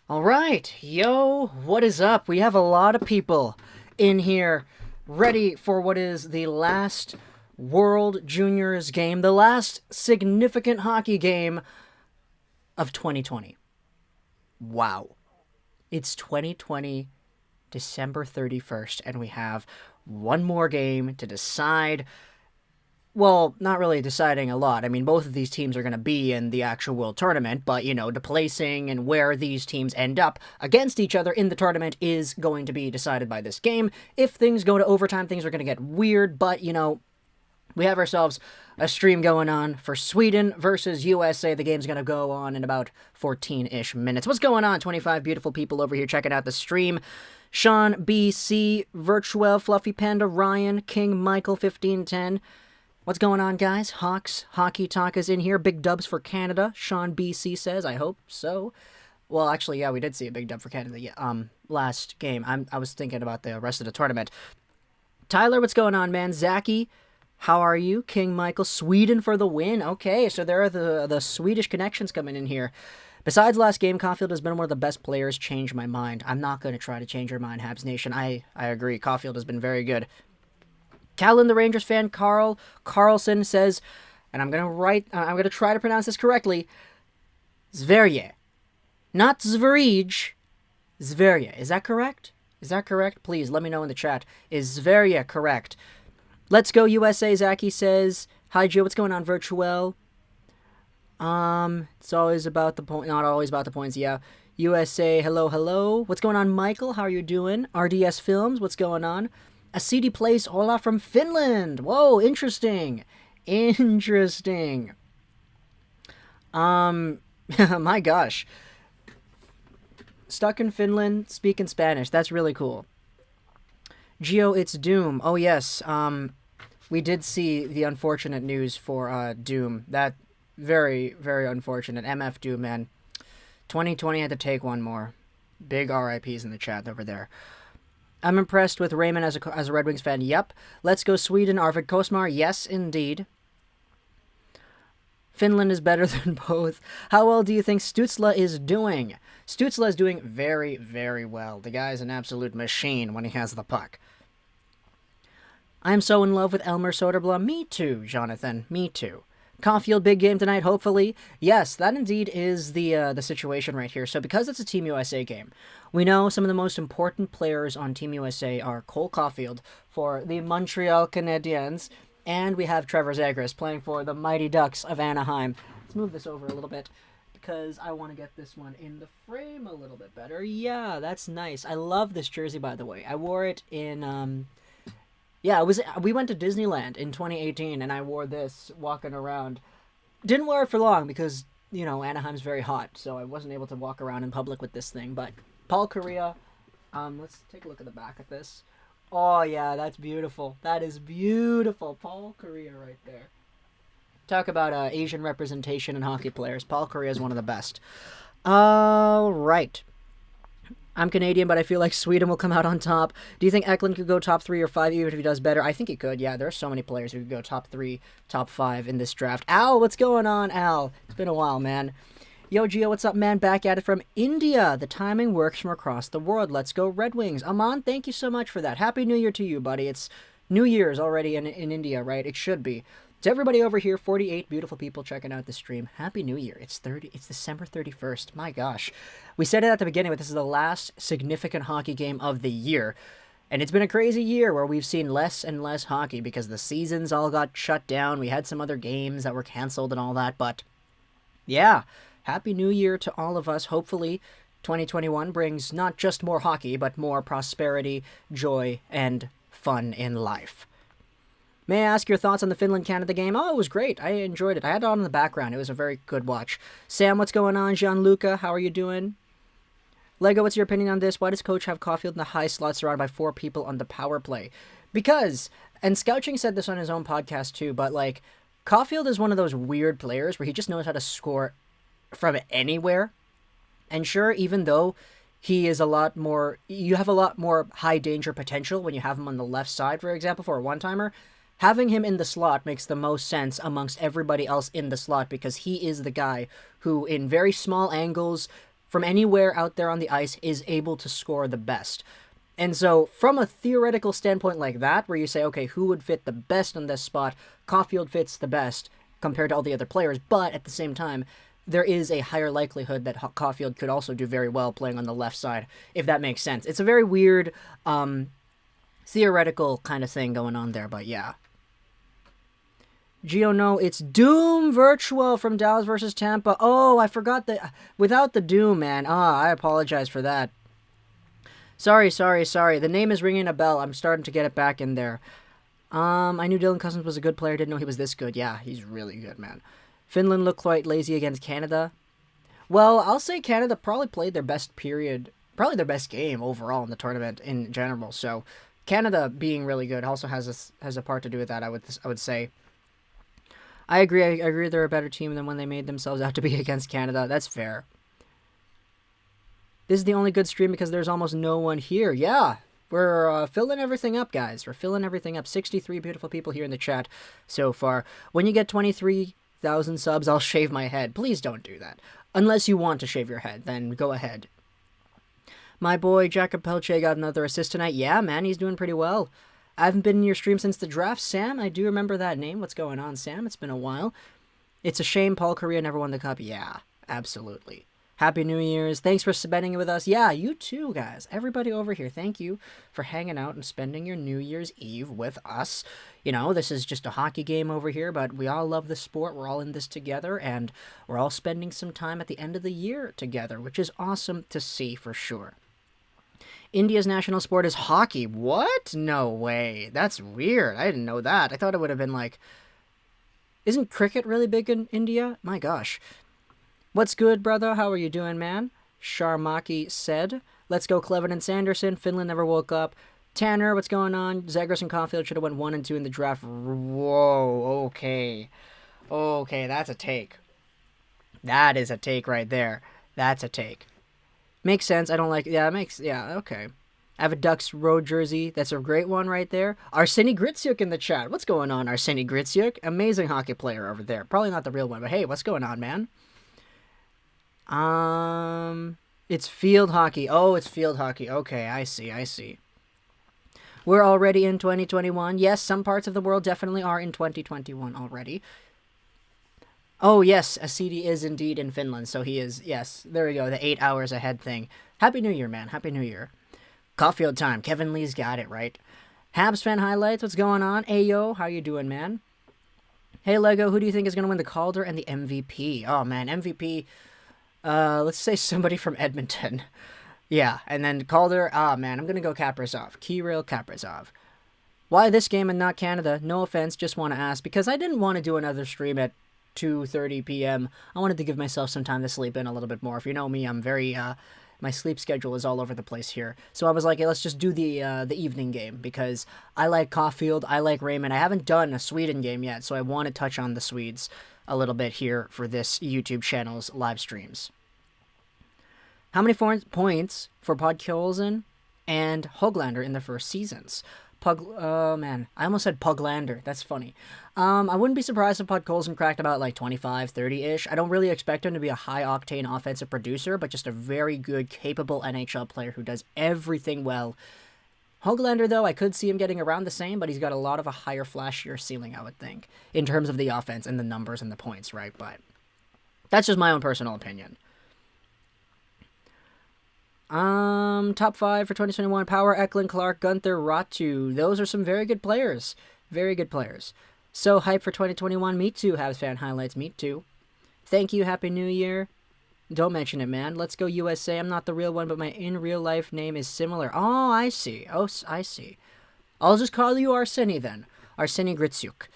All right, yo, what is up? We have a lot of people in here ready for what is the last World Juniors game, the last significant hockey game of 2020. Wow. It's 2020, December 31st, and we have one more game to decide. Well, not really deciding a lot. I mean, both of these teams are going to be in the actual World Tournament, but, the placing and where these teams end up against each other in the tournament is going to be decided by this game. If things go to overtime, things are going to get weird, but, we have ourselves a stream going on for Sweden versus USA. The game's going to go on in about 14-ish minutes. What's going on? 25 beautiful people over here checking out the stream. Sean, BC, Virtual, Fluffy Panda, Ryan, King, Michael, 1510. What's going on, guys? Hawks, Hockey Talk is in here. Big dubs for Canada. Sean BC says, I hope so. Well, actually, yeah, we did see a big dub for Canada last game. I was thinking about the rest of the tournament. Tyler, what's going on, man? Zachy, how are you? King Michael, Sweden for the win. Okay, so there are the Swedish connections coming in here. Besides last game, Caufield has been one of the best players. Change my mind. I'm not going to try to change your mind, Habs Nation. I agree. Caufield has been very good. Callan, the Rangers fan, Carlson says, and I'm gonna try to pronounce this correctly, Zverye, not Zverij, Zverye. Is that correct? Please let me know in the chat. Is Zverye correct? Let's go USA. Zaki says, hi Joe, what's going on? Virtual. It's always about the point. Not always about the points. Yeah. USA. Hello. What's going on, Michael? How are you doing? RDS Films. What's going on? A CD Place, hola from Finland. Whoa, interesting. My gosh. Stuck in Finland, speaking Spanish. That's really cool. Geo, it's Doom. Oh, yes. We did see the unfortunate news for Doom. That very, very unfortunate. MF Doom, man. 2020 had to take one more. Big RIPs in the chat over there. I'm impressed with Raymond as a Red Wings fan. Yep. Let's go Sweden. Arvid Kosmar. Yes, indeed. Finland is better than both. How well do you think Stützle is doing? Stützle is doing very, very well. The guy is an absolute machine when he has the puck. I'm so in love with Elmer Soderblom. Me too, Jonathan. Me too. Caufield, big game tonight, hopefully. Yes, that indeed is the situation right here. So because it's a Team USA game, we know some of the most important players on Team USA are Cole Caufield for the Montreal Canadiens, and we have Trevor Zegras playing for the Mighty Ducks of Anaheim. Let's move this over a little bit because I want to get this one in the frame a little bit better. Yeah, that's nice. I love this jersey, by the way. I wore it in... we went to Disneyland in 2018, and I wore this walking around. Didn't wear it for long because, Anaheim's very hot, so I wasn't able to walk around in public with this thing. But Paul Correa, let's take a look at the back of this. Oh, yeah, that's beautiful. That is beautiful. Paul Correa right there. Talk about Asian representation in hockey players. Paul Correa is one of the best. All right. I'm Canadian, but I feel like Sweden will come out on top. Do you think Eklund could go top 3 or 5 even if he does better? I think he could, yeah. There are so many players who could go top 3, top 5 in this draft. Al, what's going on, Al? It's been a while, man. Yo, Gio, what's up, man? Back at it from India. The timing works from across the world. Let's go Red Wings. Aman, thank you so much for that. Happy New Year to you, buddy. It's New Year's already in India, right? It should be. To everybody over here, 48 beautiful people checking out the stream. Happy New Year. It's December 31st. My gosh. We said it at the beginning, but this is the last significant hockey game of the year. And it's been a crazy year where we've seen less and less hockey because the seasons all got shut down. We had some other games that were canceled and all that. But yeah, Happy New Year to all of us. Hopefully 2021 brings not just more hockey, but more prosperity, joy, and fun in life. May I ask your thoughts on the Finland-Canada game? Oh, it was great. I enjoyed it. I had it on in the background. It was a very good watch. Sam, what's going on? Gianluca, how are you doing? Lego, what's your opinion on this? Why does Coach have Caufield in the high slot surrounded by 4 people on the power play? Because, and Scouching said this on his own podcast too, but Caufield is one of those weird players where he just knows how to score from anywhere. And sure, even though he is you have a lot more high danger potential when you have him on the left side, for example, for a one-timer. Having him in the slot makes the most sense amongst everybody else in the slot because he is the guy who, in very small angles, from anywhere out there on the ice is able to score the best. And so, from a theoretical standpoint like that, where you say, okay, who would fit the best on this spot? Caufield fits the best compared to all the other players, but at the same time, there is a higher likelihood that Caufield could also do very well playing on the left side, if that makes sense. It's a very weird, theoretical kind of thing going on there, but yeah. Gio, no, it's Doom Virtual from Dallas versus Tampa. Oh, I forgot that. Without the Doom, man. I apologize for that. Sorry. The name is ringing a bell. I'm starting to get it back in there. I knew Dylan Cousins was a good player. Didn't know he was this good. Yeah, he's really good, man. Finland looked quite lazy against Canada. Well, I'll say Canada probably played their best period, probably their best game overall in the tournament in general. So Canada being really good also has a part to do with that. I would say. I agree. They're a better team than when they made themselves out to be against Canada. That's fair. This is the only good stream because there's almost no one here. Yeah, we're filling everything up, guys. We're filling everything up. 63 beautiful people here in the chat so far. When you get 23,000 subs, I'll shave my head. Please don't do that. Unless you want to shave your head, then go ahead. My boy Jakob Pelche got another assist tonight. Yeah, man, he's doing pretty well. I haven't been in your stream since the draft. Sam, I do remember that name. What's going on, Sam? It's been a while. It's a shame Paul Kariya never won the cup. Yeah, absolutely. Happy New Year's. Thanks for spending it with us. Yeah, you too, guys. Everybody over here, thank you for hanging out and spending your New Year's Eve with us. You know, this is just a hockey game over here, but we all love the sport. We're all in this together, and we're all spending some time at the end of the year together, which is awesome to see for sure. India's national sport is hockey. What? No way. That's weird. I didn't know that. I thought it would have been like... Isn't cricket really big in India? My gosh. What's good, brother? How are you doing, man? Sharmaki said. Let's go, Cleven and Sanderson. Finland never woke up. Tanner, what's going on? Zegras and Caufield should have went 1 and 2 in the draft. Whoa, okay. Okay, that's a take. That is a take right there. That's a take. Makes sense. I don't like... Yeah, okay. I have a Ducks road jersey. That's a great one right there. Arseny Gritsyuk in the chat. What's going on, Arseny Gritsyuk? Amazing hockey player over there. Probably not the real one, but hey, what's going on, man? It's field hockey. Oh, it's field hockey. Okay, I see. We're already in 2021. Yes, some parts of the world definitely are in 2021 already. Oh, yes, Asidi is indeed in Finland, so he is, yes, there we go, the 8 hours ahead thing. Happy New Year, man, Happy New Year. Caufield time, Kevin Lee's got it, right? Habs fan highlights, what's going on? Ayo, how you doing, man? Hey, Lego, who do you think is going to win the Calder and the MVP? Oh, man, MVP... let's say somebody from Edmonton. Yeah, and then Calder, man, I'm gonna go Kaprizov. Kirill Kaprizov. Why this game and not Canada? No offense, just want to ask, because I didn't want to do another stream at 2:30 p.m. I wanted to give myself some time to sleep in a little bit more. If you know me, I'm very, my sleep schedule is all over the place here. So I was like, hey, let's just do the evening game, because I like Caufield, I like Raymond. I haven't done a Sweden game yet, so I want to touch on the Swedes a little bit here for this YouTube channel's live streams. How many points for Podkolzin and Höglander in the first seasons? Oh man, I almost said Puglander. That's funny. I wouldn't be surprised if Podkolzin cracked about like 25, 30-ish. I don't really expect him to be a high-octane offensive producer, but just a very good, capable NHL player who does everything well. Höglander, though, I could see him getting around the same, but he's got a lot of a higher, flashier ceiling, I would think, in terms of the offense and the numbers and the points, right? But that's just my own personal opinion. Top 5 for 2021. Power, Eklund, Clark, Gunther, Ratu. Those are some very good players. Very good players. So hyped for 2021. Me too, Habs fan highlights. Me too. Thank you. Happy New Year. Don't mention it, man. Let's go USA. I'm not the real one, but my in-real-life name is similar. Oh, I see. Oh, I see. I'll just call you Arseny then. Arseny Gritsyuk.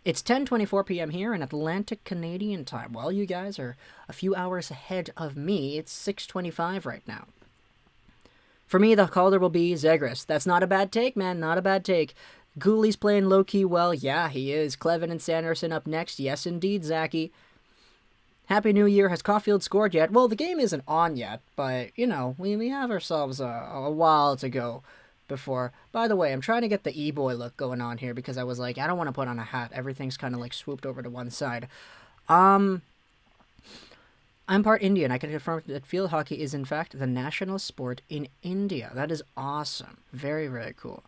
It's 10:24 p.m. here in Atlantic Canadian time. Well, you guys are a few hours ahead of me. It's 6:25 right now. For me, the Calder will be Zegras. That's not a bad take, man. Not a bad take. Gooley's playing low-key well. Yeah, he is. Cleven and Sanderson up next. Yes, indeed, Zachy. Happy New Year. Has Caufield scored yet? Well, the game isn't on yet, but, you know, we have ourselves a while to go before. By the way, I'm trying to get the e-boy look going on here because I was like, I don't want to put on a hat. Everything's kind of like swooped over to one side. I'm part Indian. I can confirm that field hockey is, in fact, the national sport in India. That is awesome. Very, very cool.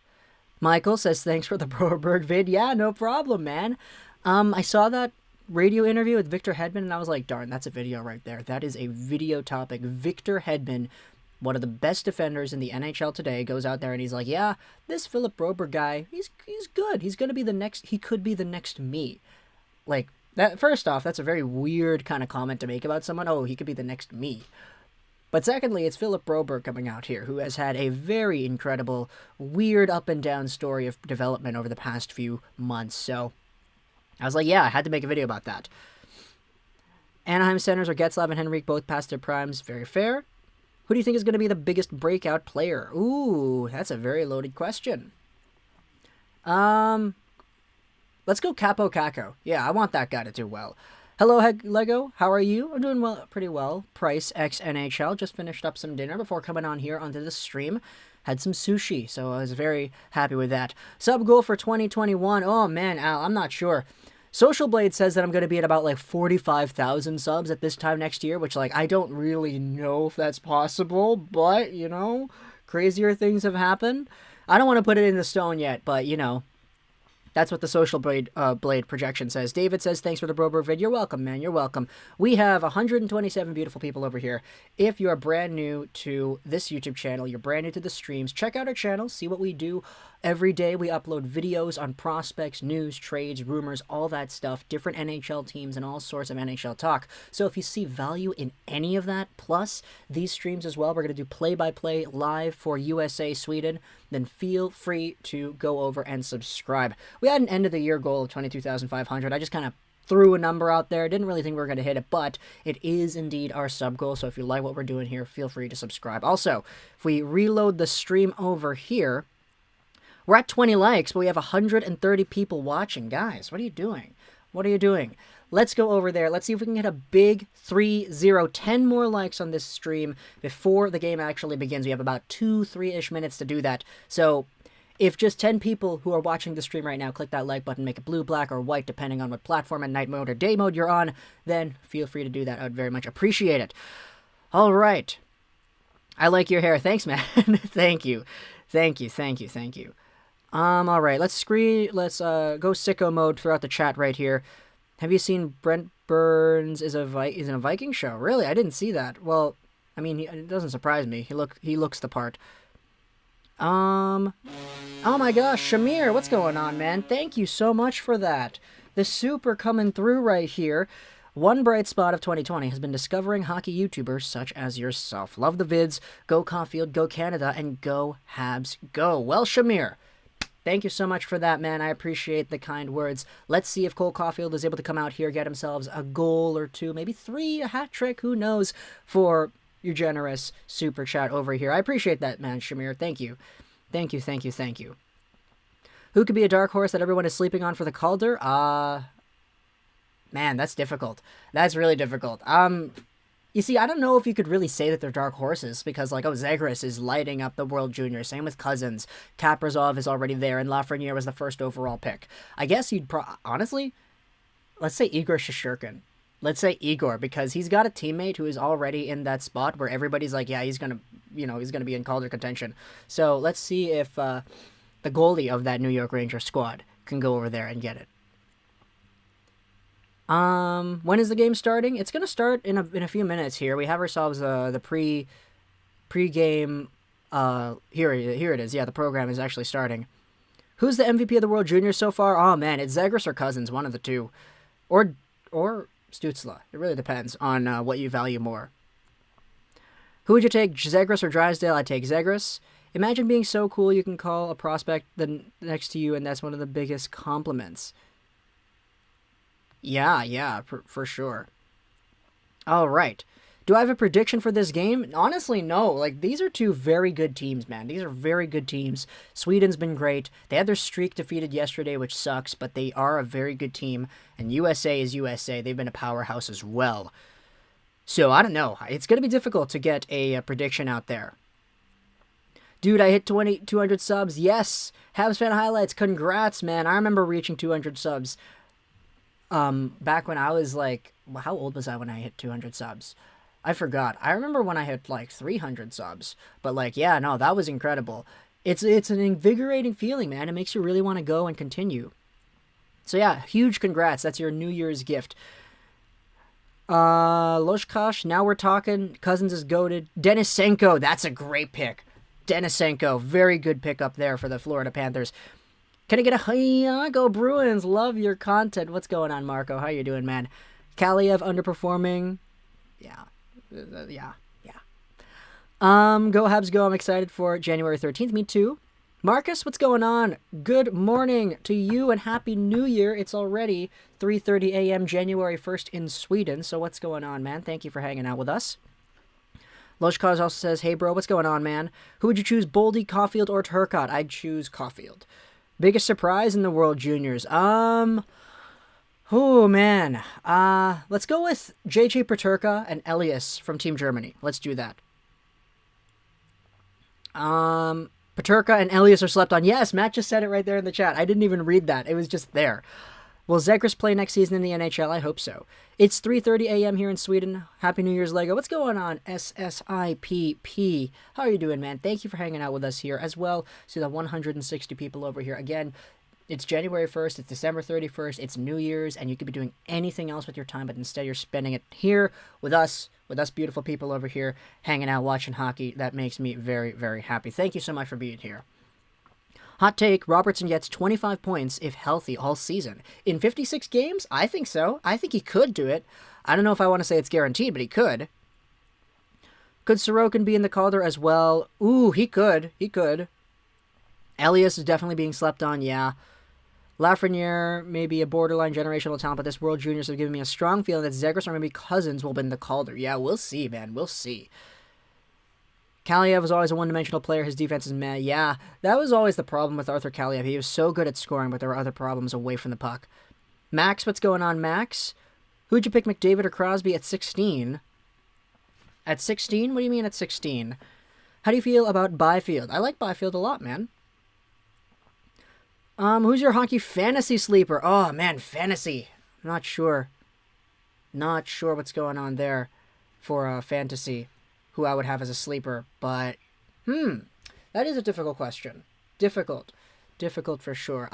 Michael says, thanks for the Broberg vid. Yeah, no problem, man. I saw that radio interview with Victor Hedman, and I was like, darn, that's a video right there. That is a video topic. Victor Hedman, one of the best defenders in the NHL today, goes out there and he's like, yeah, this Philip Broberg guy, he's good. He's going to be the next, he could be the next me. Like, that, first off, that's a very weird kind of comment to make about someone. Oh, he could be the next me. But secondly, it's Philip Broberg coming out here, who has had a very incredible, weird up and down story of development over the past few months. So I was like, yeah, I had to make a video about that. Anaheim centers are Getzlaf and Henrique, both past their primes. Very fair. Who do you think is going to be the biggest breakout player? Ooh, that's a very loaded question. Let's go Capo Caco. Yeah, I want that guy to do well. Hello, Lego. How are you? I'm doing well, pretty well. Price X NHL. Just finished up some dinner before coming on here onto the stream. Had some sushi, so I was very happy with that. Sub goal for 2021. Oh, man, Al, I'm not sure. Social Blade says that I'm going to be at about, like, 45,000 subs at this time next year, which, like, I don't really know if that's possible, but, you know, crazier things have happened. I don't want to put it in the stone yet, but, you know, that's what the Social Blade projection says. David says, thanks for the Broberg vid. You're welcome, man. You're welcome. We have 127 beautiful people over here. If you are brand new to this YouTube channel, you're brand new to the streams, check out our channel, see what we do. Every day we upload videos on prospects, news, trades, rumors, all that stuff, different NHL teams, and all sorts of NHL talk. So if you see value in any of that, plus these streams as well, we're going to do play-by-play live for USA, Sweden, then feel free to go over and subscribe. We had an end-of-the-year goal of 22,500. I just kind of threw a number out there. Didn't really think we were going to hit it, but it is indeed our sub goal. So if you like what we're doing here, feel free to subscribe. Also, if we reload the stream over here, we're at 20 likes, but we have 130 people watching. Guys, what are you doing? What are you doing? Let's go over there. Let's see if we can get a big 3-0, 10 more likes on this stream before the game actually begins. We have about 2-3-ish minutes to do that. So if just 10 people who are watching the stream right now click that like button, make it blue, black, or white, depending on what platform and night mode or day mode you're on, then feel free to do that. I would very much appreciate it. All right. I like your hair. Thanks, man. Thank you. Thank you. Thank you. Thank you. All right, let's go sicko mode throughout the chat right here. Have you seen Brent Burns is in a Viking show? Really? I didn't see that. Well, I mean, it doesn't surprise me. He looks the part. Oh my gosh, Shamir, what's going on, man? Thank you so much for that. The super coming through right here. One bright spot of 2020 has been discovering hockey YouTubers such as yourself. Love the vids. Go Caufield, go Canada, and go Habs, go. Well, Shamir, thank you so much for that, man. I appreciate the kind words. Let's see if Cole Caufield is able to come out here, get himself a goal or two, maybe 3, a hat trick, who knows, for your generous super chat over here. I appreciate that, man, Shamir. Thank you. Thank you, thank you, thank you. Who could be a dark horse that everyone is sleeping on for the Calder? Man, that's difficult. That's really difficult. You see, I don't know if you could really say that they're dark horses because, like, Zegras is lighting up the World Junior. Same with Cousins. Kaprizov is already there, and Lafreniere was the first overall pick. I guess you'd honestly, let's say Igor Shesterkin. Let's say Igor, because he's got a teammate who is already in that spot where everybody's like, yeah, he's gonna be in Calder contention. So let's see if the goalie of that New York Rangers squad can go over there and get it. When is the game starting? It's gonna start in a few minutes here. We have ourselves the pre-game. Here it is. Yeah, the program is actually starting. Who's the MVP of the World Juniors so far? Oh man, it's Zegras or Cousins, one of the two, or Stützle. It really depends on what you value more. Who would you take, Zegras or Drysdale? I'd take Zegras. Imagine being so cool you can call a prospect next to you, and that's one of the biggest compliments. Yeah, for sure. All right. Do I have a prediction for this game? Honestly, no. Like, these are two very good teams, man. These are very good teams. Sweden's been great. They had their streak defeated yesterday, which sucks, but they are a very good team. And USA is USA. They've been a powerhouse as well. So, I don't know. It's going to be difficult to get a prediction out there. Dude, I hit 200 subs. Yes. Habs fan highlights. Congrats, man. I remember reaching 200 subs. Back when I was like how old was I when I hit 200 subs? I forgot. I remember when I hit like 300 subs. But like, yeah, no, that was incredible. It's an invigorating feeling, man. It makes you really want to go and continue. So yeah, huge congrats. That's your New Year's gift. Loshkosh, now we're talking. Cousins is goated. Denisenko, that's a great pick. Denisenko, very good pick up there for the Florida Panthers. Can I get a hi? Go Bruins? Love your content. What's going on, Marco? How you doing, man? Kaliev underperforming. Yeah. Go Habs go. I'm excited for January 13th. Me too. Marcus, what's going on? Good morning to you and Happy New Year. It's already 3:30 a.m. January 1st in Sweden. So what's going on, man? Thank you for hanging out with us. Loshkaz also says, hey, bro, what's going on, man? Who would you choose, Boldy, Caufield, or Turcotte? I'd choose Caufield. Biggest surprise in the World Juniors? Oh, man. Let's go with JJ Peterka and Elias from Team Germany. Let's do that. Peterka and Elias are slept on. Yes, Matt just said it right there in the chat. I didn't even read that. It was just there. Will Zegras play next season in the NHL? I hope so. It's 3:30 a.m. here in Sweden. Happy New Year's, Lego. What's going on, SSIPP? How are you doing, man? Thank you for hanging out with us here as well. See the 160 people over here. Again, it's January 1st. It's December 31st. It's New Year's, and you could be doing anything else with your time, but instead you're spending it here with us beautiful people over here, hanging out, watching hockey. That makes me very, very happy. Thank you so much for being here. Hot take, Robertson gets 25 points if healthy all season. In 56 games? I think so. I think he could do it. I don't know if I want to say it's guaranteed, but he could. Could Sorokin be in the Calder as well? Ooh, he could. He could. Elias is definitely being slept on, yeah. Lafreniere may be a borderline generational talent, but this World Juniors have given me a strong feeling that Zegras or maybe Cousins will win the Calder. Yeah, we'll see, man. We'll see. Kaliev was always a one-dimensional player. His defense is meh. Yeah, that was always the problem with Arthur Kaliev. He was so good at scoring, but there were other problems away from the puck. Max, what's going on, Max? Who'd you pick, McDavid or Crosby at 16? At 16? What do you mean at 16? How do you feel about Byfield? I like Byfield a lot, man. Who's your hockey fantasy sleeper? Oh, man, fantasy. Not sure. Not sure what's going on there for fantasy. Who I would have as a sleeper, but that is a difficult question. Difficult for sure.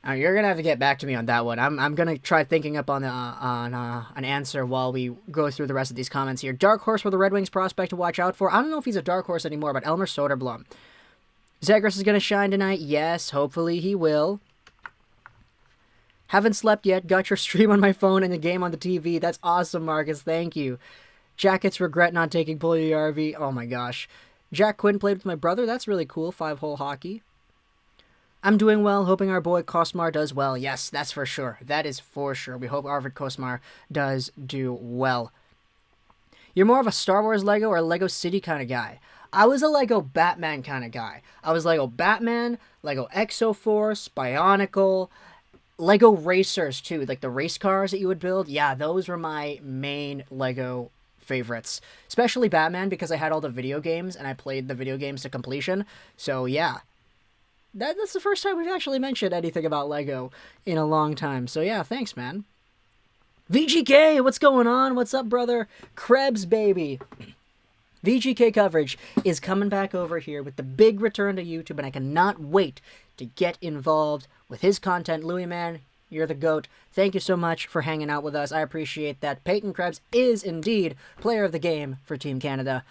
You're gonna have to get back to me on that one. I'm gonna try thinking up on an answer while we go through the rest of these comments here. Dark horse for the Red Wings prospect to watch out for. I don't know if he's a dark horse anymore, but Elmer Soderblom. Zegras is gonna shine tonight. Yes, hopefully he will. Haven't slept yet. Got your stream on my phone and the game on the TV. That's awesome, Marcus. Thank you. Jackets regret not taking Pulley RV. Oh my gosh. Jack Quinn played with my brother. That's really cool. 5-hole hockey. I'm doing well. Hoping our boy Kosmar does well. Yes, that's for sure. That is for sure. We hope Arvid Kosmar does do well. You're more of a Star Wars Lego or a Lego City kind of guy. I was a Lego Batman kind of guy. I was Lego Batman, Lego Exoforce, Bionicle, Lego Racers too. Like the race cars that you would build. Yeah, those were my main Lego favorites, especially Batman, because I had all the video games and I played the video games to completion. So yeah, that's the first time we've actually mentioned anything about Lego in a long time. So yeah, thanks, man. VGK, what's going on? What's up, brother? Krebs, baby. VGK coverage is coming back over here with the big return to YouTube, and I cannot wait to get involved with his content. Louis, man, you're the GOAT. Thank you so much for hanging out with us. I appreciate that. Peyton Krebs is indeed player of the game for Team Canada.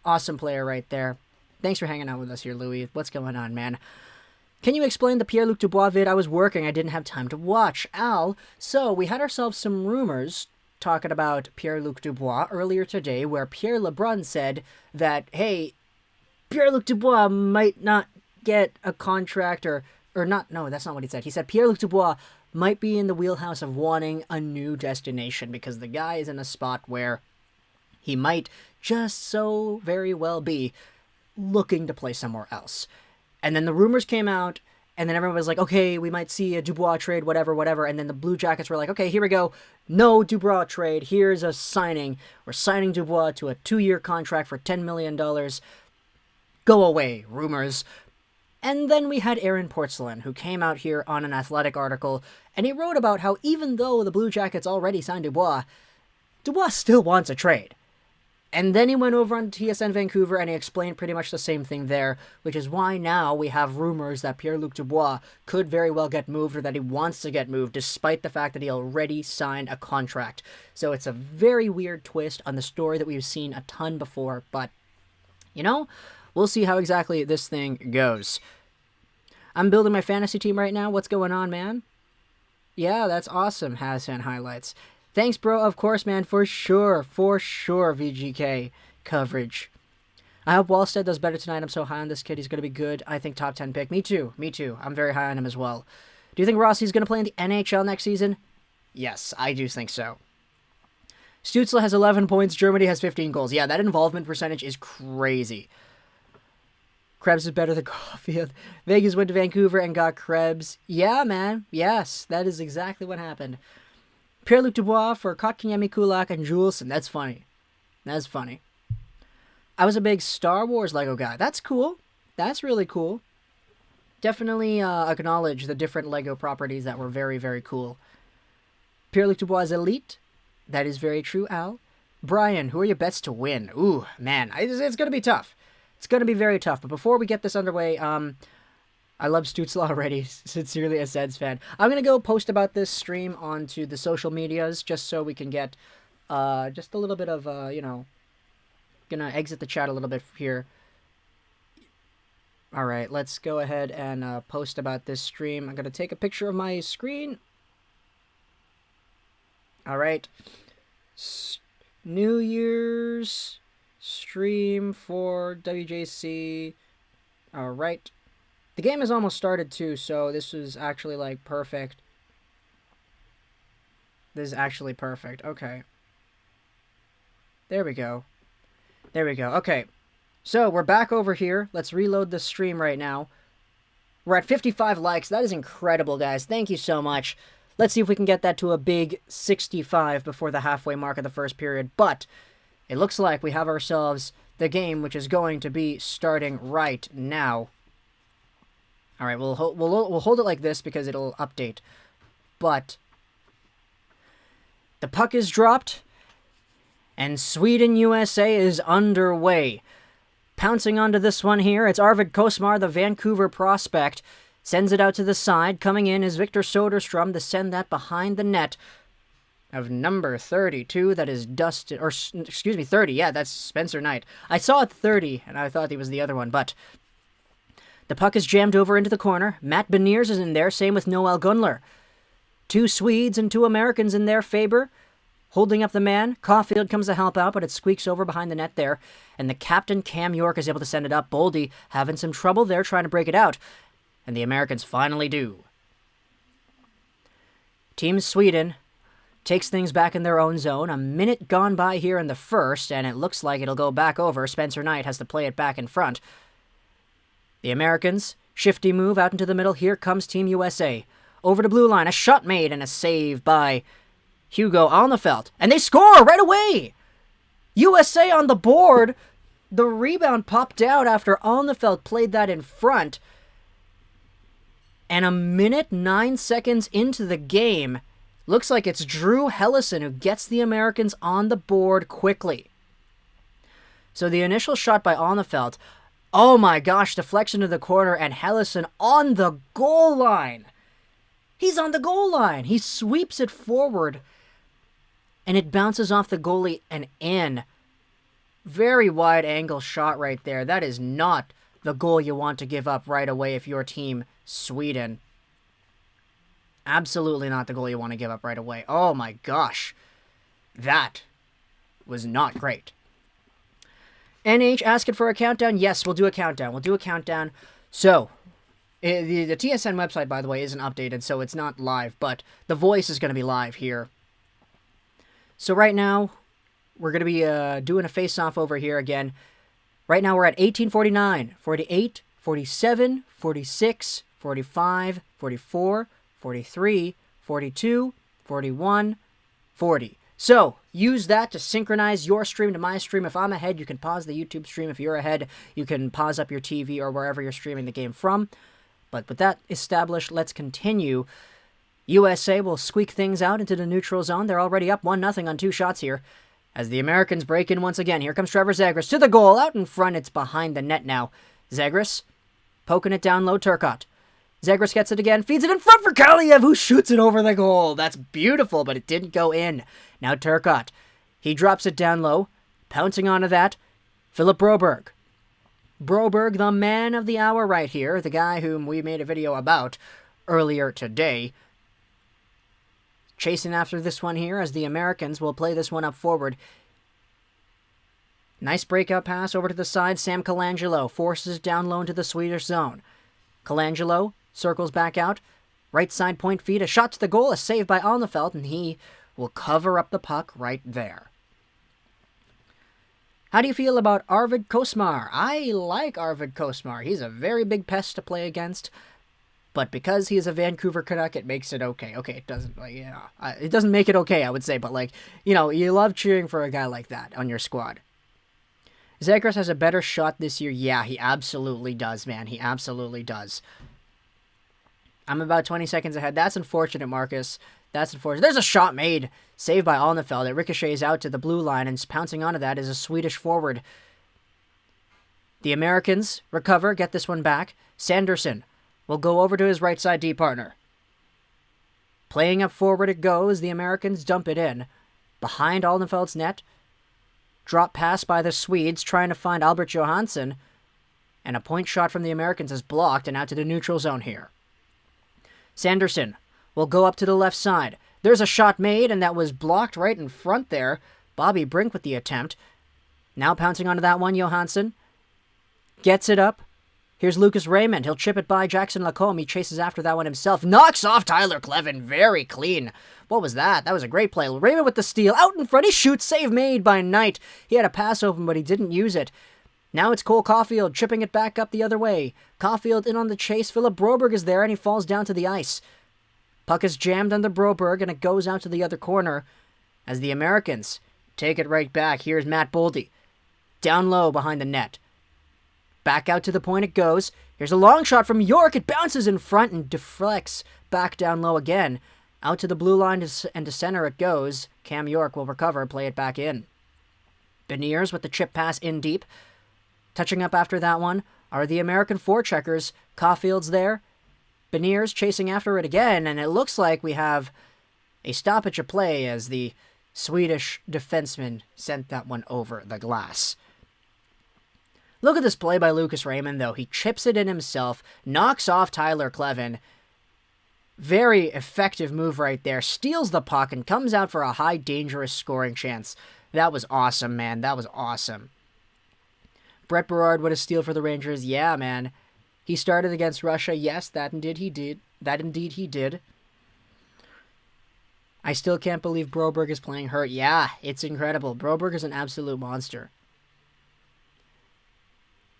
Awesome player right there. Thanks for hanging out with us here, Louis. What's going on, man? Can you explain the Pierre-Luc Dubois vid? I was working. I didn't have time to watch. Al, so we had ourselves some rumors talking about Pierre-Luc Dubois earlier today, where Pierre Lebrun said that, hey, Pierre-Luc Dubois might not get a contract or not. No, that's not what he said. He said Pierre-Luc Dubois might be in the wheelhouse of wanting a new destination because the guy is in a spot where he might just so very well be looking to play somewhere else. And then the rumors came out, and then everyone was like, okay, we might see a Dubois trade, whatever. And then the Blue Jackets were like, okay, here we go. No Dubois trade. Here's a signing. We're signing Dubois to a 2-year contract for $10 million. Go away, rumors. And then we had Aaron Portzline, who came out here on an Athletic article, and he wrote about how even though the Blue Jackets already signed Dubois still wants a trade. And then he went over on TSN Vancouver and he explained pretty much the same thing there, which is why now we have rumors that Pierre-Luc Dubois could very well get moved, or that he wants to get moved, despite the fact that he already signed a contract. So it's a very weird twist on the story that we've seen a ton before, but, you know, we'll see how exactly this thing goes. I'm building my fantasy team right now. What's going on, man? Yeah, that's awesome, Hassan Highlights. Thanks, bro. Of course, man. For sure, VGK coverage. I hope Wallstead does better tonight. I'm so high on this kid. He's going to be good. I think top 10 pick. Me too. I'm very high on him as well. Do you think Rossi's going to play in the NHL next season? Yes, I do think so. Stützle has 11 points. Germany has 15 goals. Yeah, that involvement percentage is crazy. Krebs is better than Caufield. Vegas went to Vancouver and got Krebs. Yeah, man. Yes, that is exactly what happened. Pierre-Luc Dubois for Kotkaniemi, Kulak, and Juleson. That's funny. That's funny. I was a big Star Wars Lego guy. That's cool. That's really cool. Definitely acknowledge the different Lego properties that were very, very cool. Pierre-Luc Dubois is elite. That is very true, Al. Brian, who are your bets to win? Ooh, man. It's going to be tough. It's going to be very tough. But before we get this underway, I love Stützle already. Sincerely, a Seds fan. I'm going to go post about this stream onto the social medias just so we can get just a little bit of, going to exit the chat a little bit here. All right, let's go ahead and post about this stream. I'm going to take a picture of my screen. All right. New Year's stream for WJC. All right. The game has almost started too, so this is actually like perfect. This is actually perfect. Okay. There we go. There we go. Okay. So we're back over here. Let's reload the stream right now. We're at 55 likes. That is incredible, guys. Thank you so much. Let's see if we can get that to a big 65 before the halfway mark of the first period. But it looks like we have ourselves the game, which is going to be starting right now. All right, we'll hold it like this because it'll update. But the puck is dropped, and Sweden-USA is underway. Pouncing onto this one here, it's Arvid Kosmar, the Vancouver prospect. Sends it out to the side. Coming in is Victor Soderstrom to send that behind the net of number 32. That is Dustin, or excuse me, 30. Yeah, that's Spencer Knight. I saw it 30, and I thought he was the other one, but the puck is jammed over into the corner. Matt Beniers is in there, same with Noel Gunler. 2 Swedes and 2 Americans in there. Faber holding up the man. Caufield comes to help out, but it squeaks over behind the net there. And the captain, Cam York, is able to send it up. Boldy having some trouble there trying to break it out. And the Americans finally do. Team Sweden takes things back in their own zone. A minute gone by here in the first, and it looks like it'll go back over. Spencer Knight has to play it back in front. The Americans, shifty move out into the middle. Here comes Team USA. Over to blue line, a shot made and a save by Hugo Alnefelt. And they score right away! USA on the board. The rebound popped out after Alnefelt played that in front. And a minute 9 seconds into the game, looks like it's Drew Hellison who gets the Americans on the board quickly. So the initial shot by Alnefelt, oh my gosh, deflection to the corner, and Hellison on the goal line. He's on the goal line. He sweeps it forward, and it bounces off the goalie and in. Very wide angle shot right there. That is not the goal you want to give up right away if you're Team Sweden. Absolutely not the goal you want to give up right away. Oh my gosh. That was not great. NH asking for a countdown. Yes, we'll do a countdown. We'll do a countdown. So, the TSN website, by the way, isn't updated, so it's not live, but the voice is going to be live here. So right now, we're going to be doing a face-off over here again. Right now, we're at 1849, 48, 47, 46, 45, 44, 43, 42, 41, 40. So, use that to synchronize your stream to my stream. If I'm ahead, you can pause the YouTube stream. If you're ahead, you can pause up your TV or wherever you're streaming the game from. But with that established, let's continue. USA will squeak things out into the neutral zone. They're already up 1-0 on 2 shots here. As the Americans break in once again. Here comes Trevor Zegras to the goal. Out in front, it's behind the net now. Zegras poking it down low, Turcotte. Zegras gets it again, feeds it in front for Kaliev, who shoots it over the goal. That's beautiful, but it didn't go in. Now Turcotte. He drops it down low, pouncing onto that. Philip Broberg. Broberg, the man of the hour right here, the guy whom we made a video about earlier today. Chasing after this one here as the Americans will play this one up forward. Nice breakout pass over to the side. Sam Colangelo forces it down low into the Swedish zone. Colangelo circles back out. Right side point feed. A shot to the goal. A save by Alnefelt, and he will cover up the puck right there. How do you feel about Arvid Kosmar? I like Arvid Kosmar. He's a very big pest to play against. But because he is a Vancouver Canuck, it makes it okay. Okay, it doesn't, like, it doesn't make it okay, I would say. But, like, you know, you love cheering for a guy like that on your squad. Zegras has a better shot this year. Yeah, he absolutely does, man. He absolutely does. I'm about 20 seconds ahead. That's unfortunate, Marcus. That's unfortunate. There's a shot made. Saved by Alnefelt. It ricochets out to the blue line, and pouncing onto that is a Swedish forward. The Americans recover, get this one back. Sanderson will go over to his right side D partner. Playing up forward it goes. The Americans dump it in. Behind Alnefeld's net. Drop pass by the Swedes, trying to find Albert Johansson. And a point shot from the Americans is blocked and out to the neutral zone here. Sanderson will go up to the left side. There's a shot made, and that was blocked right in front there. Bobby Brink with the attempt. Now pouncing onto that one, Johansson. Gets it up. Here's Lucas Raymond. He'll chip it by Jackson Lacombe. He chases after that one himself. Knocks off Tyler Clevin. Very clean. What was that? That was a great play. Raymond with the steal. Out in front. He shoots. Save made by Knight. He had a pass open, but he didn't use it. Now it's Cole Caufield chipping it back up the other way. Caufield in on the chase. Philip Broberg is there, and he falls down to the ice. Puck is jammed under Broberg, and it goes out to the other corner as the Americans take it right back. Here's Matt Boldy. Down low behind the net. Back out to the point it goes. Here's a long shot from York. It bounces in front and deflects back down low again. Out to the blue line and to center it goes. Cam York will recover, play it back in. Beniers with the chip pass in deep. Touching up after that one are the American forecheckers. Caufield's there. Beniers chasing after it again, and it looks like we have a stoppage of play as the Swedish defenseman sent that one over the glass. Look at this play by Lucas Raymond, though. He chips it in himself, knocks off Tyler Clevin. Very effective move right there. Steals the puck and comes out for a high, dangerous scoring chance. That was awesome, man. That was awesome. Brett Berard with a steal for the Rangers. Yeah, man. He started against Russia. Yes, that indeed he did. That indeed he did. I still can't believe Broberg is playing hurt. Yeah, it's incredible. Broberg is an absolute monster.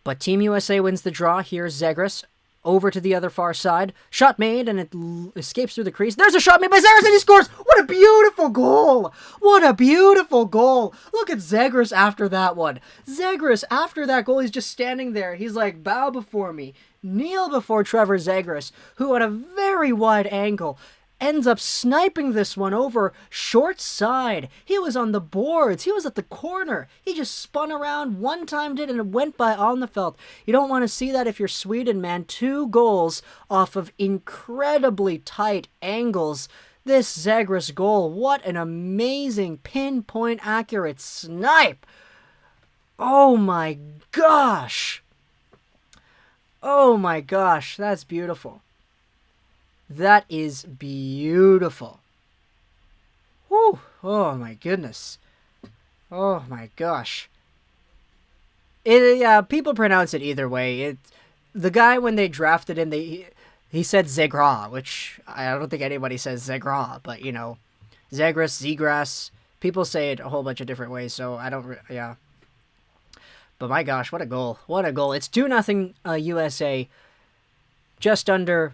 But Team USA wins the draw. Here's Zegras over to the other far side. Shot made, and it escapes through the crease. There's a shot made by Zegras, and he scores! What a beautiful goal! What a beautiful goal! Look at Zegras after that one. Zegras, after that goal, he's just standing there. He's like, bow before me. Kneel before Trevor Zegras, who at a very wide angle ends up sniping this one over short side. He was on the boards. He was at the corner. He just spun around, one-timed it, and it went by Alnefelt. You don't want to see that if you're Sweden, man. 2 goals off of incredibly tight angles. This Zegras goal, what an amazing pinpoint accurate snipe. Oh my gosh. Oh my gosh, that's beautiful. That is beautiful. Whew. Oh my goodness. Oh my gosh. Yeah, people pronounce it either way. The guy, when they drafted him, he said Zegras, which I don't think anybody says Zegras, but you know, Zegras. People say it a whole bunch of different ways, so I don't, yeah. But my gosh, what a goal. What a goal. It's 2-0 USA. Just under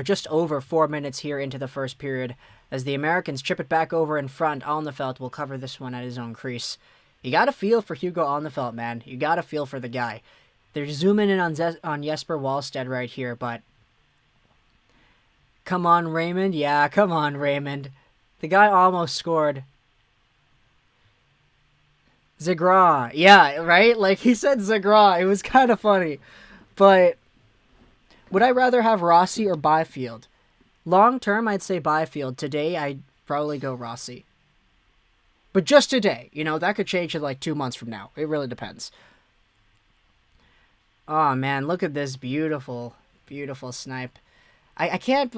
just over 4 minutes here into the first period, as the Americans chip it back over in front. Alnefelt will cover this one at his own crease. You got to feel for Hugo Alnefelt, man. You got to feel for the guy. They're zooming in on Jesper Wallstedt right here, but come on, Raymond. Yeah, come on, Raymond. The guy almost scored. Zegras. Yeah, right? Like, he said Zegras. It was kind of funny. But would I rather have Rossi or Byfield? Long term, I'd say Byfield. Today, I'd probably go Rossi. But just today. You know, that could change in like 2 months from now. It really depends. Oh, man, look at this beautiful, beautiful snipe. I can't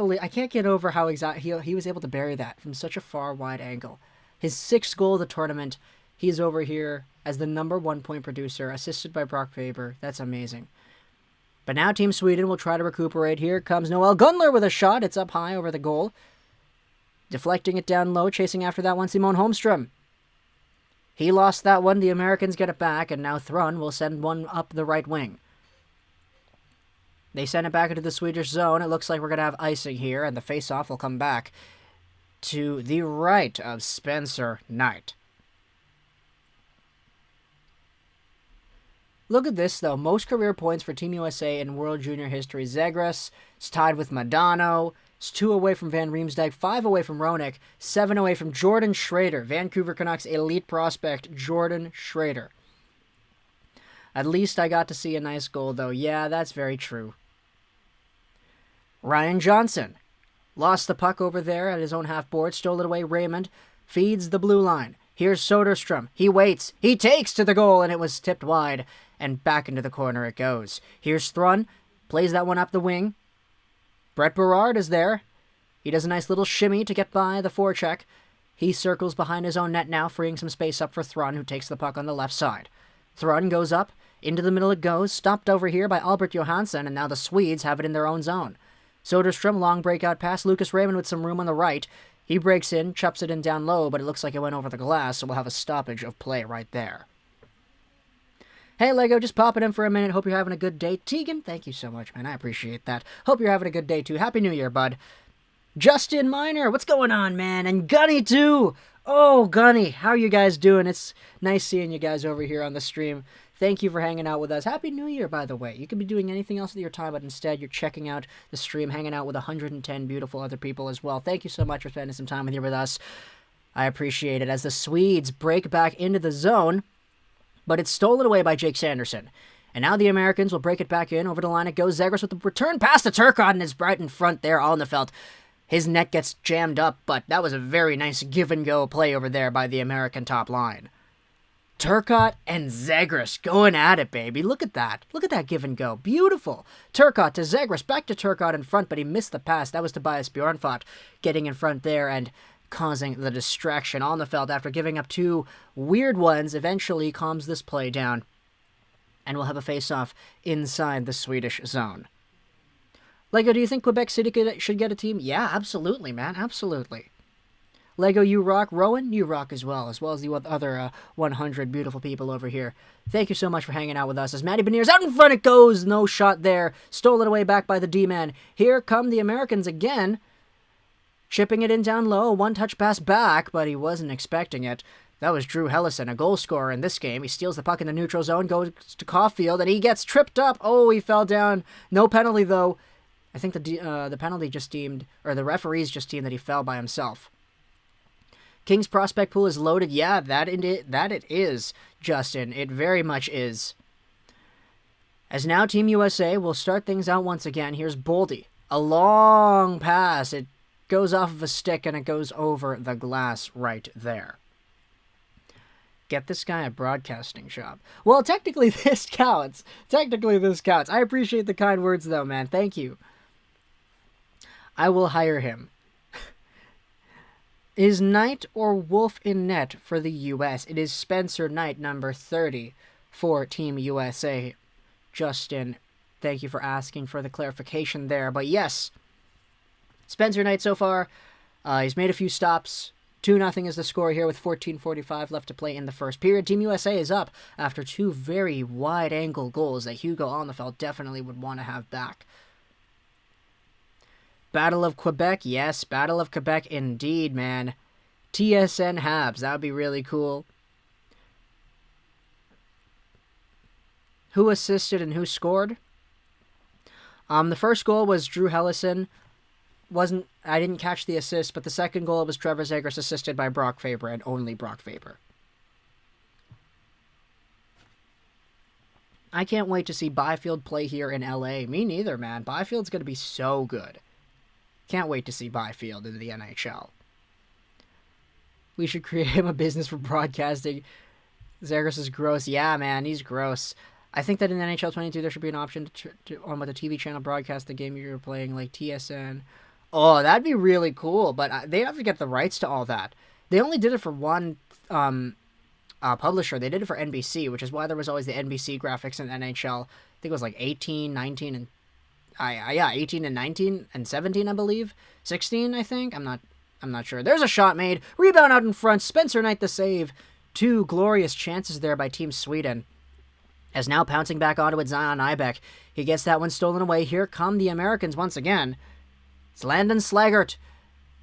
get over how he was able to bury that from such a far, wide angle. His 6th goal of the tournament. He's over here as the #1 point producer, assisted by Brock Faber. That's amazing. But now Team Sweden will try to recuperate. Here comes Noel Gunler with a shot. It's up high over the goal. Deflecting it down low, chasing after that one, Simon Holmstrom. He lost that one. The Americans get it back, and now Thrun will send one up the right wing. They send it back into the Swedish zone. It looks like we're going to have icing here, and the face-off will come back to the right of Spencer Knight. Look at this, though. Most career points for Team USA in World Junior history. Zegras is tied with Modano. It's 2 away from Van Riemsdyk, 5 away from Roenick, 7 away from Jordan Schrader. Vancouver Canucks elite prospect, Jordan Schrader. At least I got to see a nice goal, though. Yeah, that's very true. Ryan Johnson lost the puck over there at his own half board, stole it away. Raymond feeds the blue line. Here's Soderstrom. He waits. He takes to the goal, and it was tipped wide, and back into the corner it goes. Here's Thrun. Plays that one up the wing. Brett Berard is there. He does a nice little shimmy to get by the forecheck. He circles behind his own net now, freeing some space up for Thrun, who takes the puck on the left side. Thrun goes up. Into the middle it goes. Stopped over here by Albert Johansson, and now the Swedes have it in their own zone. Soderstrom, long breakout pass. Lucas Raymond with some room on the right. He breaks in, chops it in down low, but it looks like it went over the glass, so we'll have a stoppage of play right there. Hey, Lego, just popping in for a minute. Hope you're having a good day. Tegan, thank you so much, man. I appreciate that. Hope you're having a good day, too. Happy New Year, bud. Justin Miner, what's going on, man? And Gunny, too. Oh, Gunny, how are you guys doing? It's nice seeing you guys over here on the stream. Thank you for hanging out with us. Happy New Year, by the way. You could be doing anything else with your time, but instead you're checking out the stream, hanging out with 110 beautiful other people as well. Thank you so much for spending some time here with us. I appreciate it. As the Swedes break back into the zone, but it's stolen away by Jake Sanderson. And now the Americans will break it back in. Over the line it goes. Zegras with the return pass to Turcotte, and is right in front there on the felt. His net gets jammed up, but that was a very nice give-and-go play over there by the American top line. Turcotte and Zegras going at it, baby. Look at that. Look at that give and go. Beautiful. Turcotte to Zegras. Back to Turcotte in front, but he missed the pass. That was Tobias Bjornfot getting in front there and causing the distraction on the felt after giving up 2 weird ones. Eventually calms this play down, and we'll have a face-off inside the Swedish zone. Lego, do you think Quebec City should get a team? Yeah, absolutely, man. Absolutely. Lego, you rock. Rowan, you rock as well as the other 100 beautiful people over here. Thank you so much for hanging out with us. As Matty Beniers out in front it goes. No shot there. Stolen away back by the D-man. Here come the Americans again. Chipping it in down low. One-touch pass back, but he wasn't expecting it. That was Drew Hellison, a goal scorer in this game. He steals the puck in the neutral zone, goes to Caufield, and he gets tripped up. Oh, he fell down. No penalty, though. I think the penalty just deemed, or the referees just deemed that he fell by himself. King's prospect pool is loaded. Yeah, that it is, Justin. It very much is. As now Team USA will start things out once again. Here's Boldy. A long pass. It goes off of a stick and it goes over the glass right there. Get this guy a broadcasting job. Well, technically this counts. I appreciate the kind words, though, man. Thank you. I will hire him. Is Knight or Wolf in net for the U.S.? It is Spencer Knight, number 30, for Team USA. Justin, thank you for asking for the clarification there. But yes, Spencer Knight so far, he's made a few stops. 2-0 is the score here with 14:45 left to play in the first period. Team USA is up after 2 very wide-angle goals that Hugo Alnefelt definitely would want to have back. Battle of Quebec, yes, Battle of Quebec indeed, man. TSN Habs, that would be really cool. Who assisted and who scored? The first goal was Drew Hellison. I didn't catch the assist, but the second goal was Trevor Zegras, assisted by Brock Faber, and only Brock Faber. I can't wait to see Byfield play here in LA. Me neither, man. Byfield's going to be so good. Can't wait to see Byfield in the NHL. We should create him a business for broadcasting. Zegras is gross. Yeah, man, he's gross. I think that in NHL 22 there should be an option to on with the TV channel broadcast the game you're playing, like TSN. Oh, that'd be really cool, but they'd have to get the rights to all that. They only did it for one publisher. They did it for NBC, which is why there was always the NBC graphics in NHL. I think it was like 18, 19, and 18 and 19 and 17, I believe. 16, I think. I'm not sure. There's a shot made. Rebound out in front. Spencer Knight the save. Two glorious chances there by Team Sweden. As now pouncing back onto it, Zion Ibeck. He gets that one stolen away. Here come the Americans once again. It's Landon Slaggert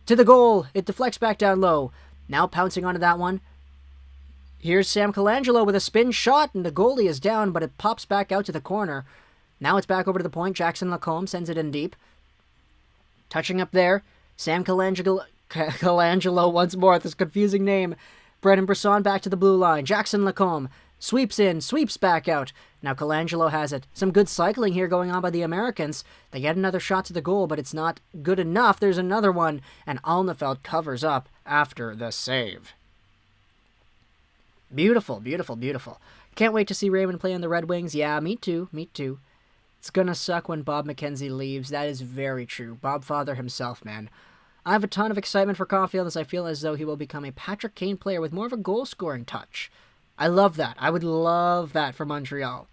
to the goal. It deflects back down low. Now pouncing onto that one. Here's Sam Colangelo with a spin shot, and the goalie is down, but it pops back out to the corner. Now it's back over to the point. Jackson Lacombe sends it in deep. Touching up there, Sam Colangelo once more with this confusing name. Brendan Brisson back to the blue line. Jackson Lacombe sweeps in, sweeps back out. Now Colangelo has it. Some good cycling here going on by the Americans. They get another shot to the goal, but it's not good enough. There's another one, and Alnefeld covers up after the save. Beautiful, beautiful, beautiful. Can't wait to see Raymond play on the Red Wings. Yeah, me too, me too. It's gonna suck when Bob McKenzie leaves. That is very true. Bob Father himself, man. I have a ton of excitement for Caufield as I feel as though he will become a Patrick Kane player with more of a goal-scoring touch. I love that. I would love that for Montreal.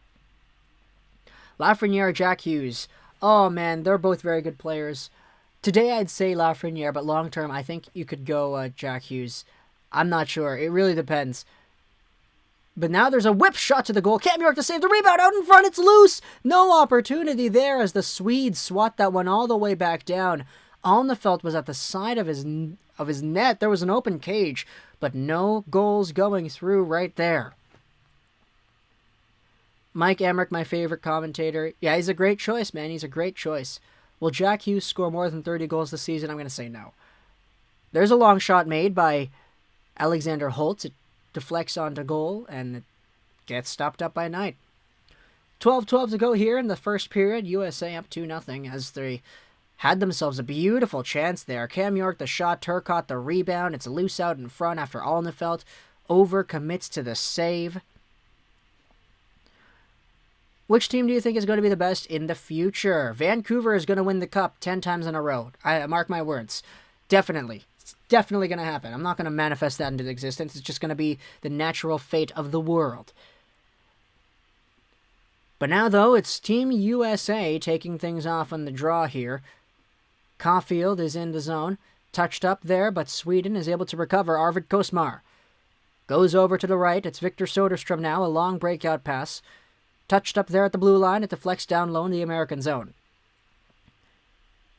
Lafreniere, Jack Hughes. Oh, man, they're both very good players. Today I'd say Lafreniere, but long-term I think you could go Jack Hughes. I'm not sure. It really depends. But now there's a whip shot to the goal. Cam York to save the rebound out in front. It's loose. No opportunity there as the Swedes swat that one all the way back down. Alnefeld was at the side of his net. There was an open cage, but no goals going through right there. Mike Emmerich, my favorite commentator. Yeah, he's a great choice, man. He's a great choice. Will Jack Hughes score more than 30 goals this season? I'm going to say no. There's a long shot made by Alexander Holtz. It deflects onto goal, and it gets stopped up by Knight. 12-12 to go here in the first period. USA up 2-0 as they had themselves a beautiful chance there. Cam York, the shot. Turcotte, the rebound. It's loose out in front after Alnefeld overcommits to the save. Which team do you think is going to be the best in the future? Vancouver is going to win the cup 10 times in a row. I mark my words. Definitely. It's definitely going to happen. I'm not going to manifest that into existence. It's just going to be the natural fate of the world. But now, though, it's Team USA taking things off on the draw here. Caufield is in the zone. Touched up there, but Sweden is able to recover. Arvid Kosmar goes over to the right. It's Victor Soderstrom now. A long breakout pass. Touched up there at the blue line. It deflects down low in the American zone.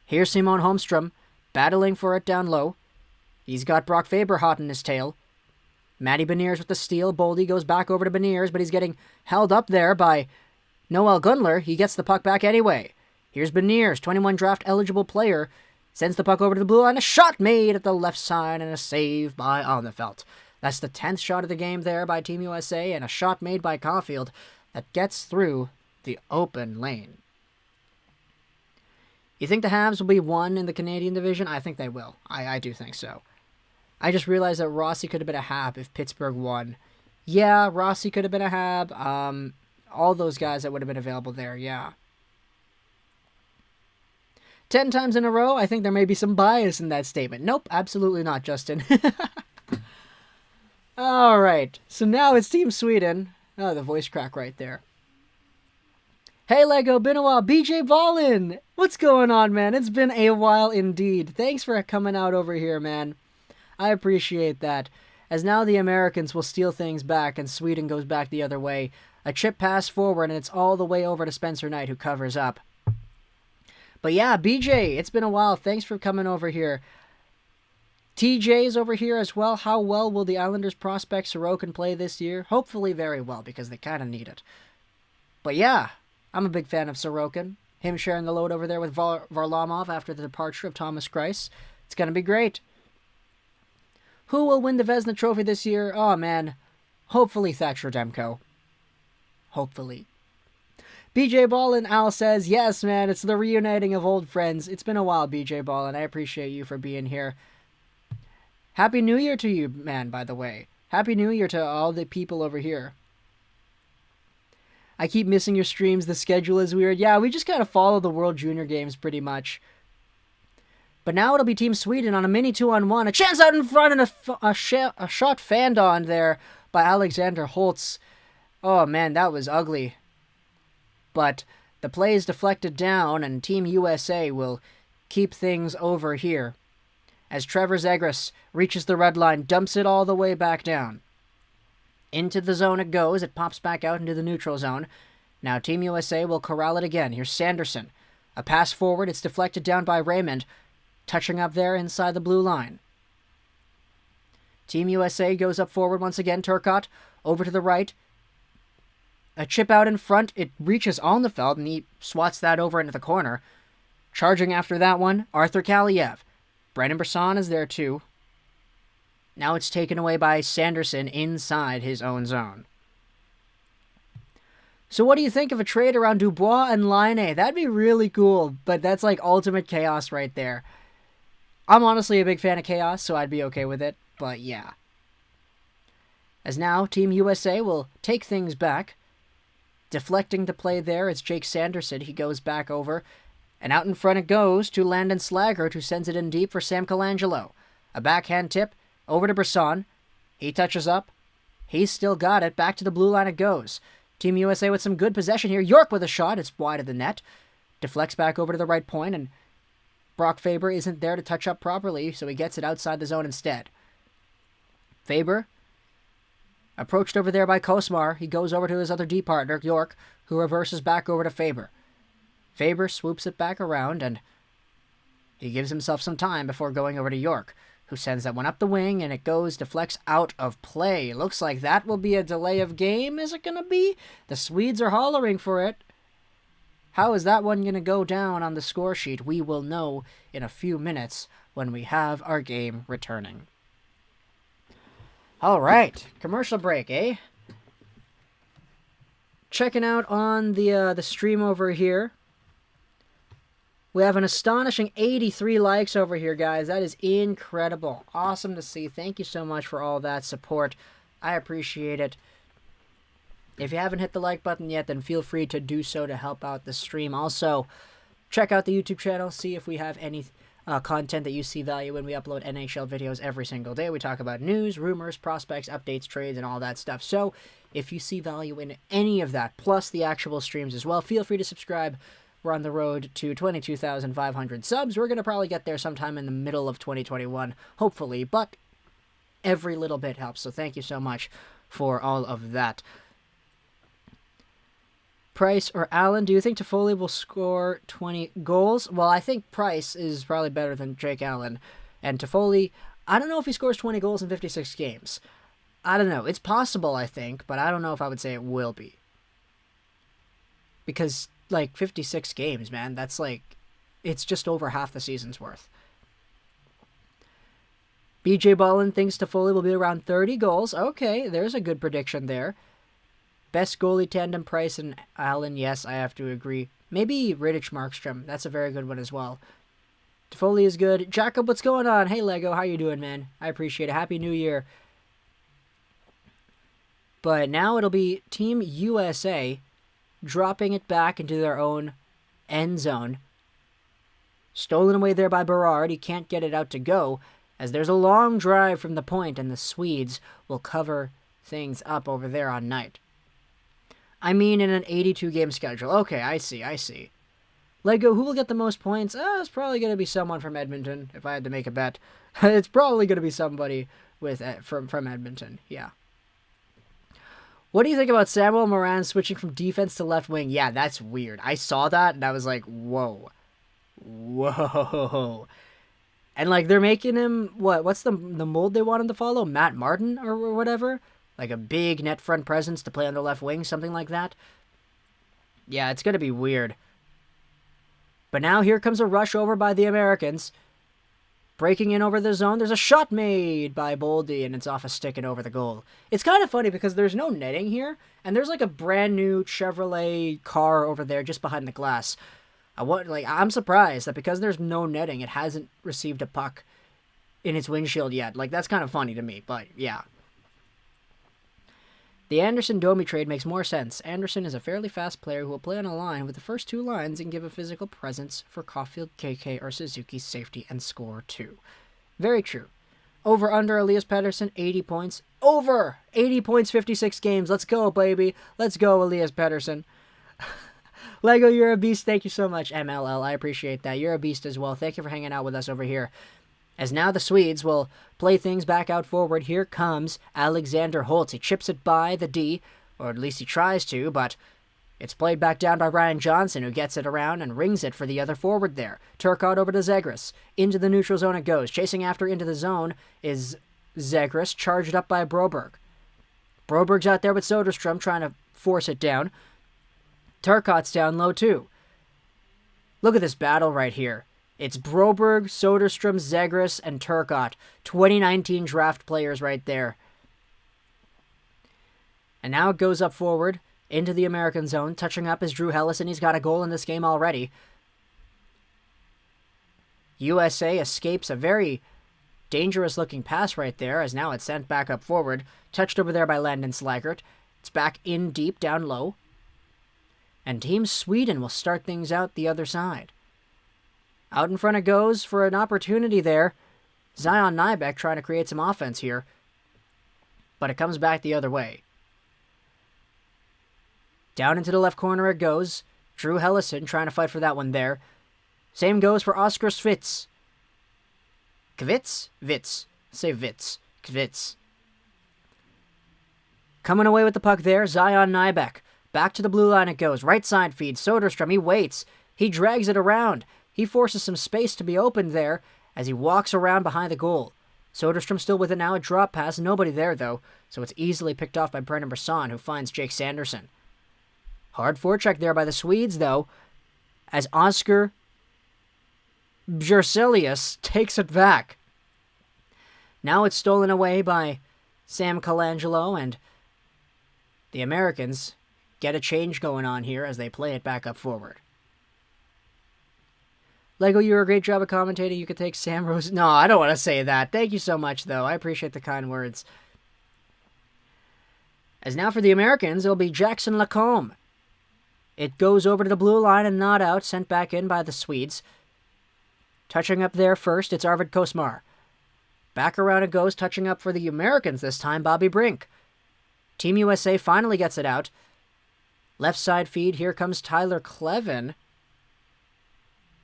Here's Simon Holmstrom battling for it down low. He's got Brock Faber hot in his tail. Matty Beniers with the steal. Boldy goes back over to Beniers, but he's getting held up there by Noel Gunler. He gets the puck back anyway. Here's Beniers, 21 draft eligible player. Sends the puck over to the blue line. A shot made at the left side and a save by Alnefeld. That's the 10th shot of the game there by Team USA, and a shot made by Caufield that gets through the open lane. You think the Habs will be one in the Canadian division? I think they will. I do think so. I just realized that Rossi could have been a Hab if Pittsburgh won. Yeah, Rossi could have been a Hab. All those guys that would have been available there, yeah. 10 times in a row, I think there may be some bias in that statement. Nope, absolutely not, Justin. All right, so now it's Team Sweden. Oh, the voice crack right there. Hey, Lego, been a while. BJ Ballin! What's going on, man? It's been a while indeed. Thanks for coming out over here, man. I appreciate that. As now the Americans will steal things back and Sweden goes back the other way. A chip pass forward and it's all the way over to Spencer Knight who covers up. But yeah, BJ, it's been a while. Thanks for coming over here. TJ is over here as well. How well will the Islanders prospect Sorokin play this year? Hopefully very well, because they kind of need it. But yeah, I'm a big fan of Sorokin. Him sharing the load over there with Varlamov after the departure of Thomas Greiss. It's going to be great. Who will win the Vezina Trophy this year? Oh, man. Hopefully Thatcher Demko. Hopefully. BJ Ballin, Al says, yes, man, it's the reuniting of old friends. It's been a while, BJ Ballin. I appreciate you for being here. Happy New Year to you, man, by the way. Happy New Year to all the people over here. I keep missing your streams. The schedule is weird. Yeah, we just kind of follow the World Junior Games pretty much. But now it'll be Team Sweden on a mini 2-on-1. A chance out in front and a shot fanned on there by Alexander Holtz. Oh, man, that was ugly. But the play is deflected down, and Team USA will keep things over here. As Trevor Zegras reaches the red line, dumps it all the way back down. Into the zone it goes. It pops back out into the neutral zone. Now Team USA will corral it again. Here's Sanderson. A pass forward. It's deflected down by Raymond. Touching up there inside the blue line. Team USA goes up forward once again. Turcotte over to the right. A chip out in front. It reaches Alnefeld, and he swats that over into the corner. Charging after that one, Arthur Kaliev. Brendan Brisson is there too. Now it's taken away by Sanderson inside his own zone. So what do you think of a trade around Dubois and Laine? That'd be really cool, but that's like ultimate chaos right there. I'm honestly a big fan of chaos, so I'd be okay with it, but yeah. As now, Team USA will take things back. Deflecting the play there, it's Jake Sanderson. He goes back over, and out in front it goes to Landon Slaggert, who sends it in deep for Sam Colangelo. A backhand tip. Over to Brisson. He touches up. He's still got it. Back to the blue line it goes. Team USA with some good possession here. York with a shot. It's wide of the net. Deflects back over to the right point, and Brock Faber isn't there to touch up properly, so he gets it outside the zone instead. Faber, approached over there by Kosmar. He goes over to his other D partner, York, who reverses back over to Faber. Faber swoops it back around, and he gives himself some time before going over to York, who sends that one up the wing, and it deflects out of play. Looks like that will be a delay of game. Is it going to be? The Swedes are hollering for it. How is that one going to go down on the score sheet? We will know in a few minutes when we have our game returning. All right, commercial break, eh? Checking out on the stream over here. We have an astonishing 83 likes over here, guys. That is incredible. Awesome to see. Thank you so much for all that support. I appreciate it. If you haven't hit the like button yet, then feel free to do so to help out the stream. Also, check out the YouTube channel. See if we have any content that you see value in. We upload NHL videos every single day. We talk about news, rumors, prospects, updates, trades, and all that stuff. So, if you see value in any of that, plus the actual streams as well, feel free to subscribe. We're on the road to 22,500 subs. We're going to probably get there sometime in the middle of 2021, hopefully, but every little bit helps, so thank you so much for all of that. Price or Allen, do you think Toffoli will score 20 goals? Well, I think Price is probably better than Jake Allen, and Toffoli, I don't know if he scores 20 goals in 56 games. I don't know. It's possible, I think, but I don't know if I would say it will be. Because 56 games, man. That's it's just over half the season's worth. BJ Ballin thinks Toffoli will be around 30 goals. Okay, there's a good prediction there. Best goalie tandem, Price and Allen. Yes, I have to agree. Maybe Rittich Markstrom. That's a very good one as well. Toffoli is good. Jacob, what's going on? Hey, Lego. How you doing, man? I appreciate it. Happy New Year. But now it'll be Team USA dropping it back into their own end zone. Stolen away there by Berard. He can't get it out to go, as there's a long drive from the point, and the Swedes will cover things up over there on Knight. I mean in an 82-game schedule. Okay, I see. Lego, who will get the most points? It's probably going to be someone from Edmonton, if I had to make a bet. It's probably going to be somebody from Edmonton, yeah. What do you think about Samuel Morin switching from defense to left wing? Yeah, that's weird. I saw that, and I was like, whoa. Whoa. And, like, they're making him, what's the mold they want him to follow? Matt Martin or whatever? Like a big net front presence to play on the left wing, something like that. Yeah, it's going to be weird. But now here comes a rush over by the Americans. Breaking in over the zone. There's a shot made by Boldy, and it's off a stick and over the goal. It's kind of funny because there's no netting here, and there's like a brand new Chevrolet car over there just behind the glass. I'm surprised that because there's no netting, it hasn't received a puck in its windshield yet. Like, that's kind of funny to me, but yeah. The Anderson-Domi trade makes more sense. Anderson is a fairly fast player who will play on a line with the first two lines and give a physical presence for Caufield, KK, or Suzuki's safety and score too. Very true. Over under Elias Pettersson, 80 points. Over! 80 points, 56 games. Let's go, baby. Let's go, Elias Pettersson. Lego, you're a beast. Thank you so much, MLL. I appreciate that. You're a beast as well. Thank you for hanging out with us over here. As now the Swedes will play things back out forward. Here comes Alexander Holtz. He chips it by the D, or at least he tries to, but it's played back down by Ryan Johnson, who gets it around and rings it for the other forward there. Turcotte over to Zegras. Into the neutral zone it goes. Chasing after into the zone is Zegras, charged up by Broberg. Broberg's out there with Soderstrom trying to force it down. Turcotte's down low too. Look at this battle right here. It's Broberg, Soderstrom, Zegras, and Turcotte. 2019 draft players right there. And now it goes up forward into the American zone. Touching up is Drew Hellas, and he's got a goal in this game already. USA escapes a very dangerous-looking pass right there, as now it's sent back up forward. Touched over there by Landon Slaggert. It's back in deep, down low. And Team Sweden will start things out the other side. Out in front it goes for an opportunity there. Zion Nybeck trying to create some offense here. But it comes back the other way. Down into the left corner it goes. Drew Hellison trying to fight for that one there. Same goes for Oscar Svitz. Kvitz? Vitz. Say Vitz. Kvitz. Coming away with the puck there, Zion Nybeck. Back to the blue line it goes. Right side feed. Soderstrom, he waits. He drags it around. He forces some space to be opened there as he walks around behind the goal. Soderstrom still with it now, a drop pass. Nobody there, though, so it's easily picked off by Brendan Brisson, who finds Jake Sanderson. Hard forecheck there by the Swedes, though, as Oscar Björcelius takes it back. Now it's stolen away by Sam Colangelo, and the Americans get a change going on here as they play it back up forward. Lego, you were a great job of commentating. You could take Sam Rose. No, I don't want to say that. Thank you so much, though. I appreciate the kind words. As now for the Americans, it'll be Jackson Lacombe. It goes over to the blue line and not out, sent back in by the Swedes. Touching up there first, it's Arvid Kosmar. Back around it goes, touching up for the Americans this time, Bobby Brink. Team USA finally gets it out. Left side feed, here comes Tyler Clevin.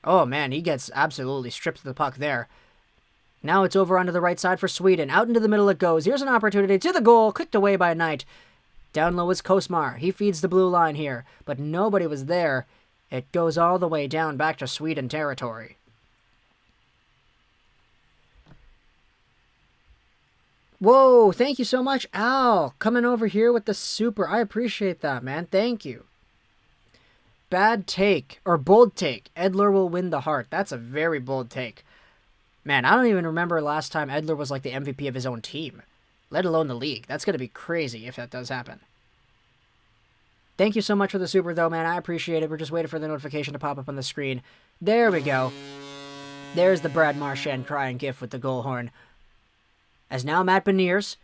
Oh man, he gets absolutely stripped of the puck there. Now it's over onto the right side for Sweden. Out into the middle it goes. Here's an opportunity to the goal, kicked away by Knight. Down low is Kosmar. He feeds the blue line here, but nobody was there. It goes all the way down back to Sweden territory. Whoa, thank you so much, Al. Coming over here with the super. I appreciate that, man. Thank you. Bad take, or bold take. Edler will win the Hart. That's a very bold take. Man, I don't even remember last time Edler was like the MVP of his own team, let alone the league. That's going to be crazy if that does happen. Thank you so much for the super, though, man. I appreciate it. We're just waiting for the notification to pop up on the screen. There we go. There's the Brad Marchand crying gif with the goal horn. As now Matt Beniers,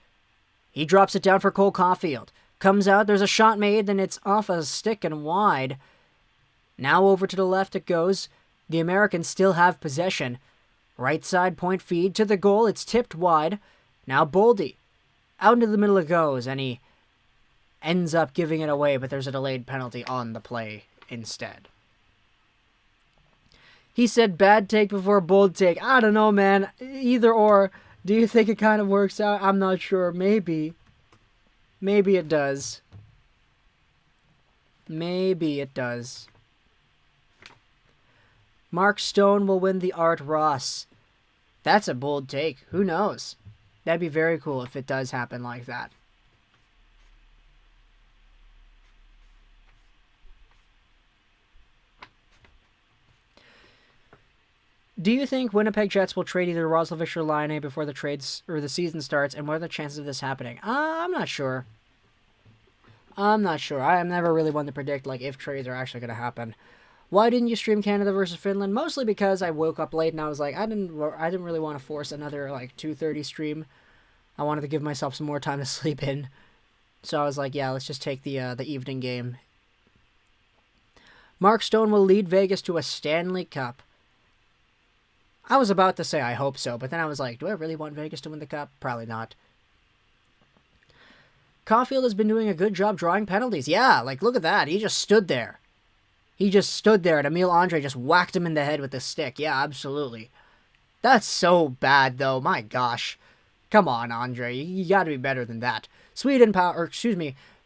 he drops it down for Cole Caufield. Comes out, there's a shot made, and it's off a stick and wide. Now over to the left it goes. The Americans still have possession. Right side point feed to the goal. It's tipped wide. Now Boldy. Out into the middle it goes, and he ends up giving it away, but there's a delayed penalty on the play instead. He said bad take before bold take. I don't know, man. Either or. Do you think it kind of works out? I'm not sure. Maybe. Maybe it does. Maybe it does. Mark Stone will win the Art Ross. That's a bold take. Who knows? That'd be very cool if it does happen like that. Do you think Winnipeg Jets will trade either Roslovic or Laine before the trades or the season starts, and what are the chances of this happening? I'm not sure. I am never really one to predict like if trades are actually going to happen. Why didn't you stream Canada versus Finland? Mostly because I woke up late and I was like, I didn't really want to force another like 2:30 stream. I wanted to give myself some more time to sleep in, so I was like, yeah, let's just take the evening game. Mark Stone will lead Vegas to a Stanley Cup. I was about to say I hope so, but then I was like, do I really want Vegas to win the Cup? Probably not. Caufield has been doing a good job drawing penalties. Yeah, like, look at that. He just stood there. And Emile Andre just whacked him in the head with a stick. Yeah, absolutely. That's so bad, though. My gosh. Come on, Andre. You gotta be better than that.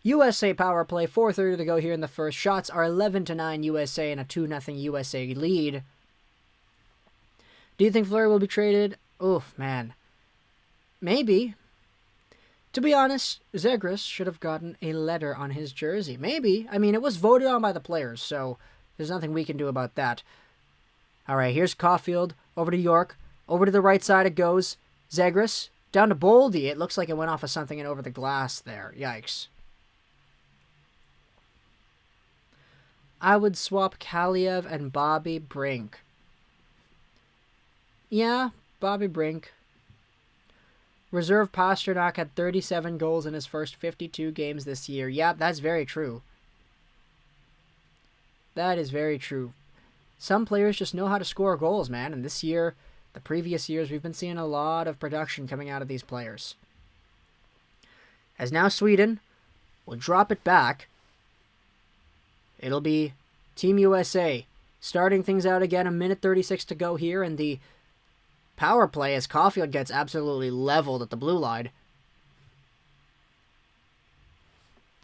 USA power play. 4:30 to go here in the first. Shots are 11-9 USA and a 2-0 USA lead. Do you think Fleury will be traded? Oof, man. Maybe. To be honest, Zegras should have gotten a letter on his jersey. Maybe. I mean, it was voted on by the players, so there's nothing we can do about that. All right, here's Caufield. Over to York. Over to the right side it goes. Zegras. Down to Boldy. It looks like it went off of something and over the glass there. Yikes. I would swap Kaliev and Bobby Brink. Yeah, Bobby Brink. Reserve Pasternak had 37 goals in his first 52 games this year. Yeah, that's very true. That is very true. Some players just know how to score goals, man. And this year, the previous years, we've been seeing a lot of production coming out of these players. As now Sweden will drop it back. It'll be Team USA starting things out again. 1:36 to go here in the power play as Caufield gets absolutely leveled at the blue line.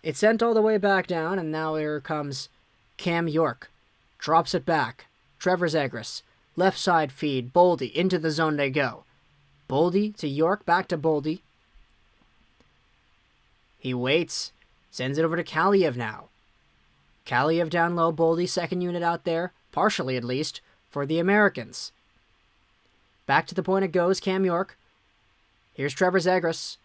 It's sent all the way back down, and now here comes Cam York. Drops it back. Trevor Zegras. Left side feed. Boldy. Into the zone they go. Boldy to York. Back to Boldy. He waits. Sends it over to Kaliev now. Kaliev down low. Boldy, second unit out there. Partially at least. For the Americans. Back to the point it goes, Cam York. Here's Trevor Zegras.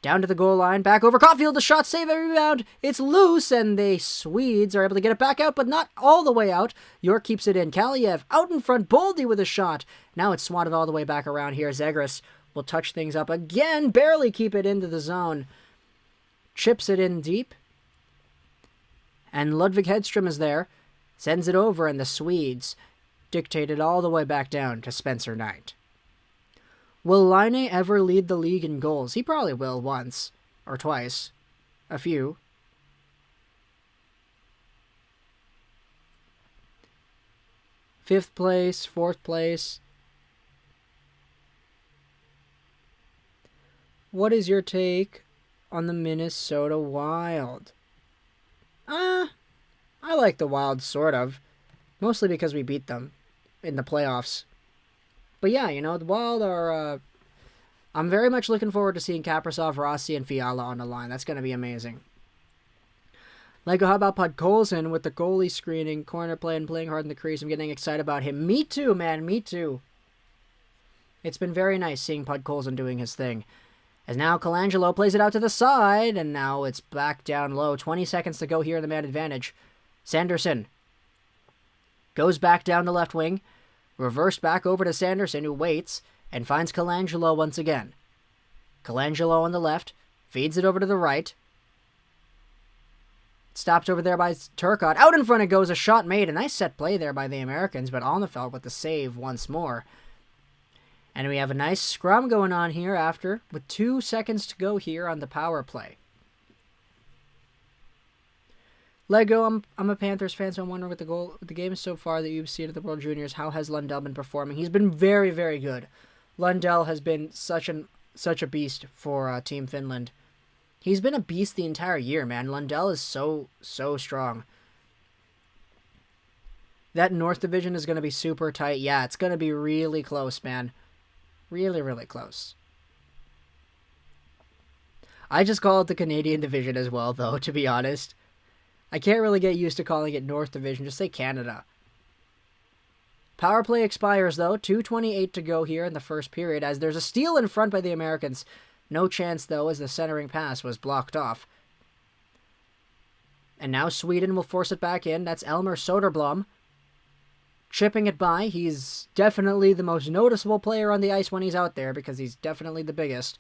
Down to the goal line, back over Caufield, the shot, save, every rebound. It's loose, and the Swedes are able to get it back out, but not all the way out. York keeps it in. Kaliev out in front, Boldy with a shot. Now it's swatted all the way back around here. Zegras will touch things up again, barely keep it into the zone. Chips it in deep. And Ludwig Hedstrom is there. Sends it over, and the Swedes dictated all the way back down to Spencer Knight. Will Laine ever lead the league in goals? He probably will once. Or twice. A few. Fifth place, fourth place. What is your take on the Minnesota Wild? I like the Wild, sort of. Mostly because we beat them in the playoffs. But yeah, the Wild are... I'm very much looking forward to seeing Kaprizov, Rossi, and Fiala on the line. That's going to be amazing. Lego, how about Podkolzin with the goalie screening, corner play, and playing hard in the crease? I'm getting excited about him. Me too, man. Me too. It's been very nice seeing Podkolzin doing his thing. As now Colangelo plays it out to the side, and now it's back down low. 20 seconds to go here in the man advantage. Sanderson goes back down the left wing. Reversed back over to Sanderson, who waits and finds Colangelo once again. Colangelo on the left. Feeds it over to the right. Stopped over there by Turcotte. Out in front it goes. A shot made. A nice set play there by the Americans, but Alnefeld with the save once more. And we have a nice scrum going on here after, with 2 seconds to go here on the power play. Lego, I'm a Panthers fan, so I'm wondering with the games so far that you've seen at the World Juniors, how has Lundell been performing? He's been very, very good. Lundell has been such a beast for Team Finland. He's been a beast the entire year, man. Lundell is so strong. That North Division is going to be super tight. Yeah, it's going to be really close, man. Really, really close. I just call it the Canadian Division as well, though, to be honest. I can't really get used to calling it North Division. Just say Canada. Power play expires, though. 2:28 to go here in the first period, as there's a steal in front by the Americans. No chance, though, as the centering pass was blocked off. And now Sweden will force it back in. That's Elmer Soderblom. Chipping it by. He's definitely the most noticeable player on the ice when he's out there, because he's definitely the biggest.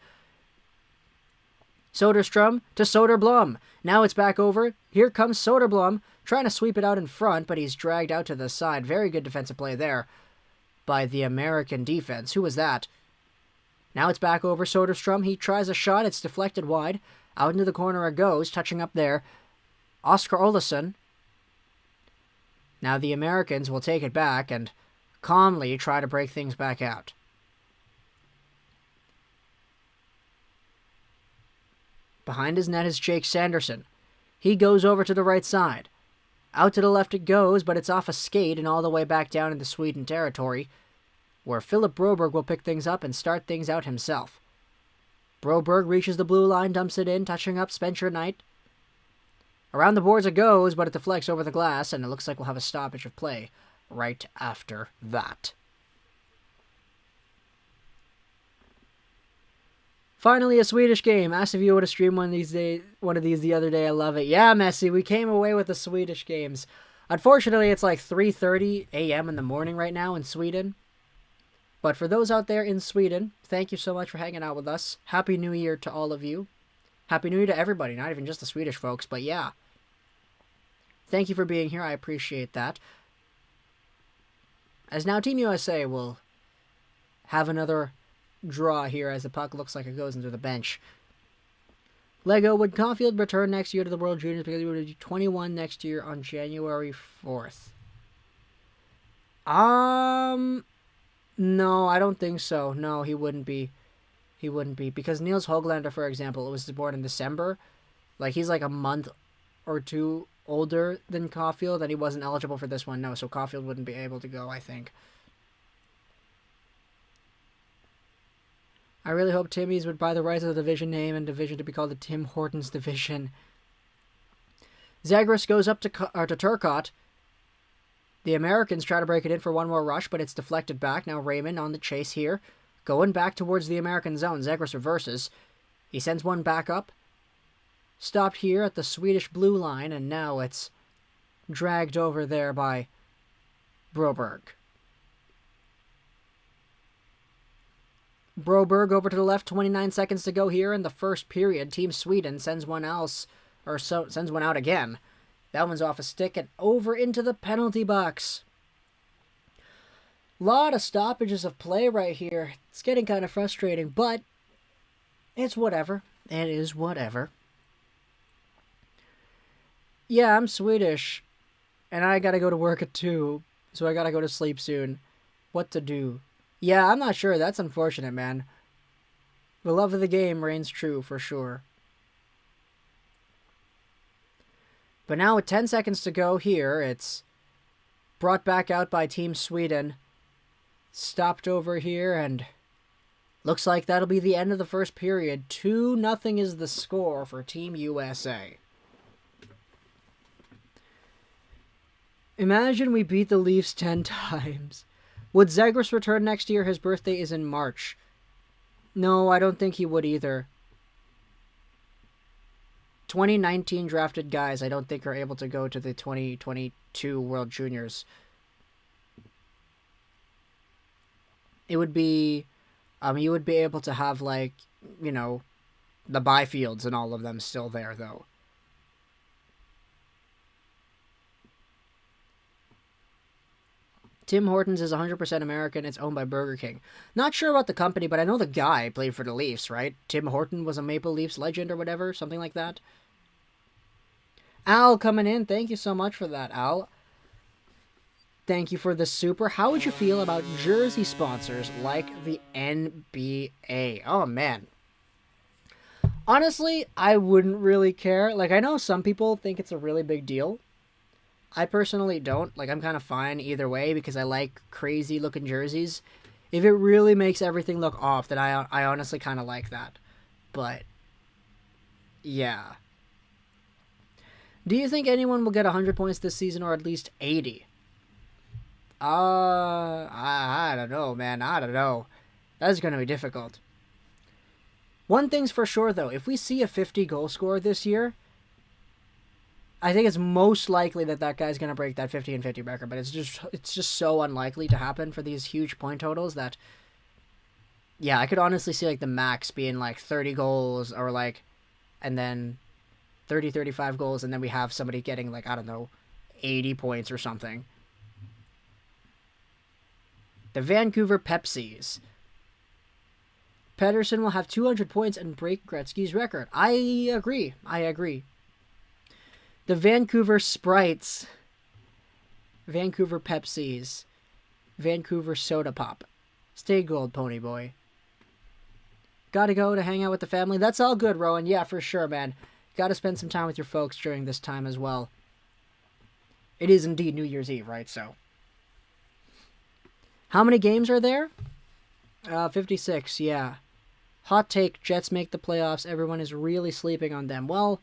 Soderstrom to Soderblom. Now it's back over. Here comes Soderblom, trying to sweep it out in front, but he's dragged out to the side. Very good defensive play there by the American defense. Who was that? Now it's back over Soderstrom. He tries a shot. It's deflected wide. Out into the corner it goes, touching up there. Oscar Olason. Now the Americans will take it back and calmly try to break things back out. Behind his net is Jake Sanderson. He goes over to the right side. Out to the left it goes, but it's off a skate and all the way back down into Sweden territory, where Philip Broberg will pick things up and start things out himself. Broberg reaches the blue line, dumps it in, touching up Spencer Knight. Around the boards it goes, but it deflects over the glass, and it looks like we'll have a stoppage of play right after that. Finally, a Swedish game. Asked if you would have streamed one of these the other day. I love it. Yeah, Messi, we came away with the Swedish games. Unfortunately, it's like 3:30 a.m. in the morning right now in Sweden. But for those out there in Sweden, thank you so much for hanging out with us. Happy New Year to all of you. Happy New Year to everybody, not even just the Swedish folks, but yeah. Thank you for being here. I appreciate that. As now Team USA will have another draw here as the puck looks like it goes into the bench. Lego, would Caufield return next year to the World Juniors because he would be 21 next year on January 4th? No, I don't think so. No, he wouldn't be. He wouldn't be. Because Niels Höglander, for example, was born in December. Like, he's like a month or two older than Caufield, and he wasn't eligible for this one. No, so Caufield wouldn't be able to go, I think. I really hope Timmy's would buy the rights of the division name and division to be called the Tim Hortons division. Zegras goes up to Turcotte. The Americans try to break it in for one more rush, but it's deflected back. Now Raymond on the chase here. Going back towards the American zone. Zegras reverses. He sends one back up. Stopped here at the Swedish blue line, and now it's dragged over there by Broberg. Broberg over to the left, 29 seconds to go here in the first period. Team Sweden sends one out again. That one's off a stick and over into the penalty box. Lot of stoppages of play right here. It's getting kind of frustrating, but it's whatever. It is whatever. Yeah, I'm Swedish, and I gotta go to work at 2, so I gotta go to sleep soon. What to do? Yeah, I'm not sure. That's unfortunate, man. The love of the game reigns true, for sure. But now with 10 seconds to go here, it's brought back out by Team Sweden. Stopped over here, and looks like that'll be the end of the first period. 2-0 is the score for Team USA. Imagine we beat the Leafs 10 times. Would Zegras return next year? His birthday is in March. No, I don't think he would either. 2019 drafted guys I don't think are able to go to the 2022 World Juniors. It would be, you would be able to have, like, you know, the Byfields and all of them still there, though. Tim Hortons is 100% American. It's owned by Burger King. Not sure about the company, but I know the guy played for the Leafs, right? Tim Horton was a Maple Leafs legend or whatever, something like that. Al coming in. Thank you so much for that, Al. Thank you for the super. How would you feel about jersey sponsors like the NBA? Oh, man. Honestly, I wouldn't really care. Like, I know some people think it's a really big deal. I personally don't. Like, I'm kind of fine either way because I like crazy looking jerseys. If it really makes everything look off, then I honestly kind of like that. But, yeah. Do you think anyone will get 100 points this season or at least 80? I don't know, man. I don't know. That's going to be difficult. One thing's for sure, though. If we see a 50 goal scorer this year, I think it's most likely that guy's going to break that 50 and 50 record, but it's just so unlikely to happen for these huge point totals that, yeah, I could honestly see, like, the max being, like, 30 goals or, like, and then 30, 35 goals, and then we have somebody getting, like, I don't know, 80 points or something. The Vancouver Pepsis. Pettersson will have 200 points and break Gretzky's record. I agree. The Vancouver Sprites. Vancouver Pepsis. Vancouver Soda Pop. Stay gold, pony boy. Gotta go to hang out with the family. That's all good, Rowan. Yeah, for sure, man. Gotta spend some time with your folks during this time as well. It is indeed New Year's Eve, right? So, how many games are there? 56, yeah. Hot take, Jets make the playoffs. Everyone is really sleeping on them. Well,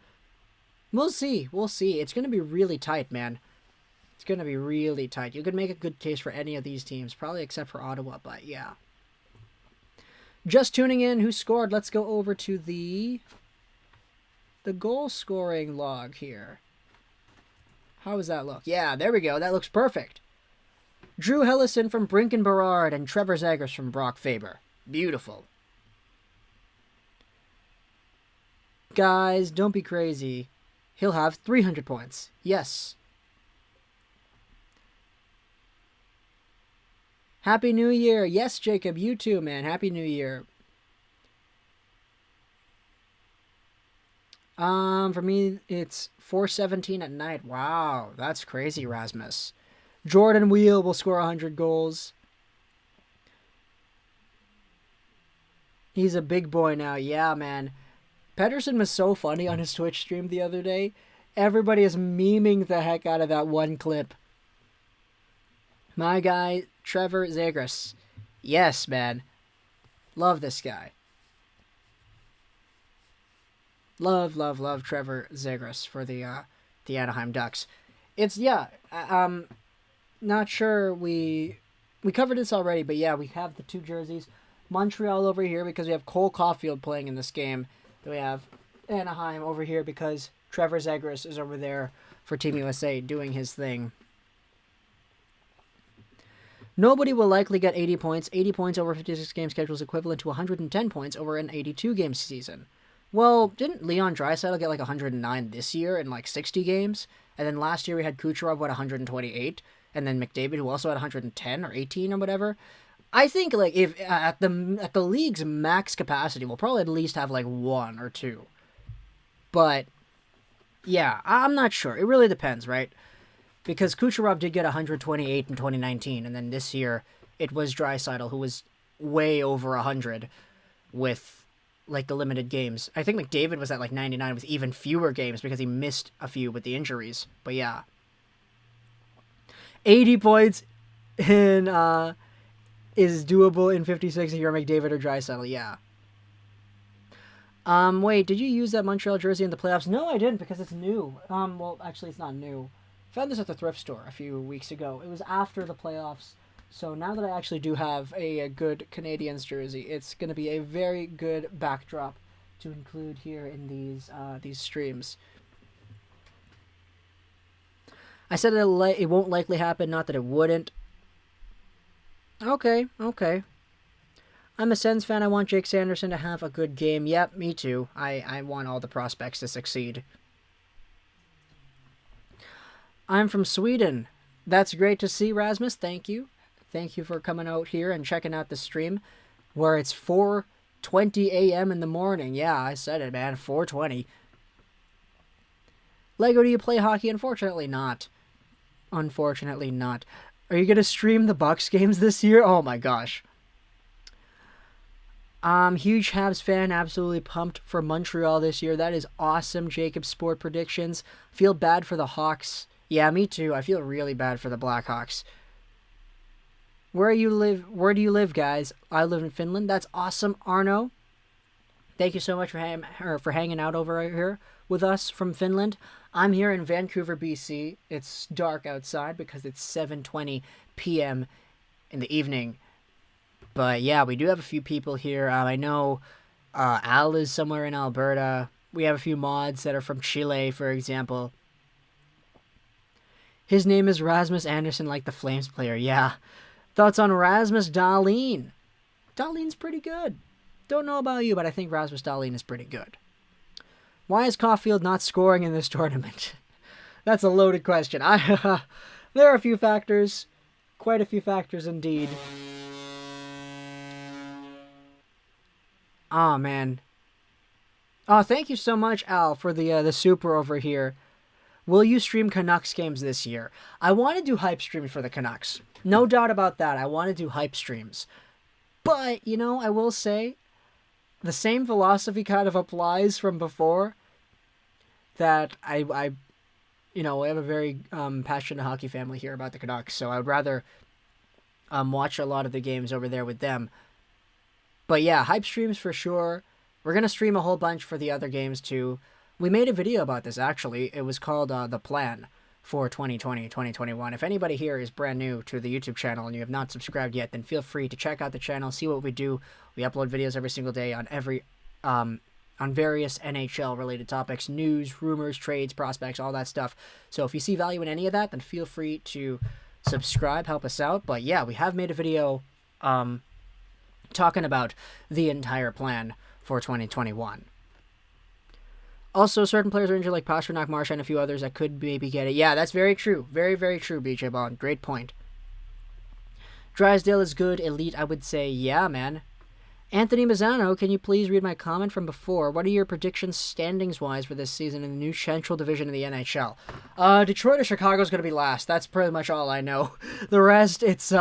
we'll see. It's going to be really tight, man. It's going to be really tight. You could make a good case for any of these teams, probably except for Ottawa, but yeah. Just tuning in, who scored? Let's go over to the goal scoring log here. How does that look? Yeah, there we go. That looks perfect. Drew Hellison from Brinken Berard and Trevor Zegras from Brock Faber. Beautiful. Guys, don't be crazy. He'll have 300 points. Yes. Happy New Year. Yes, Jacob, you too, man. Happy New Year. For me, it's 4:17 at night. Wow, that's crazy, Rasmus. Jordan Wheel will score 100 goals. He's a big boy now. Yeah, man. Pettersson was so funny on his Twitch stream the other day. Everybody is memeing the heck out of that one clip. My guy, Trevor Zegras. Yes, man. Love this guy. Love Trevor Zegras for the Anaheim Ducks. It's, yeah, not sure we covered this already, but yeah, we have the two jerseys. Montreal over here because we have Cole Caufield playing in this game. Then we have Anaheim over here because Trevor Zegras is over there for Team USA doing his thing. Nobody will likely get 80 points. 80 points over 56 game schedule is equivalent to 110 points over an 82 game season. Well, didn't Leon Draisaitl get like 109 this year in like 60 games? And then last year we had Kucherov, 128? And then McDavid, who also had 110 or 18 or whatever. I think like if at the league's max capacity, we'll probably at least have like one or two. But yeah, I'm not sure. It really depends, right? Because Kucherov did get 128 in 2019, and then this year it was Draisaitl who was way over 100 with like the limited games. I think McDavid was at like 99 with even fewer games because he missed a few with the injuries. But yeah, 80 points in is doable in 56 if you're McDavid or Draisaitl. Yeah. Wait, did you use that Montreal jersey in the playoffs? No, I didn't because it's new. Well, actually, it's not new. Found this at the thrift store a few weeks ago. It was after the playoffs. So now that I actually do have a good Canadiens jersey, it's going to be a very good backdrop to include here in these streams. I said it won't likely happen, not that it wouldn't. Okay. I'm a Sens fan. I want Jake Sanderson to have a good game. Yep, me too. I want all the prospects to succeed. I'm from Sweden. That's great to see, Rasmus. Thank you. Thank you for coming out here and checking out the stream where it's 4:20 a.m. in the morning. Yeah, I said it, man. 4:20. Lego, do you play hockey? Unfortunately not. Unfortunately not. Are you going to stream the Bucks games this year? Oh my gosh. Huge Habs fan, absolutely pumped for Montreal this year. That is awesome, Jacob Sport Predictions. Feel bad for the Hawks. Yeah, me too. I feel really bad for the Blackhawks. Where do you live, guys? I live in Finland. That's awesome, Arno. Thank you so much for hanging out over here with us from Finland. I'm here in Vancouver, BC. It's dark outside because it's 7:20 p.m. in the evening. But yeah, we do have a few people here. I know Al is somewhere in Alberta. We have a few mods that are from Chile, for example. His name is Rasmus Anderson, like the Flames player. Yeah. Thoughts on Rasmus Dahlin? Dahlin's pretty good. Don't know about you, but I think Rasmus Dahlin is pretty good. Why is Caufield not scoring in this tournament? That's a loaded question. There are a few factors. Quite a few factors indeed. Oh, man. Oh, thank you so much, Al, for the super over here. Will you stream Canucks games this year? I want to do hype streams for the Canucks. No doubt about that. I want to do hype streams. But, I will say, the same philosophy kind of applies from before. That I we have a very passionate hockey family here about the Canucks. So I would rather watch a lot of the games over there with them. But yeah, hype streams for sure. We're going to stream a whole bunch for the other games too. We made a video about this, actually. It was called The Plan for 2020-2021. If anybody here is brand new to the YouTube channel and you have not subscribed yet, then feel free to check out the channel, see what we do. We upload videos every single day on on various NHL-related topics, news, rumors, trades, prospects, all that stuff. So if you see value in any of that, then feel free to subscribe, help us out. But yeah, we have made a video talking about the entire plan for 2021. Also, certain players are injured like Pasternak, Marchand, and a few others that could maybe get it. Yeah, that's very true. Very, very true, BJ Bond. Great point. Drysdale is good. Elite, I would say. Yeah, man. Anthony Mazzano, can you please read my comment from before? What are your predictions standings-wise for this season in the new Central Division of the NHL? Detroit or Chicago is going to be last. That's pretty much all I know. The rest, it's,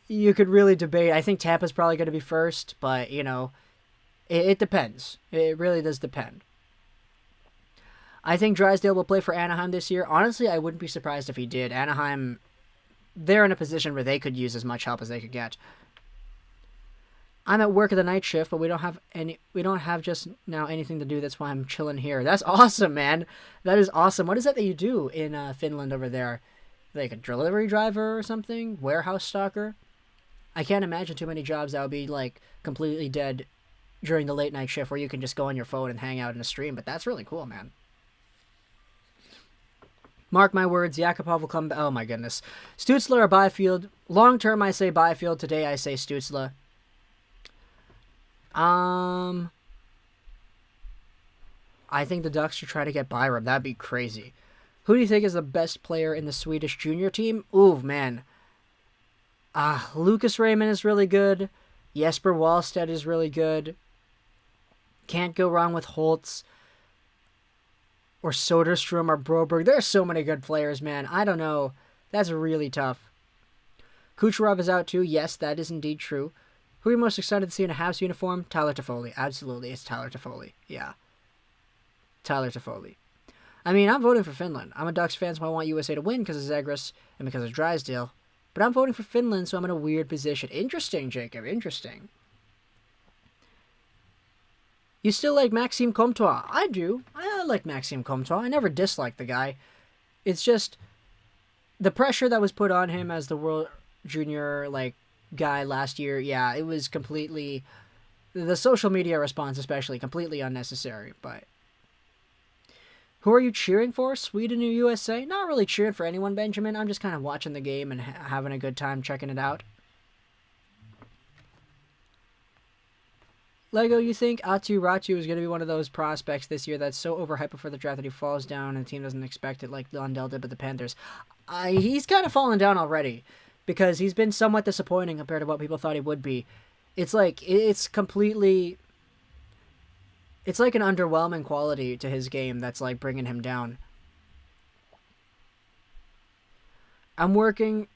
you could really debate. I think Tampa's probably going to be first, but, it depends. It really does depend. I think Drysdale will play for Anaheim this year. Honestly, I wouldn't be surprised if he did. Anaheim, they're in a position where they could use as much help as they could get. I'm at work at the night shift, but we don't have just now anything to do. That's why I'm chilling here. That's awesome, man. That is awesome. What is that you do in Finland over there? Like a delivery driver or something? Warehouse stalker? I can't imagine too many jobs that would be like completely dead during the late night shift where you can just go on your phone and hang out in a stream, but that's really cool, man. Mark my words, Yakupov will come back. Oh my goodness. Stützle or Byfield? Long term, I say Byfield. Today, I say Stützle. I think the Ducks should try to get Byram. That'd be crazy. Who do you think is the best player in the Swedish junior team? Ooh, man. Lucas Raymond is really good. Jesper Wallstedt is really good. Can't go wrong with Holtz. Or Soderstrom or Broberg. There are so many good players, man. I don't know. That's really tough. Kucherov is out too. Yes, that is indeed true. Who are you most excited to see in a Habs uniform? Tyler Toffoli. Absolutely, it's Tyler Toffoli. Yeah. Tyler Toffoli. I mean, I'm voting for Finland. I'm a Ducks fan, so I want USA to win because of Zegras and because of Drysdale. But I'm voting for Finland, so I'm in a weird position. Interesting, Jacob. Interesting. You still like Maxime Comtois? I do. I like Maxime Comtois. I never disliked the guy. It's just the pressure that was put on him as the World Junior guy last year. Yeah, it was completely the social media response, especially completely unnecessary. But who are you cheering for? Sweden or USA? Not really cheering for anyone, Benjamin. I'm just kind of watching the game and having a good time checking it out. Lego, you think Atu Ratu is going to be one of those prospects this year that's so overhyped before the draft that he falls down and the team doesn't expect it like Lundell did with the Panthers? He's kind of fallen down already because he's been somewhat disappointing compared to what people thought he would be. It's like, it's completely... It's like an underwhelming quality to his game that's like bringing him down. I'm working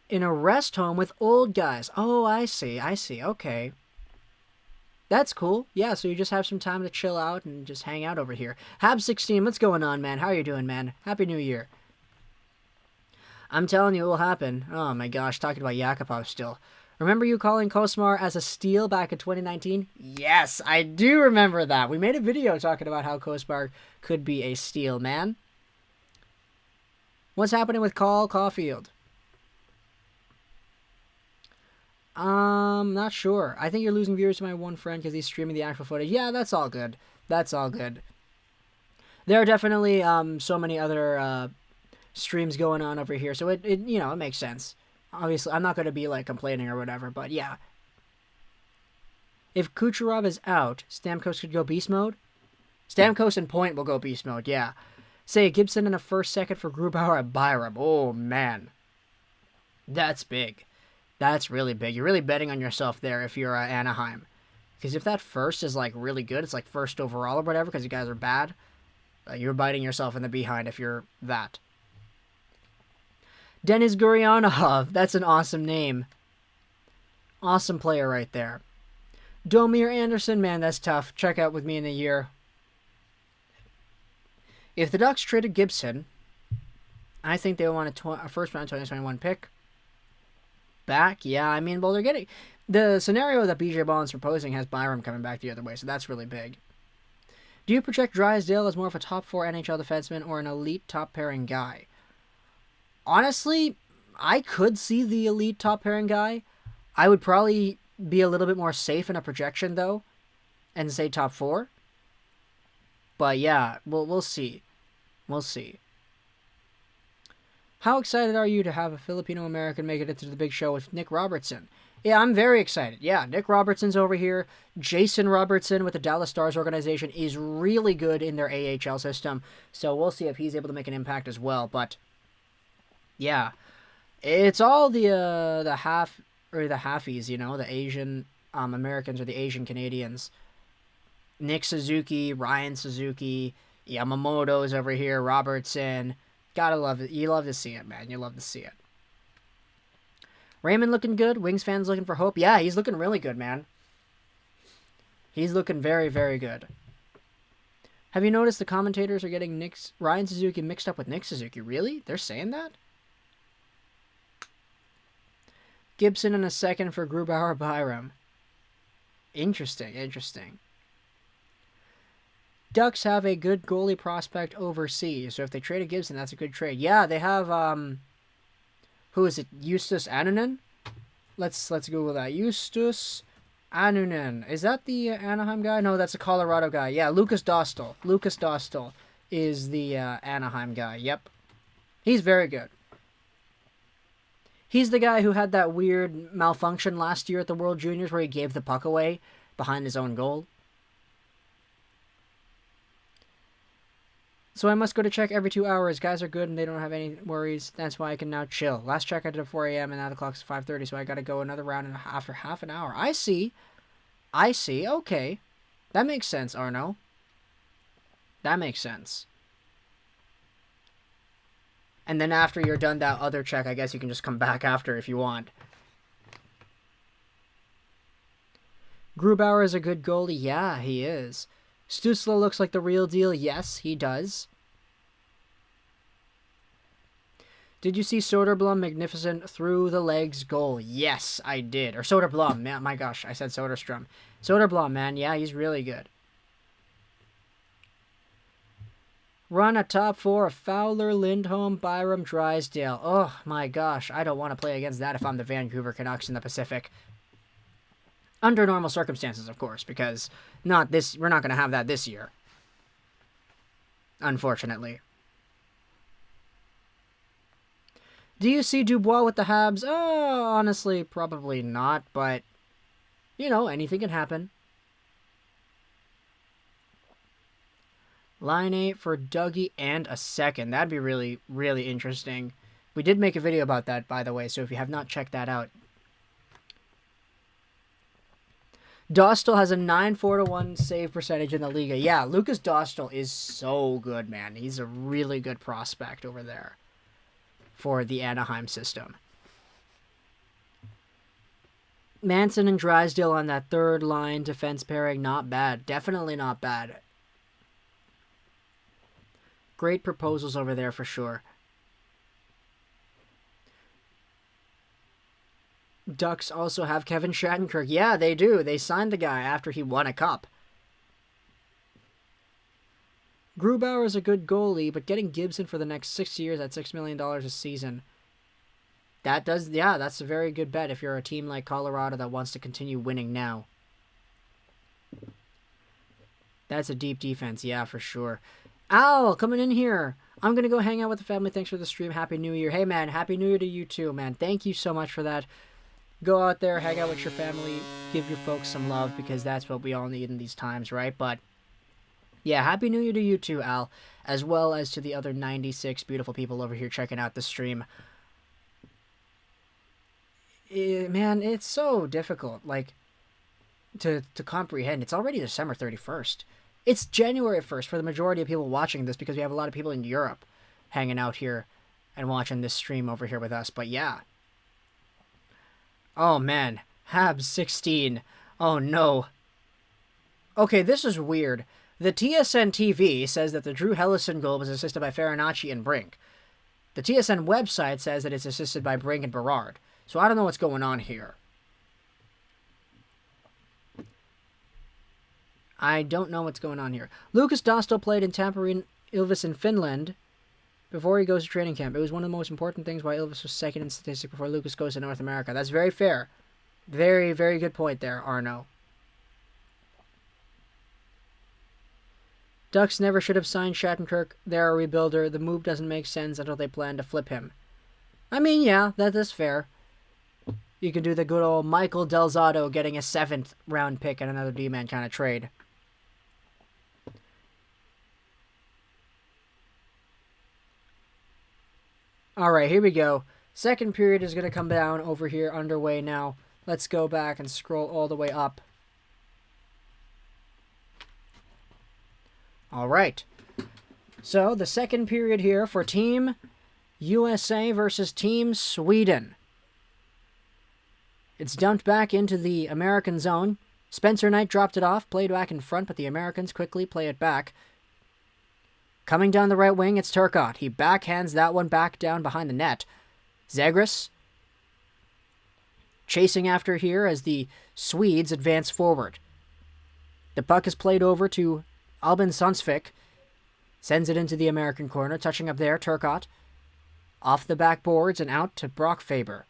in a rest home with old guys. Oh, I see. Okay. That's cool. Yeah, so you just have some time to chill out and just hang out over here. Hab16, what's going on, man? How are you doing, man? Happy New Year. I'm telling you, it will happen. Oh my gosh, talking about Yakupov still. Remember you calling Kosmar as a steal back in 2019? Yes, I do remember that. We made a video talking about how Kosmar could be a steal, man. What's happening with Caufield? Not sure. I think you're losing viewers to my one friend because he's streaming the actual footage. Yeah, that's all good. That's all good. There are definitely so many other streams going on over here, so it makes sense. Obviously, I'm not going to be like complaining or whatever, but yeah. If Kucherov is out, Stamkos could go beast mode. Stamkos and Point will go beast mode, yeah. Say Gibson in a first, second for Grubauer at Byram. Oh man, that's big. That's really big. You're really betting on yourself there if you're Anaheim. Because if that first is like really good, it's like first overall or whatever because you guys are bad, you're biting yourself in the behind if you're that. Denis Gurianov. That's an awesome name. Awesome player right there. Domir Anderson. Man, that's tough. Check out with me in a year. If the Ducks traded Gibson, I think they want a first round 2021 pick. Back, yeah, I mean, well, they're getting... The scenario that BJ Ball's proposing has Byram coming back the other way, so that's really big. Do you project Drysdale as more of a top 4 NHL defenseman or an elite top pairing guy? Honestly, I could see the elite top pairing guy. I would probably be a little bit more safe in a projection, though, and say top 4. But yeah, we'll see. We'll see. How excited are you to have a Filipino-American make it into the big show with Nick Robertson? Yeah, I'm very excited. Yeah, Nick Robertson's over here. Jason Robertson with the Dallas Stars organization is really good in their AHL system. So we'll see if he's able to make an impact as well. But yeah, it's all the halfies, the Asian Americans or the Asian Canadians. Nick Suzuki, Ryan Suzuki, Yamamoto's over here, Robertson. Gotta love it. You love to see it, man. You love to see it. Raymond looking good. Wings fans looking for hope. Yeah, he's looking really good, man. He's looking very, very good. Have you noticed the commentators are getting Ryan Suzuki mixed up with Nick Suzuki? Really? They're saying that? Gibson in a second for Grubauer Byram. Interesting, interesting. Ducks have a good goalie prospect overseas, so if they traded Gibson, that's a good trade. Yeah, they have, who is it, Justus Annunen? Let's Google that. Justus Annunen. Is that the Anaheim guy? No, that's a Colorado guy. Yeah, Lucas Dostal. Lucas Dostal is the Anaheim guy. Yep. He's very good. He's the guy who had that weird malfunction last year at the World Juniors where he gave the puck away behind his own goal. So I must go to check every 2 hours. Guys are good and they don't have any worries. That's why I can now chill. Last check I did at 4 a.m. and now the clock's 5:30, so I gotta go another round after half an hour. I see. Okay. That makes sense, Arno. That makes sense. And then after you're done that other check, I guess you can just come back after if you want. Grubauer is a good goalie. Yeah, he is. Stützle looks like the real deal. Yes, he does. Did you see Soderblom magnificent through the legs goal? Yes, I did. Or Soderblom. Man, my gosh, I said Soderstrom. Soderblom, man. Yeah, he's really good. Run a top 4 of Fowler, Lindholm, Byram, Drysdale. Oh, my gosh. I don't want to play against that if I'm the Vancouver Canucks in the Pacific. Under normal circumstances, of course, because we're not going to have that this year. Unfortunately. Do you see Dubois with the Habs? Oh, honestly, probably not, but, anything can happen. Line 8 for Dougie and a second. That'd be really, really interesting. We did make a video about that, by the way, so if you have not checked that out. Dostal has a 9-4-1 save percentage in the Liga. Yeah, Lucas Dostal is so good, man. He's a really good prospect over there for the Anaheim system. Manson and Drysdale on that third line defense pairing, not bad. Definitely not bad. Great proposals over there for sure. Ducks also have Kevin Shattenkirk. Yeah, they do. They signed the guy after he won a cup. Grubauer is a good goalie, but getting Gibson for the next 6 years at $6 million a season, that's a very good bet if you're a team like Colorado that wants to continue winning now. That's a deep defense, yeah, for sure. Al, coming in here. I'm going to go hang out with the family. Thanks for the stream. Happy New Year. Hey, man, Happy New Year to you too, man. Thank you so much for that. Go out there, hang out with your family, give your folks some love, because that's what we all need in these times, right? But yeah, Happy New Year to you too, Al, as well as to the other 96 beautiful people over here checking out the stream. Man, it's so difficult, like, to comprehend. It's already December 31st. It's January 1st for the majority of people watching this, because we have a lot of people in Europe hanging out here and watching this stream over here with us. But yeah. Oh, man. Habs 16. Oh, no. Okay, this is weird. The TSN TV says that the Drew Hellison goal was assisted by Farinacci and Brink. The TSN website says that it's assisted by Brink and Berard. So I don't know what's going on here. I don't know what's going on here. Lucas Dostal played in Tampere Ilves in Finland before he goes to training camp. It was one of the most important things why Ilves was second in statistics before Lucas goes to North America. That's very fair. Very, very good point there, Arno. Ducks never should have signed Shattenkirk. They're a rebuilder. The move doesn't make sense until they plan to flip him. I mean, yeah, that is fair. You can do the good old Michael Delzato getting a 7th round pick and another D-man kind of trade. Alright, here we go. Second period is going to come down over here, underway now. Let's go back and scroll all the way up. Alright. So, the second period here for Team USA versus Team Sweden. It's dumped back into the American zone. Spencer Knight dropped it off, played back in front, but the Americans quickly play it back. Coming down the right wing, it's Turcotte. He backhands that one back down behind the net. Zegras chasing after here as the Swedes advance forward. The puck is played over to Albin Sundsvik. Sends it into the American corner, touching up there, Turcotte. Off the backboards and out to Brock Faber.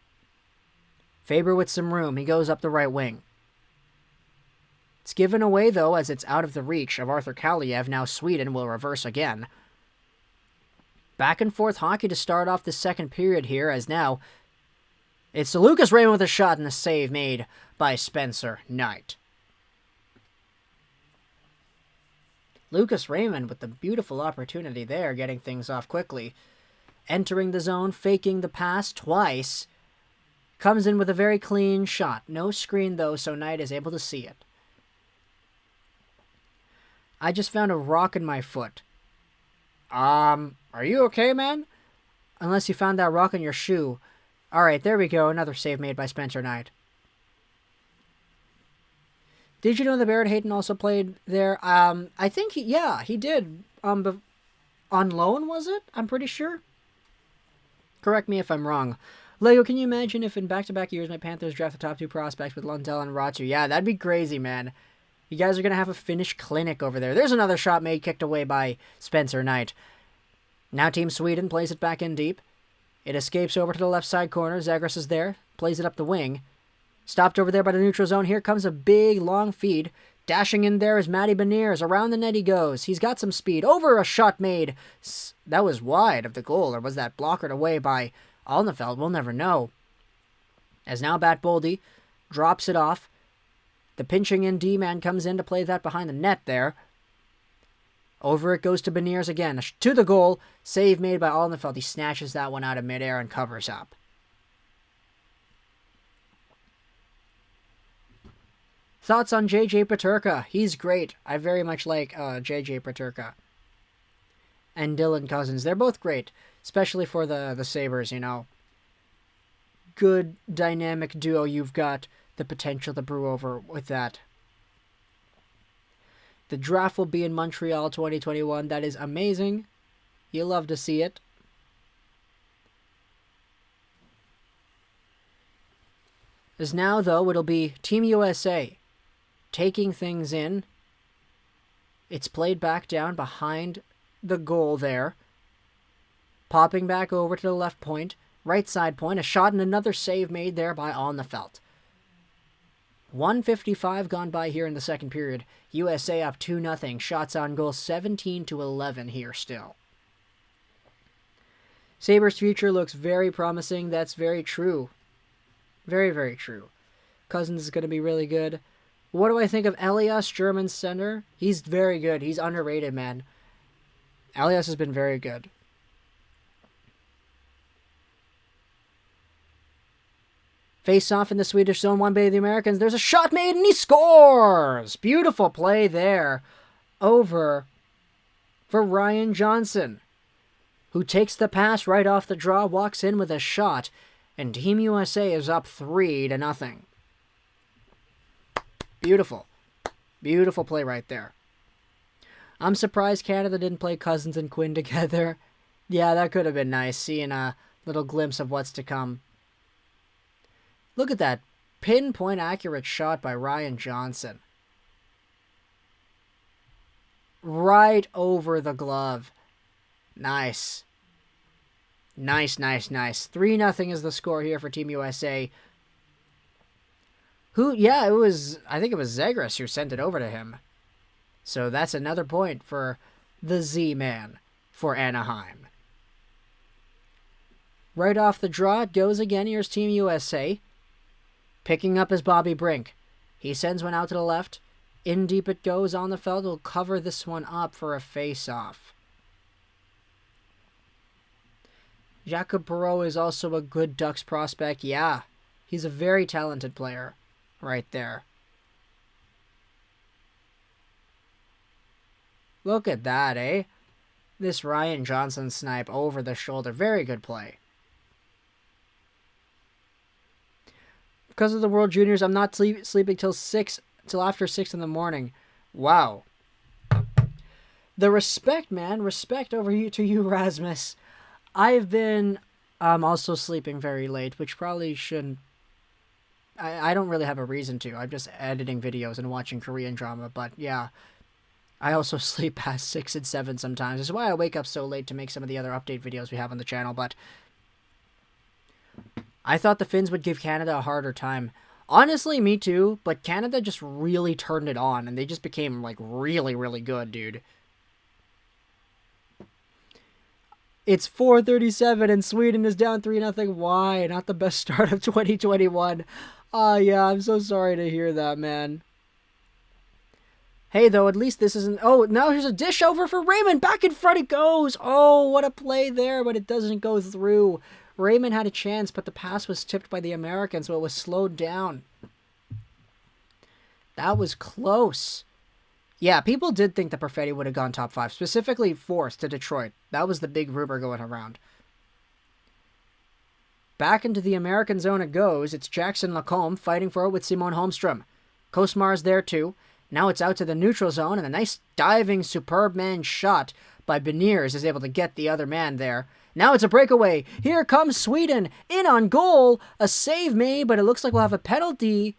Faber with some room. He goes up the right wing. It's given away, though, as it's out of the reach of Arthur Kaliev. Now Sweden will reverse again. Back and forth hockey to start off the second period here, as now it's Lucas Raymond with a shot and a save made by Spencer Knight. Lucas Raymond with the beautiful opportunity there, getting things off quickly. Entering the zone, faking the pass twice. Comes in with a very clean shot. No screen, though, so Knight is able to see it. I just found a rock in my foot. Are you okay, man? Unless you found that rock in your shoe. Alright, there we go. Another save made by Spencer Knight. Did you know that Barrett Hayton also played there? I think, he did. On loan, was it? I'm pretty sure. Correct me if I'm wrong. Lego, can you imagine if in back-to-back years my Panthers draft the top two prospects with Lundell and Ratu? Yeah, that'd be crazy, man. You guys are going to have a Finnish clinic over there. There's another shot made, kicked away by Spencer Knight. Now Team Sweden plays it back in deep. It escapes over to the left side corner. Zegras is there. Plays it up the wing. Stopped over there by the neutral zone. Here comes a big, long feed. Dashing in there is Matty Beniers. Around the net he goes. He's got some speed. Over a shot made. That was wide of the goal. Or was that blockered away by Alnefeld? We'll never know. As now Bat Boldy drops it off. The pinching in D-man comes in to play that behind the net there. Over it goes to Beniers again. To the goal. Save made by Alnefeld. He snatches that one out of midair and covers up. Thoughts on J.J. Peterka? He's great. I very much like J.J. Peterka. And Dylan Cousins. They're both great. Especially for the Sabres, you know. Good dynamic duo you've got the potential to brew over with that. The draft will be in Montreal 2021. That is amazing. You love to see it. As now, though, it'll be Team USA taking things in. It's played back down behind the goal there. Popping back over to the left point, right side point, a shot and another save made there by On the Felt. 1:55 gone by here in the second period. USA up 2-0. Shots on goal 17-11 here still. Sabres' future looks very promising. That's very true. Very, very true. Cousins is going to be really good. What do I think of Elias, German center? He's very good. He's underrated, man. Elias has been very good. Face off in the Swedish zone, one by the Americans. There's a shot made and he scores! Beautiful play there over for Ryan Johnson, who takes the pass right off the draw, walks in with a shot, and Team USA is up 3-0. Beautiful. Beautiful play right there. I'm surprised Canada didn't play Cousins and Quinn together. Yeah, that could have been nice, seeing a little glimpse of what's to come. Look at that pinpoint accurate shot by Ryan Johnson. Right over the glove. Nice. Nice. 3-0 is the score here for Team USA. I think it was Zegras who sent it over to him. So that's another point for the Z-Man for Anaheim. Right off the draw, it goes again. Here's Team USA. Picking up is Bobby Brink. He sends one out to the left. In deep it goes. On the Feld will cover this one up for a face-off. Jacob Perreault is also a good Ducks prospect. Yeah, he's a very talented player right there. Look at that, eh? This Ryan Johnson snipe over the shoulder. Very good play. Because of the World Juniors, I'm not sleeping till after 6 in the morning. Wow. The respect, man. Respect over to you, Rasmus. I've been also sleeping very late, which probably shouldn't. I don't really have a reason to. I'm just editing videos and watching Korean drama. But yeah, I also sleep past 6 and 7 sometimes. That's why I wake up so late to make some of the other update videos we have on the channel. But I thought the Finns would give Canada a harder time. Honestly, me too. But Canada just really turned it on. And they just became like really, really good, dude. It's 4:37 and Sweden is down 3-0. Why? Not the best start of 2021. Yeah, I'm so sorry to hear that, man. Hey, though, at least this isn't... Oh, now here's a dish over for Raymond. Back in front it goes. Oh, what a play there, but it doesn't go through. Raymond had a chance, but the pass was tipped by the Americans, so it was slowed down. That was close. Yeah, people did think that Perfetti would have gone top 5, specifically 4th to Detroit. That was the big rumor going around. Back into the American zone it goes. It's Jackson Lacombe fighting for it with Simon Holmstrom. Kosmar's there too. Now it's out to the neutral zone, and a nice diving, superb man shot by Beniers is able to get the other man there. Now it's a breakaway. Here comes Sweden. In on goal. A save made, but it looks like we'll have a penalty.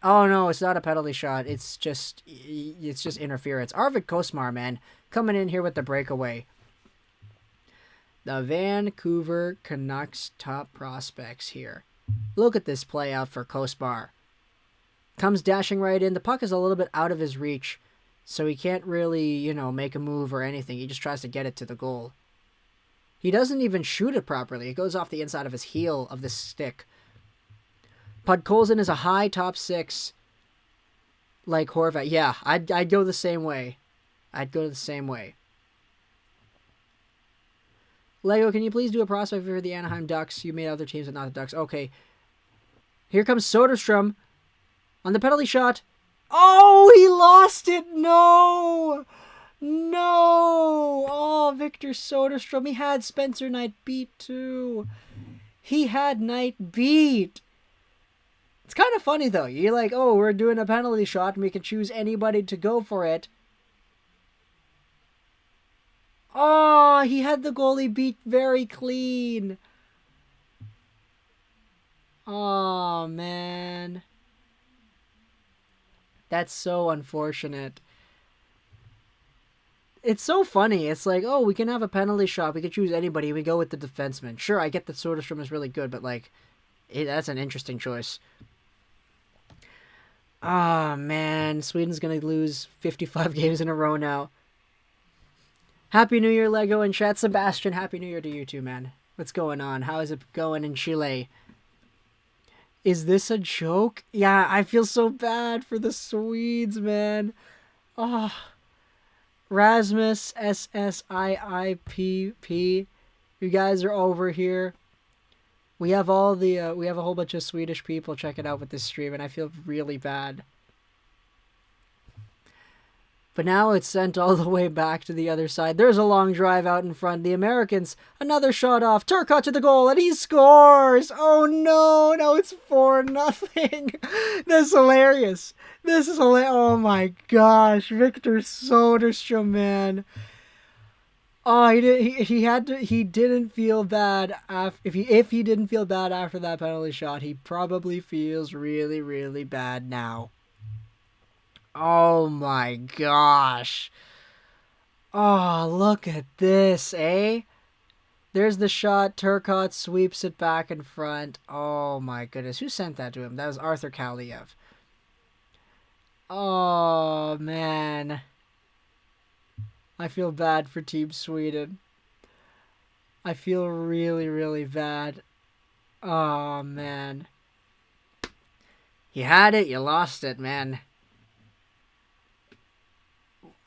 Oh, no, it's not a penalty shot. It's just interference. Arvid Kosmar, man, coming in here with the breakaway. The Vancouver Canucks top prospects here. Look at this play out for Kosmar. Comes dashing right in. The puck is a little bit out of his reach, so he can't really, make a move or anything. He just tries to get it to the goal. He doesn't even shoot it properly. It goes off the inside of his heel of the stick. Podkolzin is a high top 6 like Horvat. Yeah, I'd go the same way. Lego, can you please do a prospect for the Anaheim Ducks? You made other teams but not the Ducks. Okay. Here comes Soderstrom on the penalty shot. Oh, he lost it. No. Oh, Victor Soderstrom. He had Spencer Knight beat too. It's kind of funny, though. You're like, oh, we're doing a penalty shot, and we can choose anybody to go for it. Oh, he had the goalie beat very clean. Oh, man. That's so unfortunate. It's so funny. It's like, oh, we can have a penalty shot. We could choose anybody. We go with the defenseman. Sure, I get that Soderstrom is really good, but, like, that's an interesting choice. Ah, man. Sweden's going to lose 55 games in a row now. Happy New Year, Lego and chat. Sebastian, Happy New Year to you too, man. What's going on? How is it going in Chile? Is this a joke? Yeah, I feel so bad for the Swedes, man. Oh. Rasmus SSIIPP. You guys are over here. We have we have a whole bunch of Swedish people checking out with this stream, and I feel really bad. But now it's sent all the way back to the other side. There's a long drive out in front. The Americans, another shot off. Turcotte to the goal, and he scores! Oh no, now it's 4-0. This is hilarious. This is hilarious. Oh my gosh, Victor Soderstrom, man. Oh, he didn't feel bad if he didn't feel bad after that penalty shot, he probably feels really, really bad now. Oh my gosh. Oh, look at this, eh? There's the shot. Turcotte sweeps it back in front. Oh my goodness. Who sent that to him? That was Arthur Kaliev. Oh, man. I feel bad for Team Sweden. I feel really, really bad. Oh, man. You had it, you lost it, man.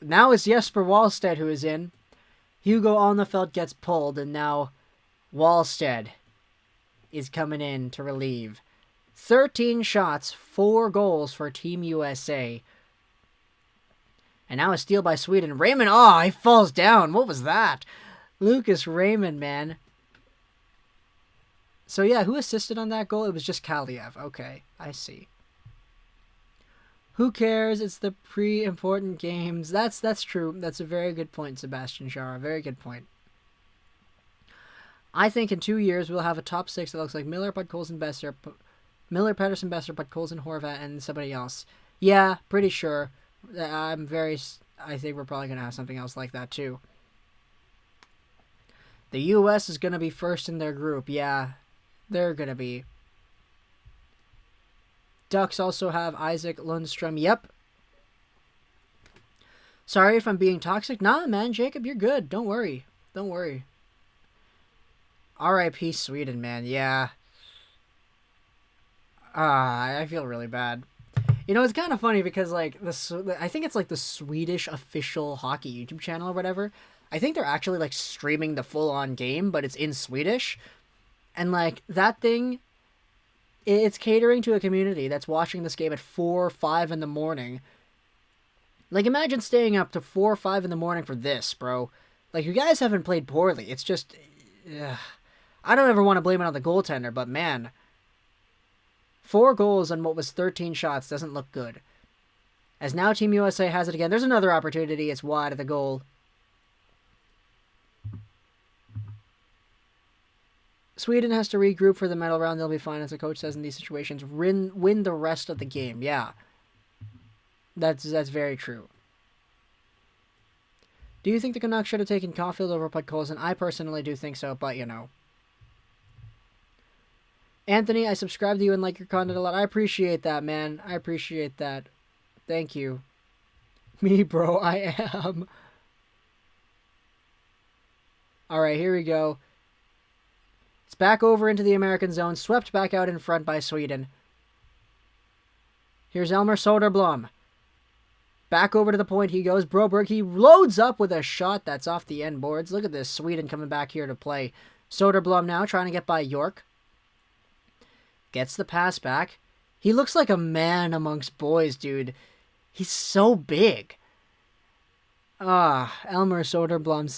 Now it's Jesper Wallstedt who is in. Hugo Alnefelt gets pulled, and now Wallstedt is coming in to relieve. 13 shots, 4 goals for Team USA. And now a steal by Sweden. Raymond, oh, he falls down. What was that? Lucas Raymond, man. So yeah, who assisted on that goal? It was just Kaliev. Okay, I see. Who cares? It's the pre-important games. That's true. That's a very good point, Sebastian Jara. Very good point. I think in 2 years we'll have a top 6 that looks like Miller, Podkolzin, Besser, Miller, Pedersen, Besser, Podkolzin, Horvat, and somebody else. Yeah, pretty sure. I think we're probably going to have something else like that too. The U.S. is going to be first in their group. Yeah, they're going to be. Ducks also have Isaac Lundstrom. Yep. Sorry if I'm being toxic. Nah, man, Jacob, you're good. Don't worry. Don't worry. R.I.P. Sweden, man. Yeah. I feel really bad. You know, it's kind of funny because, like, I think it's, like, the Swedish official hockey YouTube channel or whatever. I think they're actually, like, streaming the full-on game, but it's in Swedish. And, like, that thing, it's catering to a community that's watching this game at 4 or 5 in the morning. Like, imagine staying up to 4 or 5 in the morning for this, bro. Like, you guys haven't played poorly. It's just, I don't ever want to blame it on the goaltender, but man, 4 goals on what was 13 shots doesn't look good. As now Team USA has it again. There's another opportunity. It's wide of the goal. Sweden has to regroup for the medal round. They'll be fine, as the coach says in these situations. Win the rest of the game. Yeah. That's very true. Do you think the Canucks should have taken Caufield over Podkolzin? I personally do think so, but you know. Anthony, I subscribe to you and like your content a lot. I appreciate that, man. I appreciate that. Thank you. Me, bro, I am. Alright, here we go. It's back over into the American zone. Swept back out in front by Sweden. Here's Elmer Soderblom. Back over to the point he goes. Broberg, he loads up with a shot that's off the end boards. Look at this. Sweden coming back here to play. Soderblom now trying to get by York. Gets the pass back. He looks like a man amongst boys, dude. He's so big. Elmer Soderblom,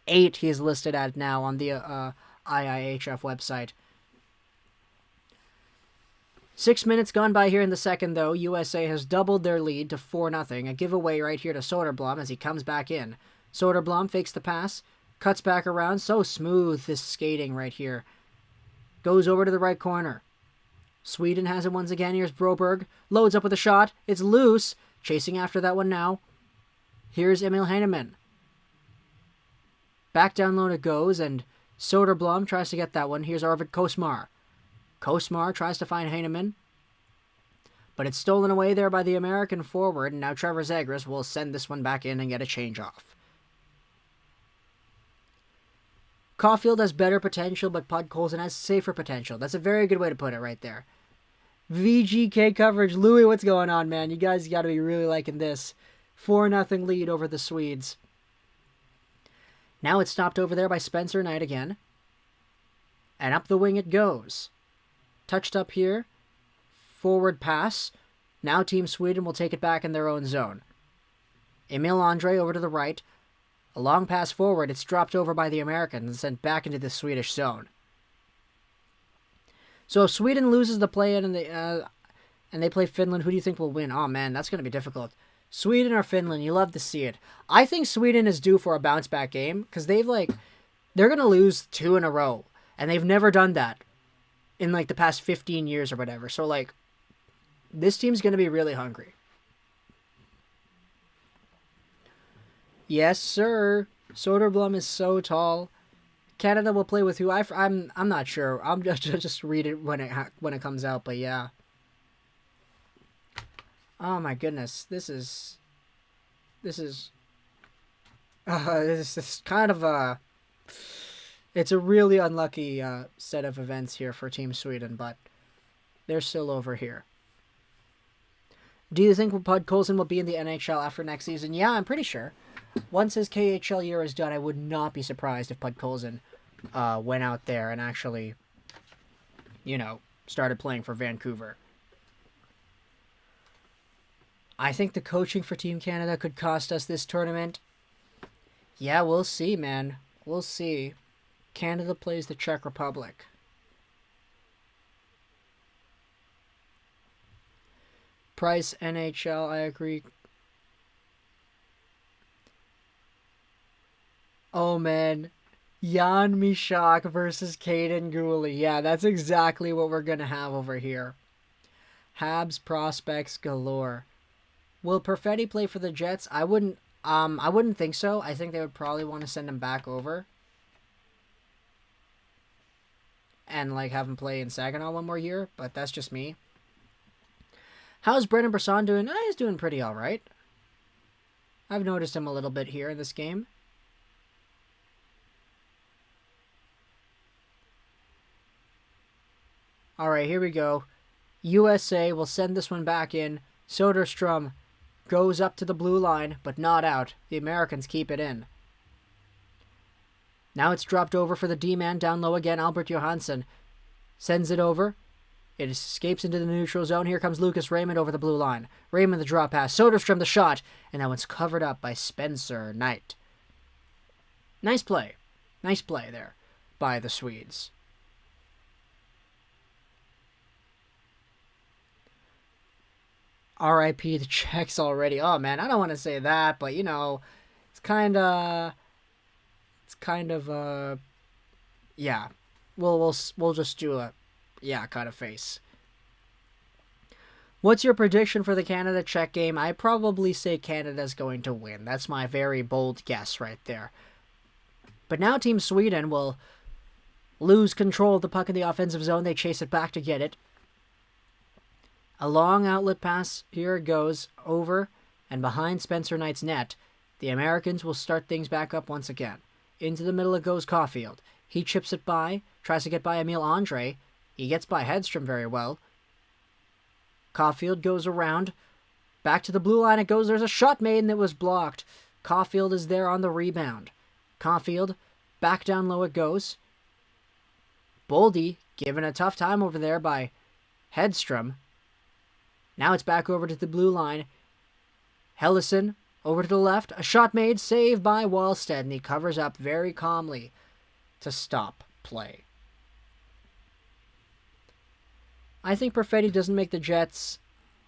6'8" he's listed at now on the IIHF website. 6 minutes gone by here in the second, though. USA has doubled their lead to 4-0. A giveaway right here to Soderblom as he comes back in. Soderblom fakes the pass. Cuts back around. So smooth, this skating right here. Goes over to the right corner. Sweden has it once again. Here's Broberg. Loads up with a shot. It's loose. Chasing after that one now. Here's Emil Heinemann. Back down low it goes, and Soderblom tries to get that one. Here's Arvid Kosmar. Kosmar tries to find Heinemann, but it's stolen away there by the American forward, and now Trevor Zegras will send this one back in and get a change off. Caufield has better potential, but Podkolzin has safer potential. That's a very good way to put it right there. VGK coverage. Louis, what's going on, man? You guys got to be really liking this. 4-0 lead over the Swedes. Now it's stopped over there by Spencer Knight again. And up the wing it goes. Touched up here. Forward pass. Now Team Sweden will take it back in their own zone. Emil Andre over to the right. A long pass forward. It's dropped over by the Americans and sent back into the Swedish zone. So if Sweden loses the play-in and they play Finland, who do you think will win? Oh man, that's going to be difficult. Sweden or Finland, you love to see it. I think Sweden is due for a bounce-back game because they're going to lose 2 in a row. And they've never done that in the past 15 years or whatever. So this team's going to be really hungry. Yes, sir. Soderblom is so tall. Canada will play with who? I'm not sure. I'm just read it when it comes out. But yeah. Oh my goodness, this is kind of a. It's a really unlucky set of events here for Team Sweden, but they're still over here. Do you think Podkolzin will be in the NHL after next season? Yeah, I'm pretty sure. Once his KHL year is done, I would not be surprised if Podkolzin went out there and actually, started playing for Vancouver. I think the coaching for Team Canada could cost us this tournament. Yeah, we'll see, man. We'll see. Canada plays the Czech Republic. Price, NHL, I agree. Oh, man. Jan Mysak versus Caden Gooley. Yeah, that's exactly what we're going to have over here. Habs prospects galore. Will Perfetti play for the Jets? I wouldn't think so. I think they would probably want to send him back over. And have him play in Saginaw one more year, but that's just me. How's Brendan Brisson doing? He's doing pretty alright. I've noticed him a little bit here in this game. Alright, here we go. USA will send this one back in. Soderstrom goes up to the blue line, but not out. The Americans keep it in. Now it's dropped over for the D-man. Down low again, Albert Johansson sends it over. It escapes into the neutral zone. Here comes Lucas Raymond over the blue line. Raymond the drop pass. Soderstrom the shot. And that one's covered up by Spencer Knight. Nice play. Nice play there by the Swedes. R.I.P. the Czechs already. Oh, man, I don't want to say that, but, it's kind of, yeah. We'll just do a, kind of face. What's your prediction for the Canada-Czech game? I probably say Canada's going to win. That's my very bold guess right there. But now Team Sweden will lose control of the puck in the offensive zone. They chase it back to get it. A long outlet pass, here it goes, over and behind Spencer Knight's net. The Americans will start things back up once again. Into the middle it goes Caufield. He chips it by, tries to get by Emil Andre. He gets by Hedstrom very well. Caufield goes around. Back to the blue line it goes. There's a shot made and it was blocked. Caufield is there on the rebound. Caufield, back down low it goes. Boldy given a tough time over there by Hedstrom. Now it's back over to the blue line. Hellison over to the left. A shot made. Saved by Wallstead. And he covers up very calmly to stop play. I think Perfetti doesn't make the Jets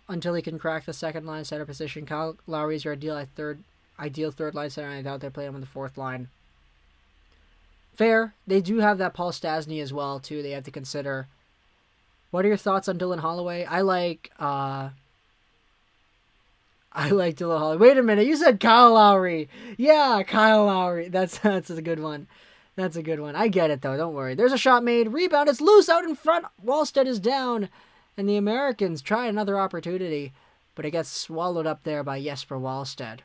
until he can crack the second line center position. Kyle Lowry is your ideal third line center. I doubt they play him on the fourth line. Fair. They do have that Paul Stastny as well, too. They have to consider. What are your thoughts on Dylan Holloway? I like Dylan Holloway. Wait a minute, you said Kyle Lowry. Yeah, Kyle Lowry. That's a good one. That's a good one. I get it, though. Don't worry. There's a shot made. Rebound. It's loose out in front. Wallstead is down. And the Americans try another opportunity, but it gets swallowed up there by Jesper Wallstead.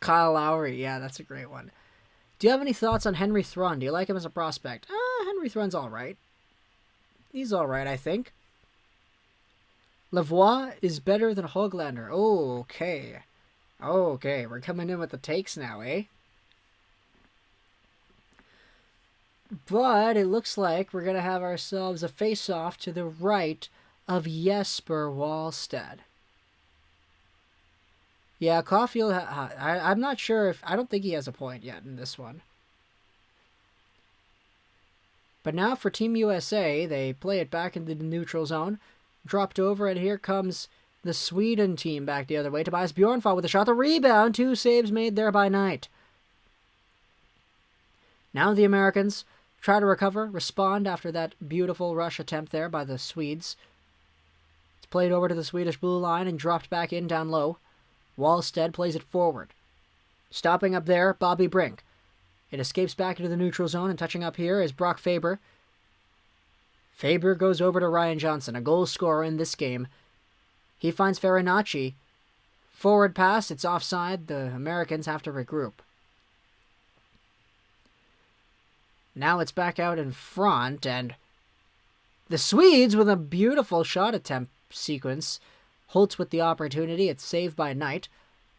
Kyle Lowry. Yeah, that's a great one. Do you have any thoughts on Henry Thrun? Do you like him as a prospect? Henry Thrun's all right. He's all right, I think. Lavoie is better than Höglander. Oh, okay. Okay, we're coming in with the takes now, eh? But it looks like we're going to have ourselves a face-off to the right of Jesper Wallstead. Yeah, Caufield, I'm not sure if... I don't think he has a point yet in this one. But now for Team USA, they play it back into the neutral zone. Dropped over, and here comes the Sweden team back the other way. Tobias Bjornfot with a shot. The rebound. 2 saves made there by Knight. Now the Americans try to recover, respond after that beautiful rush attempt there by the Swedes. It's played over to the Swedish blue line and dropped back in down low. Wallstead plays it forward. Stopping up there, Bobby Brink. It escapes back into the neutral zone, and touching up here is Brock Faber. Faber goes over to Ryan Johnson, a goal scorer in this game. He finds Farinacci. Forward pass, it's offside. The Americans have to regroup. Now it's back out in front, and the Swedes with a beautiful shot attempt sequence. Holtz with the opportunity. It's saved by Knight.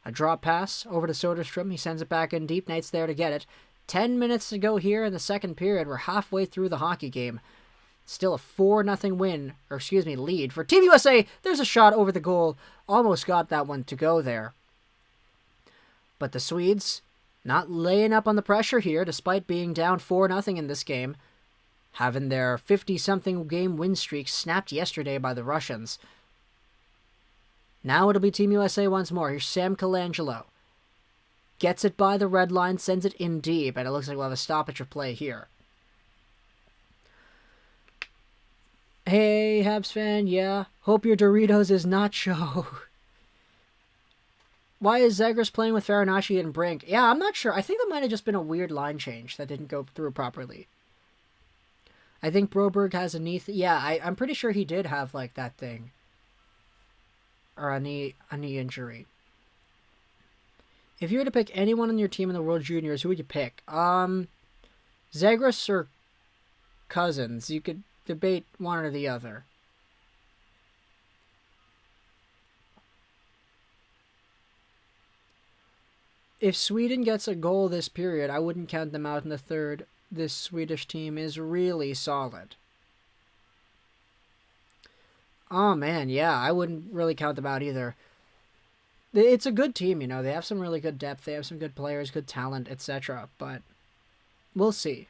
A drop pass over to Soderstrom. He sends it back in deep. Knight's there to get it. 10 minutes to go here in the second period. We're halfway through the hockey game. Still a 4-0 lead for Team USA. There's a shot over the goal. Almost got that one to go there. But the Swedes not laying up on the pressure here, despite being down 4-0 in this game. Having their 50-something game win streak snapped yesterday by the Russians. Now it'll be Team USA once more. Here's Sam Colangelo. Gets it by the red line, sends it in deep, and it looks like we'll have a stoppage of play here. Hey, Habs fan, yeah. Hope your Doritos is nacho. Why is Zegras playing with Farinacci and Brink? Yeah, I'm not sure. I think it might have just been a weird line change that didn't go through properly. I think Broberg has a knee... I'm pretty sure he did have, like, that thing. Or a knee injury. If you were to pick anyone on your team in the World Juniors, who would you pick? Zegras or Cousins? You could debate one or the other. If Sweden gets a goal this period, I wouldn't count them out in the third. This Swedish team is really solid. Oh, man, yeah, I wouldn't really count them out either. It's a good team, you know. They have some really good depth. They have some good players, good talent, etc. But we'll see.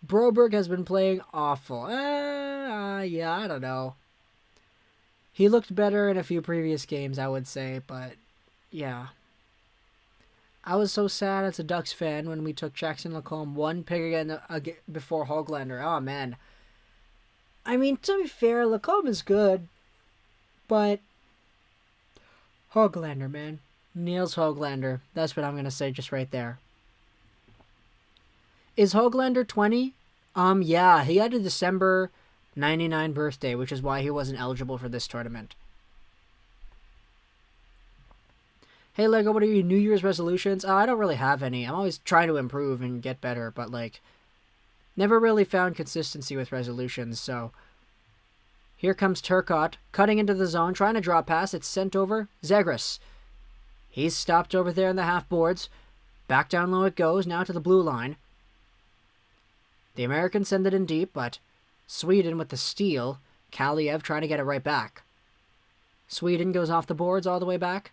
Broberg has been playing awful. Yeah, I don't know. He looked better in a few previous games, I would say, but yeah. I was so sad as a Ducks fan when we took Jackson Lacombe one pick again before Höglander. Oh, man. I mean, to be fair, Lacombe is good, but Höglander, man. Niels Höglander. That's what I'm going to say just right there. Is Höglander 20? Yeah, he had a December 99 birthday, which is why he wasn't eligible for this tournament. Hey, Lego, what are your New Year's resolutions? I don't really have any. I'm always trying to improve and get better, but, like, never really found consistency with resolutions, so... Here comes Turcotte, cutting into the zone, trying to draw pass. It's sent over. Zegras. He's stopped over there in the half boards. Back down low it goes, now to the blue line. The Americans send it in deep, but Sweden with the steal. Kaliev trying to get it right back. Sweden goes off the boards all the way back.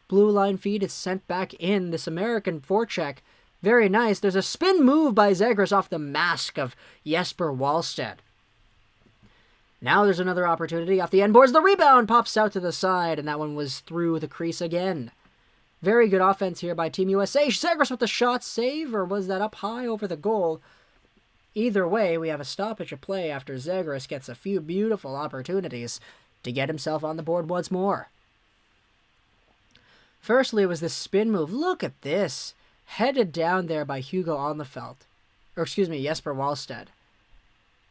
Blue line feed is sent back in. This American forecheck, very nice. There's a spin move by Zegras off the mask of Jesper Wallstead. Now there's another opportunity off the end boards. The rebound pops out to the side, and that one was through the crease again. Very good offense here by Team USA. Zegras with the shot save, or was that up high over the goal? Either way, we have a stoppage of play after Zegras gets a few beautiful opportunities to get himself on the board once more. Firstly, it was this spin move. Look at this. Headed down there by Hugo Alnefelt. Or excuse me, Jesper Wallstedt.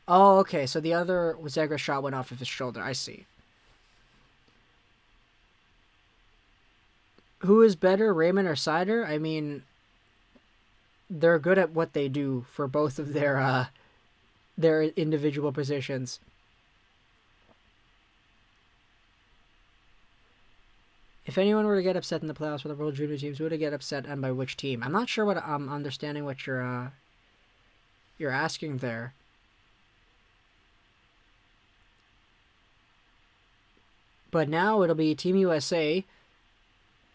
Oh, okay, so the other Zegras shot went off of his shoulder. I see. Who is better, Raymond or Seider? I mean, they're good at what they do for both of their individual positions. If anyone were to get upset in the playoffs for the World Junior teams, who would get upset and by which team? I'm not sure what I'm understanding what you're asking there. But now it'll be Team USA.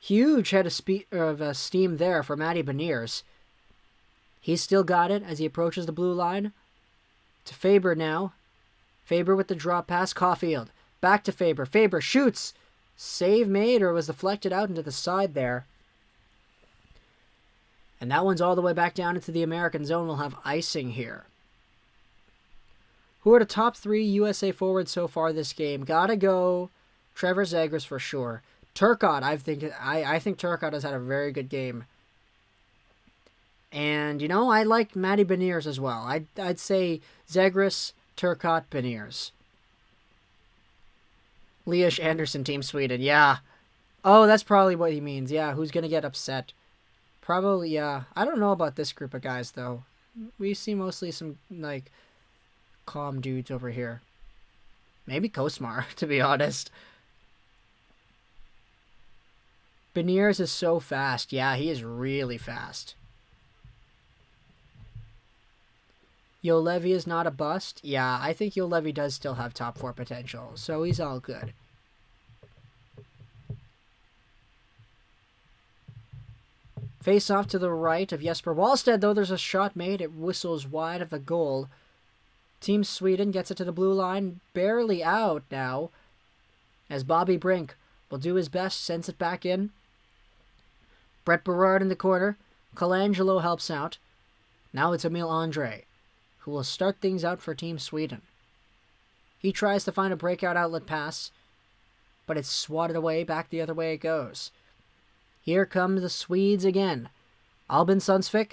Huge head of steam there for Matty Beniers. He's still got it as he approaches the blue line. To Faber now. Faber with the drop pass. Caufield. Back to Faber. Faber shoots. Save made or was deflected out into the side there. And that one's all the way back down into the American zone. We'll have icing here. Who are the top 3 USA forwards so far this game? Gotta go Trevor Zegras for sure. Turcotte, I think Turcotte has had a very good game. And, you know, I like Matty Beniers as well. I'd say Zegras, Turcotte, Beniers. Elias Anderson, Team Sweden. Yeah. Oh, that's probably what he means. Yeah, who's going to get upset? Probably, yeah. I don't know about this group of guys, though. We see mostly some, like, calm dudes over here. Maybe Kosmar, to be honest. Beniers is so fast. Yeah, he is really fast. Yolevi is not a bust. Yeah, I think Yolevi does still have top 4 potential, so he's all good. Face off to the right of Jesper Wallstedt, though there's a shot made. It whistles wide of the goal. Team Sweden gets it to the blue line, barely out now, as Bobby Brink will do his best, sends it back in. Brett Berard in the corner. Colangelo helps out. Now it's Emil Andre, who will start things out for Team Sweden. He tries to find a breakout outlet pass, but it's swatted away, back the other way it goes. Here come the Swedes again. Albin Sundsvik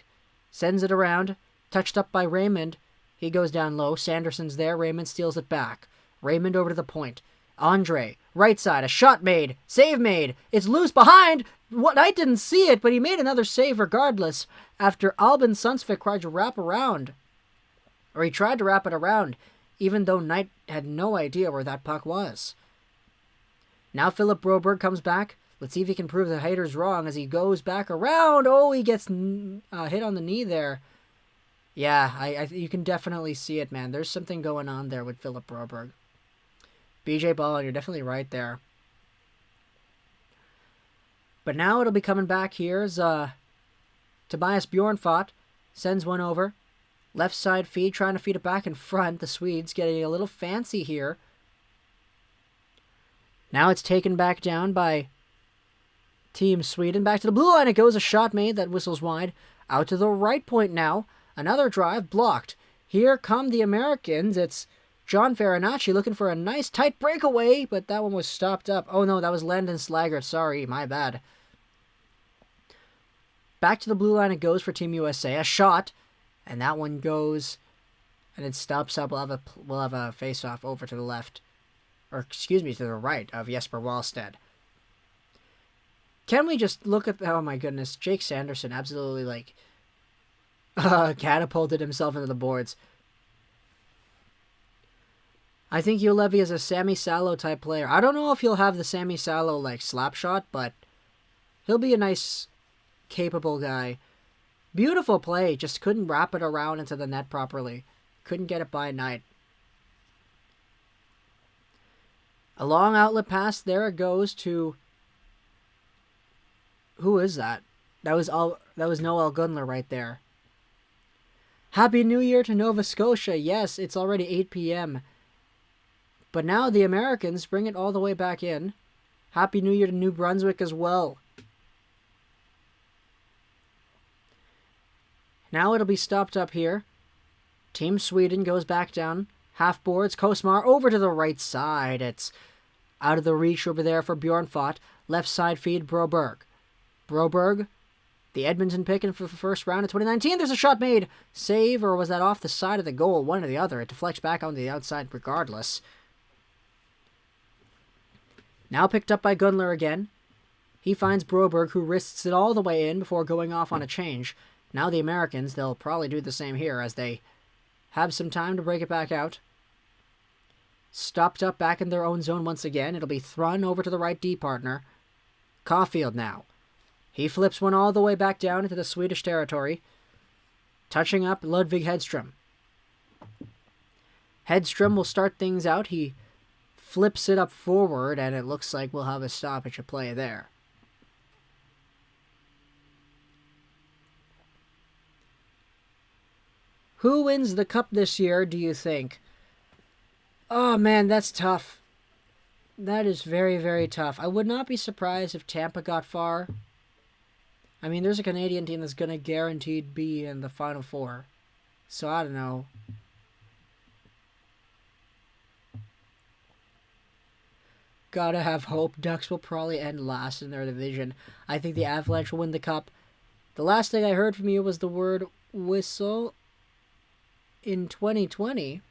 sends it around, touched up by Raymond. He goes down low. Sanderson's there. Raymond steals it back. Raymond over to the point. Andre, right side, a shot made. Save made. It's loose behind. What, I didn't see it, but he made another save regardless after Albin Sundsvik tried to wrap around. Or he tried to wrap it around, even though Knight had no idea where that puck was. Now Philip Broberg comes back. Let's see if he can prove the haters wrong as he goes back around. Oh, he gets hit on the knee there. Yeah, you can definitely see it, man. There's something going on there with Philip Broberg. BJ Ball, you're definitely right there. But now it'll be coming back. Here's Tobias Bjornfot. Sends one over. Left side feed, trying to feed it back in front. The Swedes getting a little fancy here. Now it's taken back down by Team Sweden. Back to the blue line it goes. A shot made that whistles wide. Out to the right point now. Another drive blocked. Here come the Americans. It's John Farinacci looking for a nice tight breakaway, but that one was stopped up. Oh no, that was Landon Slaggert. Sorry, my bad. Back to the blue line it goes for Team USA. A shot, and that one goes, and it stops up. We'll have a face-off over to the left, or excuse me, to the right of Jesper Wallstedt. Can we just look at, oh my goodness, Jake Sanderson absolutely catapulted himself into the boards. I think Julevi is a Sammy Salo type player. I don't know if he'll have the Sammy Salo slap shot, but he'll be a nice, capable guy. Beautiful play, just couldn't wrap it around into the net properly. Couldn't get it by Knight. A long outlet pass, there it goes to, who is that? That was Noel Gunler right there. Happy New Year to Nova Scotia. Yes, it's already 8 p.m. But now the Americans bring it all the way back in. Happy New Year to New Brunswick as well. Now it'll be stopped up here. Team Sweden goes back down. Half boards. Kosmar over to the right side. It's out of the reach over there for Bjornfot. Left side feed, Broberg. Broberg, the Edmonton pick in for the first round of 2019. There's a shot made. Save, or was that off the side of the goal? One or the other. It deflects back on the outside regardless. Now picked up by Gunler again. He finds Broberg, who risks it all the way in before going off on a change. Now the Americans, they'll probably do the same here as they have some time to break it back out. Stopped up back in their own zone once again. It'll be Thrun over to the right D partner. Caufield now. He flips one all the way back down into the Swedish territory. Touching up Ludvig Hedström. Hedström will start things out. He flips it up forward, and it looks like we'll have a stoppage of play there. Who wins the cup this year, do you think? Oh, man, that's tough. That is very, very tough. I would not be surprised if Tampa got far. I mean, there's a Canadian team that's going to guaranteed be in the Final Four. So, I don't know. Gotta have hope. Ducks will probably end last in their division. I think the Avalanche will win the cup. The last thing I heard from you was the word whistle in 2020.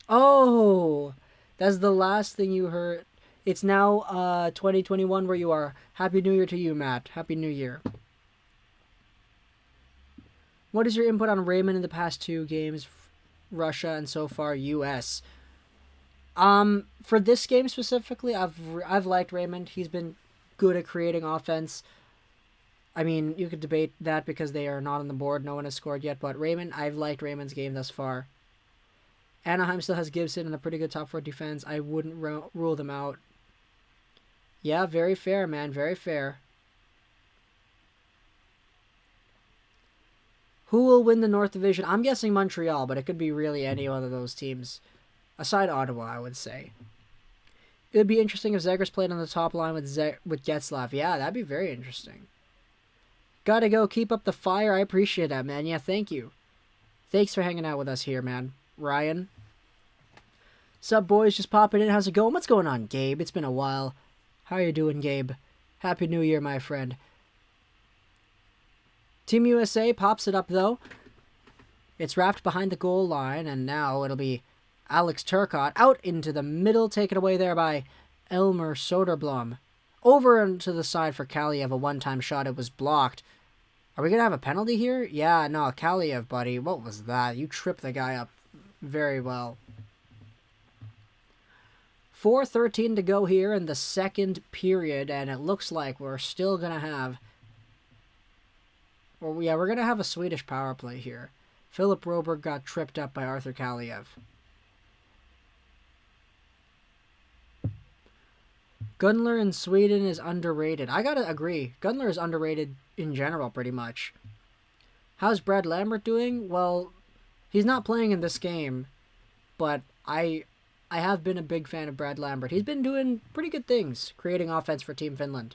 Oh, that's the last thing you heard. It's now 2021 where you are. Happy New Year to you, Matt. Happy New Year. What is your input on Raymond in the past 2 games? Russia and so far US. For this game specifically, I've liked Raymond. He's been good at creating offense. I mean, you could debate that because they are not on the board. No one has scored yet, but Raymond, I've liked Raymond's game thus far. Anaheim still has Gibson and a pretty good top 4 defense. I wouldn't rule them out. Yeah, very fair, man. Very fair. Who will win the North Division? I'm guessing Montreal, but it could be really any one of those teams. Aside Ottawa, I would say. It would be interesting if Zegras played on the top line with Getzlaf. Yeah, that'd be very interesting. Gotta go. Keep up the fire. I appreciate that, man. Yeah, thank you. Thanks for hanging out with us here, man. Ryan. Sup, boys? Just popping in. How's it going? What's going on, Gabe? It's been a while. How are you doing, Gabe? Happy New Year, my friend. Team USA pops it up, though. It's wrapped behind the goal line, and now it'll be Alex Turcotte out into the middle, taken away there by Elmer Soderblom. Over into the side for Kaliev, a one-time shot. It was blocked. Are we going to have a penalty here? Yeah, no, Kaliev, buddy. What was that? You tripped the guy up very well. 4:13 to go here in the second period, and it looks like we're still going to have... Well, yeah, we're going to have a Swedish power play here. Philip Broberg got tripped up by Arthur Kaliev. Gunler in Sweden is underrated. I gotta agree. Gunler is underrated in general, pretty much. How's Brad Lambert doing? Well, he's not playing in this game, but I have been a big fan of Brad Lambert. He's been doing pretty good things, creating offense for Team Finland.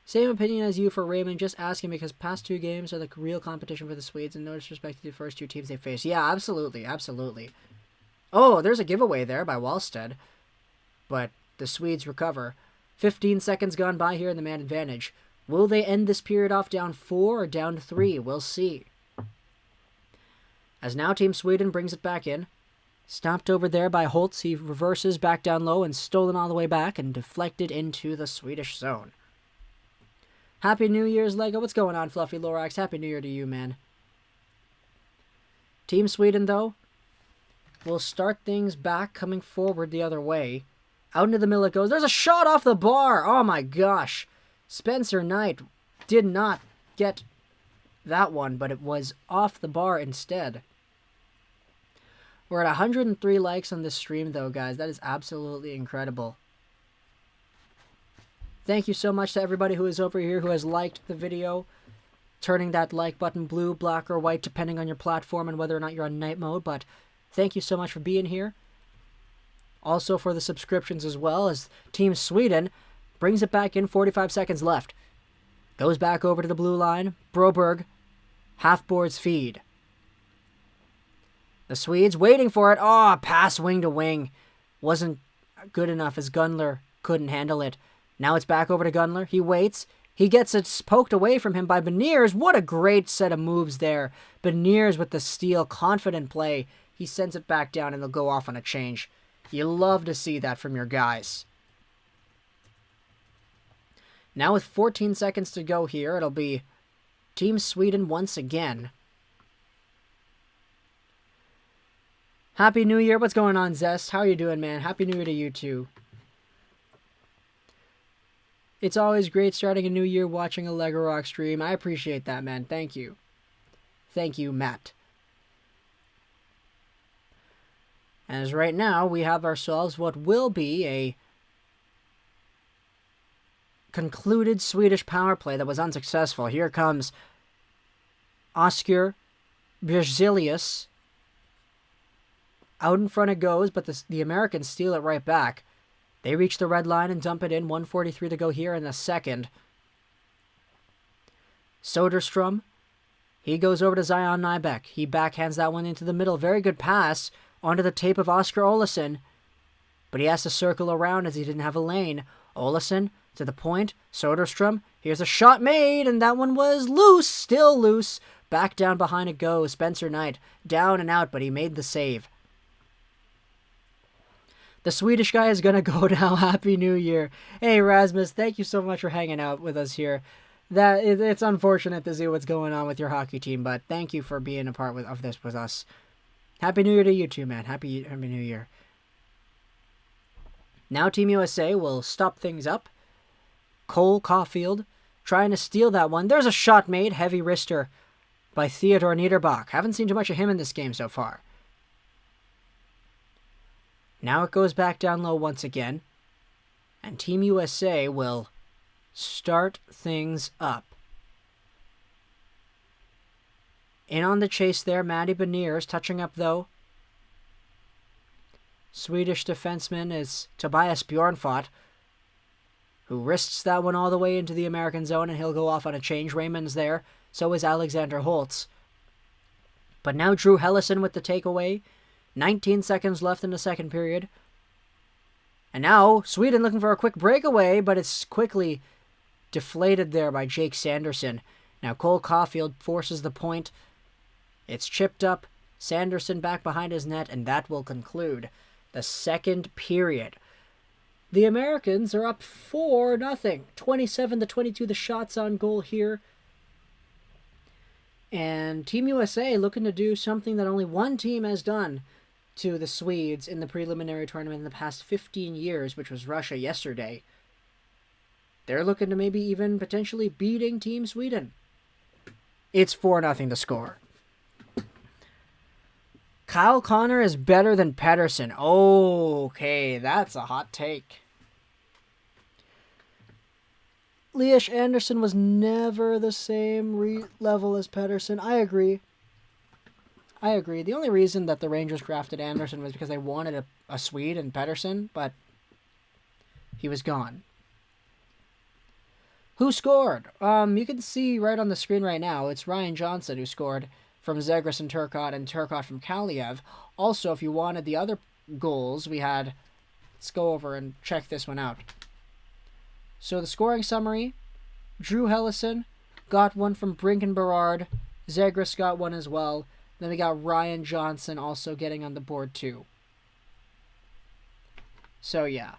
Same opinion as you for Raymond, just asking because past 2 games are the real competition for the Swedes, and no disrespect to the first 2 teams they face. Yeah, absolutely, absolutely. Oh, there's a giveaway there by Wallstead. But the Swedes recover. 15 seconds gone by here in the man advantage. Will they end this period off down 4 or down 3? We'll see. As now Team Sweden brings it back in. Stopped over there by Holtz. He reverses back down low and stolen all the way back and deflected into the Swedish zone. Happy New Year's, Lego. What's going on, Fluffy Lorax? Happy New Year to you, man. Team Sweden, though, will start things back, coming forward the other way. Out into the middle it goes. There's a shot off the bar. Oh my gosh. Spencer Knight did not get that one, but it was off the bar instead. We're at 103 likes on this stream, though, guys. That is absolutely incredible. Thank you so much to everybody who is over here who has liked the video. Turning that like button blue, black, or white, depending on your platform and whether or not you're on night mode, but thank you so much for being here. Also for the subscriptions as well, as Team Sweden brings it back in. 45 seconds left. Goes back over to the blue line. Broberg, half-boards feed. The Swedes waiting for it. Oh, pass wing to wing. Wasn't good enough as Gunler couldn't handle it. Now it's back over to Gunler. He waits. He gets it poked away from him by Beniers. What a great set of moves there. Beniers with the steal, confident play. He sends it back down and they'll go off on a change. You love to see that from your guys. Now with 14 seconds to go here, it'll be Team Sweden once again. Happy New Year. What's going on, Zest? How are you doing, man? Happy New Year to you too. It's always great starting a new year watching a Lego Rock stream. I appreciate that, man. Thank you. Thank you, Matt. As right now, we have ourselves what will be a concluded Swedish power play that was unsuccessful. Here comes Oscar Bjezilius. Out in front it goes, but the Americans steal it right back. They reach the red line and dump it in. 1:43 to go here in the second. Soderstrom. He goes over to Zion Nybeck. He backhands that one into the middle. Very good pass onto the tape of Oscar Olason. But he has to circle around as he didn't have a lane. Olason to the point. Soderstrom. Here's a shot made, and that one was loose. Still loose. Back down behind it goes. Spencer Knight. Down and out, but he made the save. The Swedish guy is going to go now. Happy New Year. Hey, Rasmus, thank you so much for hanging out with us here. It's unfortunate to see what's going on with your hockey team, but thank you for being a part of this with us. Happy New Year to you too, man. Happy New Year. Now Team USA will stop things up. Cole Caufield trying to steal that one. There's a shot made. Heavy wrister by Theodor Niederbach. Haven't seen too much of him in this game so far. Now it goes back down low once again. And Team USA will start things up. In on the chase there, Matty Beniers touching up though. Swedish defenseman is Tobias Bjornfot, who wrists that one all the way into the American zone, and he'll go off on a change. Raymond's there. So is Alexander Holtz. But now Drew Hellison with the takeaway. 19 seconds left in the second period. And now Sweden looking for a quick breakaway, but it's quickly deflated there by Jake Sanderson. Now Cole Caufield forces the point. It's chipped up. Sanderson back behind his net, and that will conclude the second period. The Americans are up 4-0. 27-22 the shots on goal here. And Team USA looking to do something that only one team has done to the Swedes in the preliminary tournament in the past 15 years, which was Russia yesterday. They're looking to maybe even potentially beating Team Sweden. It's 4-0 to score. Kyle Connor is better than Pettersson. Okay, that's a hot take. Elias Anderson was never the same level as Pettersson. I agree. The only reason that the Rangers drafted Anderson was because they wanted a Swede in Pettersson, but he was gone. Who scored? You can see right on the screen right now, it's Ryan Johnson who scored from Zegras and Turcotte from Kaliev. Also, if you wanted the other goals, we had... Let's go over and check this one out. So the scoring summary, Drew Hellison got one from Brinken Berard. Zegras got one as well. Then we got Ryan Johnson also getting on the board too. So yeah.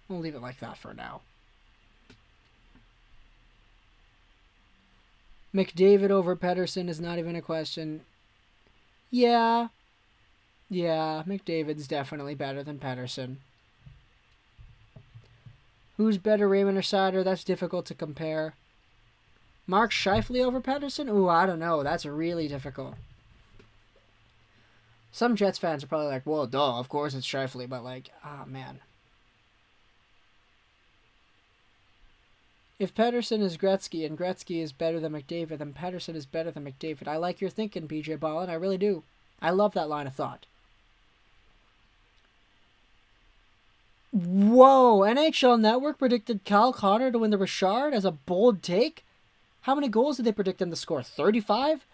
We'll leave it like that for now. McDavid over Pettersson is not even a question. Yeah, McDavid's definitely better than Pettersson. Who's better, Raymond or Sider? That's difficult to compare. Mark Scheifele over Pettersson? Ooh, I don't know. That's really difficult. Some Jets fans are probably like, well, duh, of course it's Scheifele, but like, man. If Pettersson is Gretzky and Gretzky is better than McDavid, then Pettersson is better than McDavid. I like your thinking, BJ Ballin. I really do. I love that line of thought. Whoa, NHL Network predicted Kyle Connor to win the Richard as a bold take? How many goals did they predict him to score? 35?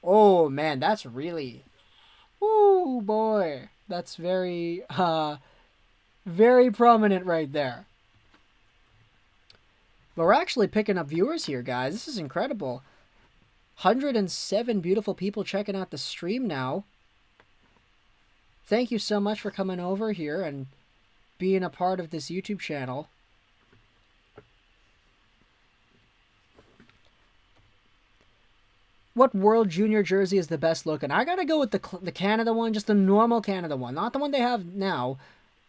Oh, man, that's really... Ooh, boy. That's very, very prominent right there. But we're actually picking up viewers here, guys. This is incredible. 107 beautiful people checking out the stream now. Thank you so much for coming over here and being a part of this YouTube channel. What World Junior jersey is the best looking? I gotta go with the Canada one, just the normal Canada one, not the one they have now,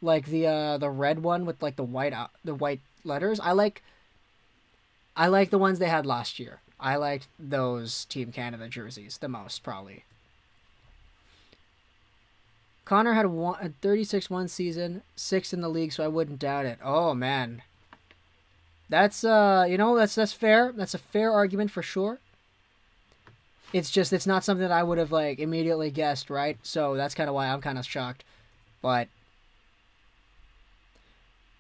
like the red one with like the white letters. I like the ones they had last year. I liked those Team Canada jerseys the most, probably. Connor had a 36 one season, 6 in the league, so I wouldn't doubt it. Oh man, that's that's fair. That's a fair argument for sure. It's just it's not something that I would have like immediately guessed, right? So that's kind of why I'm kind of shocked. But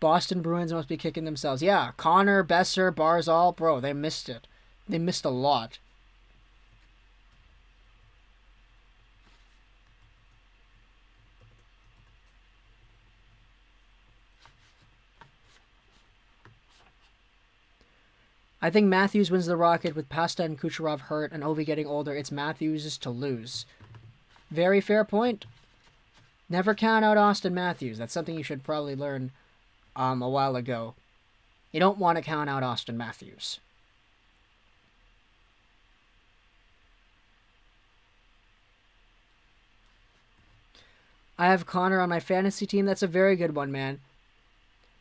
Boston Bruins must be kicking themselves. Yeah, Connor, Besser, Barzal, bro, they missed it. They missed a lot. I think Matthews wins the Rocket with Pasta and Kucherov hurt and Ovi getting older. It's Matthews' to lose. Very fair point. Never count out Austin Matthews. That's something you should probably learn a while ago. You don't want to count out Austin Matthews. I have Connor on my fantasy team. That's a very good one, man.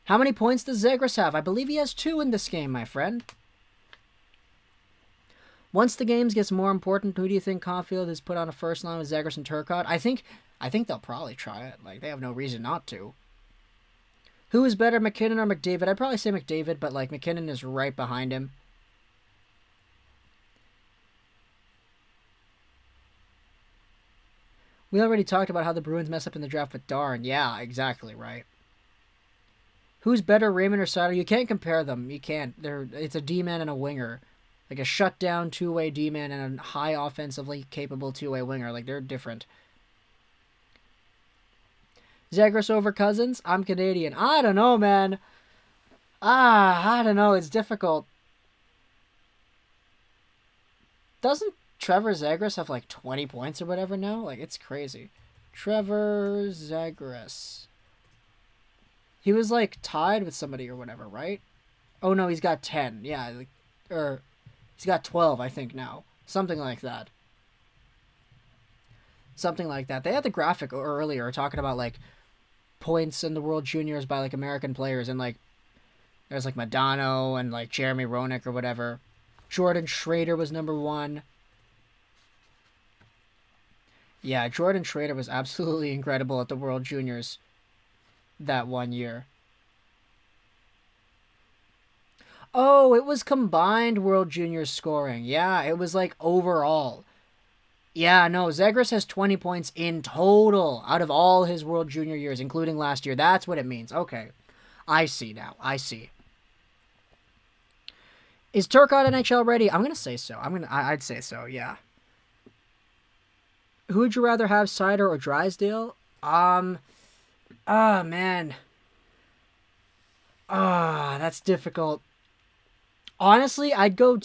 How many points does Zegras have? I believe he has 2 in this game, my friend. Once the games gets more important, who do you think Caufield has put on a first line with Zegras and Turcotte? I think they'll probably try it. Like, they have no reason not to. Who is better, McKinnon or McDavid? I'd probably say McDavid, but like McKinnon is right behind him. We already talked about how the Bruins mess up in the draft with Darn. Yeah, exactly, right. Who's better, Raymond or Sutter? You can't compare them. You can't. It's a D-man and a winger. Like a shutdown two-way D-man and a high offensively capable two-way winger. Like, they're different. Zegras over Cousins? I'm Canadian. I don't know, man. I don't know. It's difficult. Doesn't Trevor Zegras have like 20 points or whatever now? Like, it's crazy. Trevor Zegras. He was like tied with somebody or whatever, right? Oh no, he's got 10. Yeah, like, or he's got 12, I think now. Something like that. Something like that. They had the graphic earlier talking about like points in the World Juniors by like American players, and like there's like Madonna and like Jeremy Roenick or whatever. Jordan Schrader was number 1. Yeah, Jordan Schrader was absolutely incredible at the World Juniors that one year. Oh, it was combined World Juniors scoring. Yeah, it was like overall. Yeah, no, Zegras has 20 points in total out of all his World Junior years, including last year. That's what it means. Okay. I see now. I see. Is Turcotte NHL ready? I'm going to say so. I'd say so, yeah. Who would you rather have, Sider or Drysdale? Man. That's difficult. Honestly, I'd go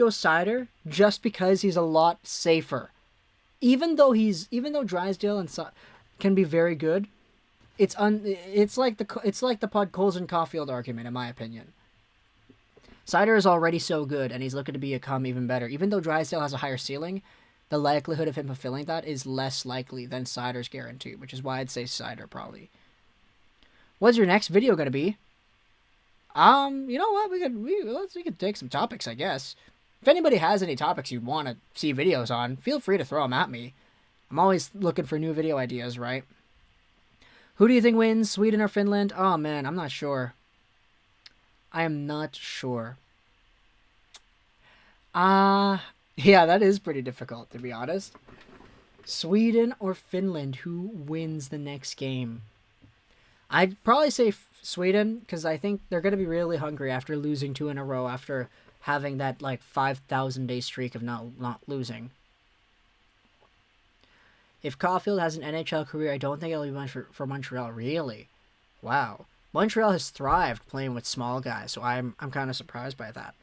Sider just because he's a lot safer. Even though Drysdale and can be very good, it's like the Podkolzin and Caufield argument, in my opinion. Sider is already so good, and he's looking to become even better. Even though Drysdale has a higher ceiling, the likelihood of him fulfilling that is less likely than Sider's guarantee, which is why I'd say Sider probably. What's your next video gonna be? You know what? We could take some topics, I guess. If anybody has any topics you want to see videos on, feel free to throw them at me. I'm always looking for new video ideas, right? Who do you think wins, Sweden or Finland? Oh man, I'm not sure. I am not sure. Yeah, that is pretty difficult, to be honest. Sweden or Finland, who wins the next game? I'd probably say Sweden, because I think they're going to be really hungry after losing 2 in a row, after having that, like, 5,000-day streak of not losing. If Caufield has an NHL career, I don't think it'll be much for Montreal. Really? Wow. Montreal has thrived playing with small guys, so I'm kind of surprised by that.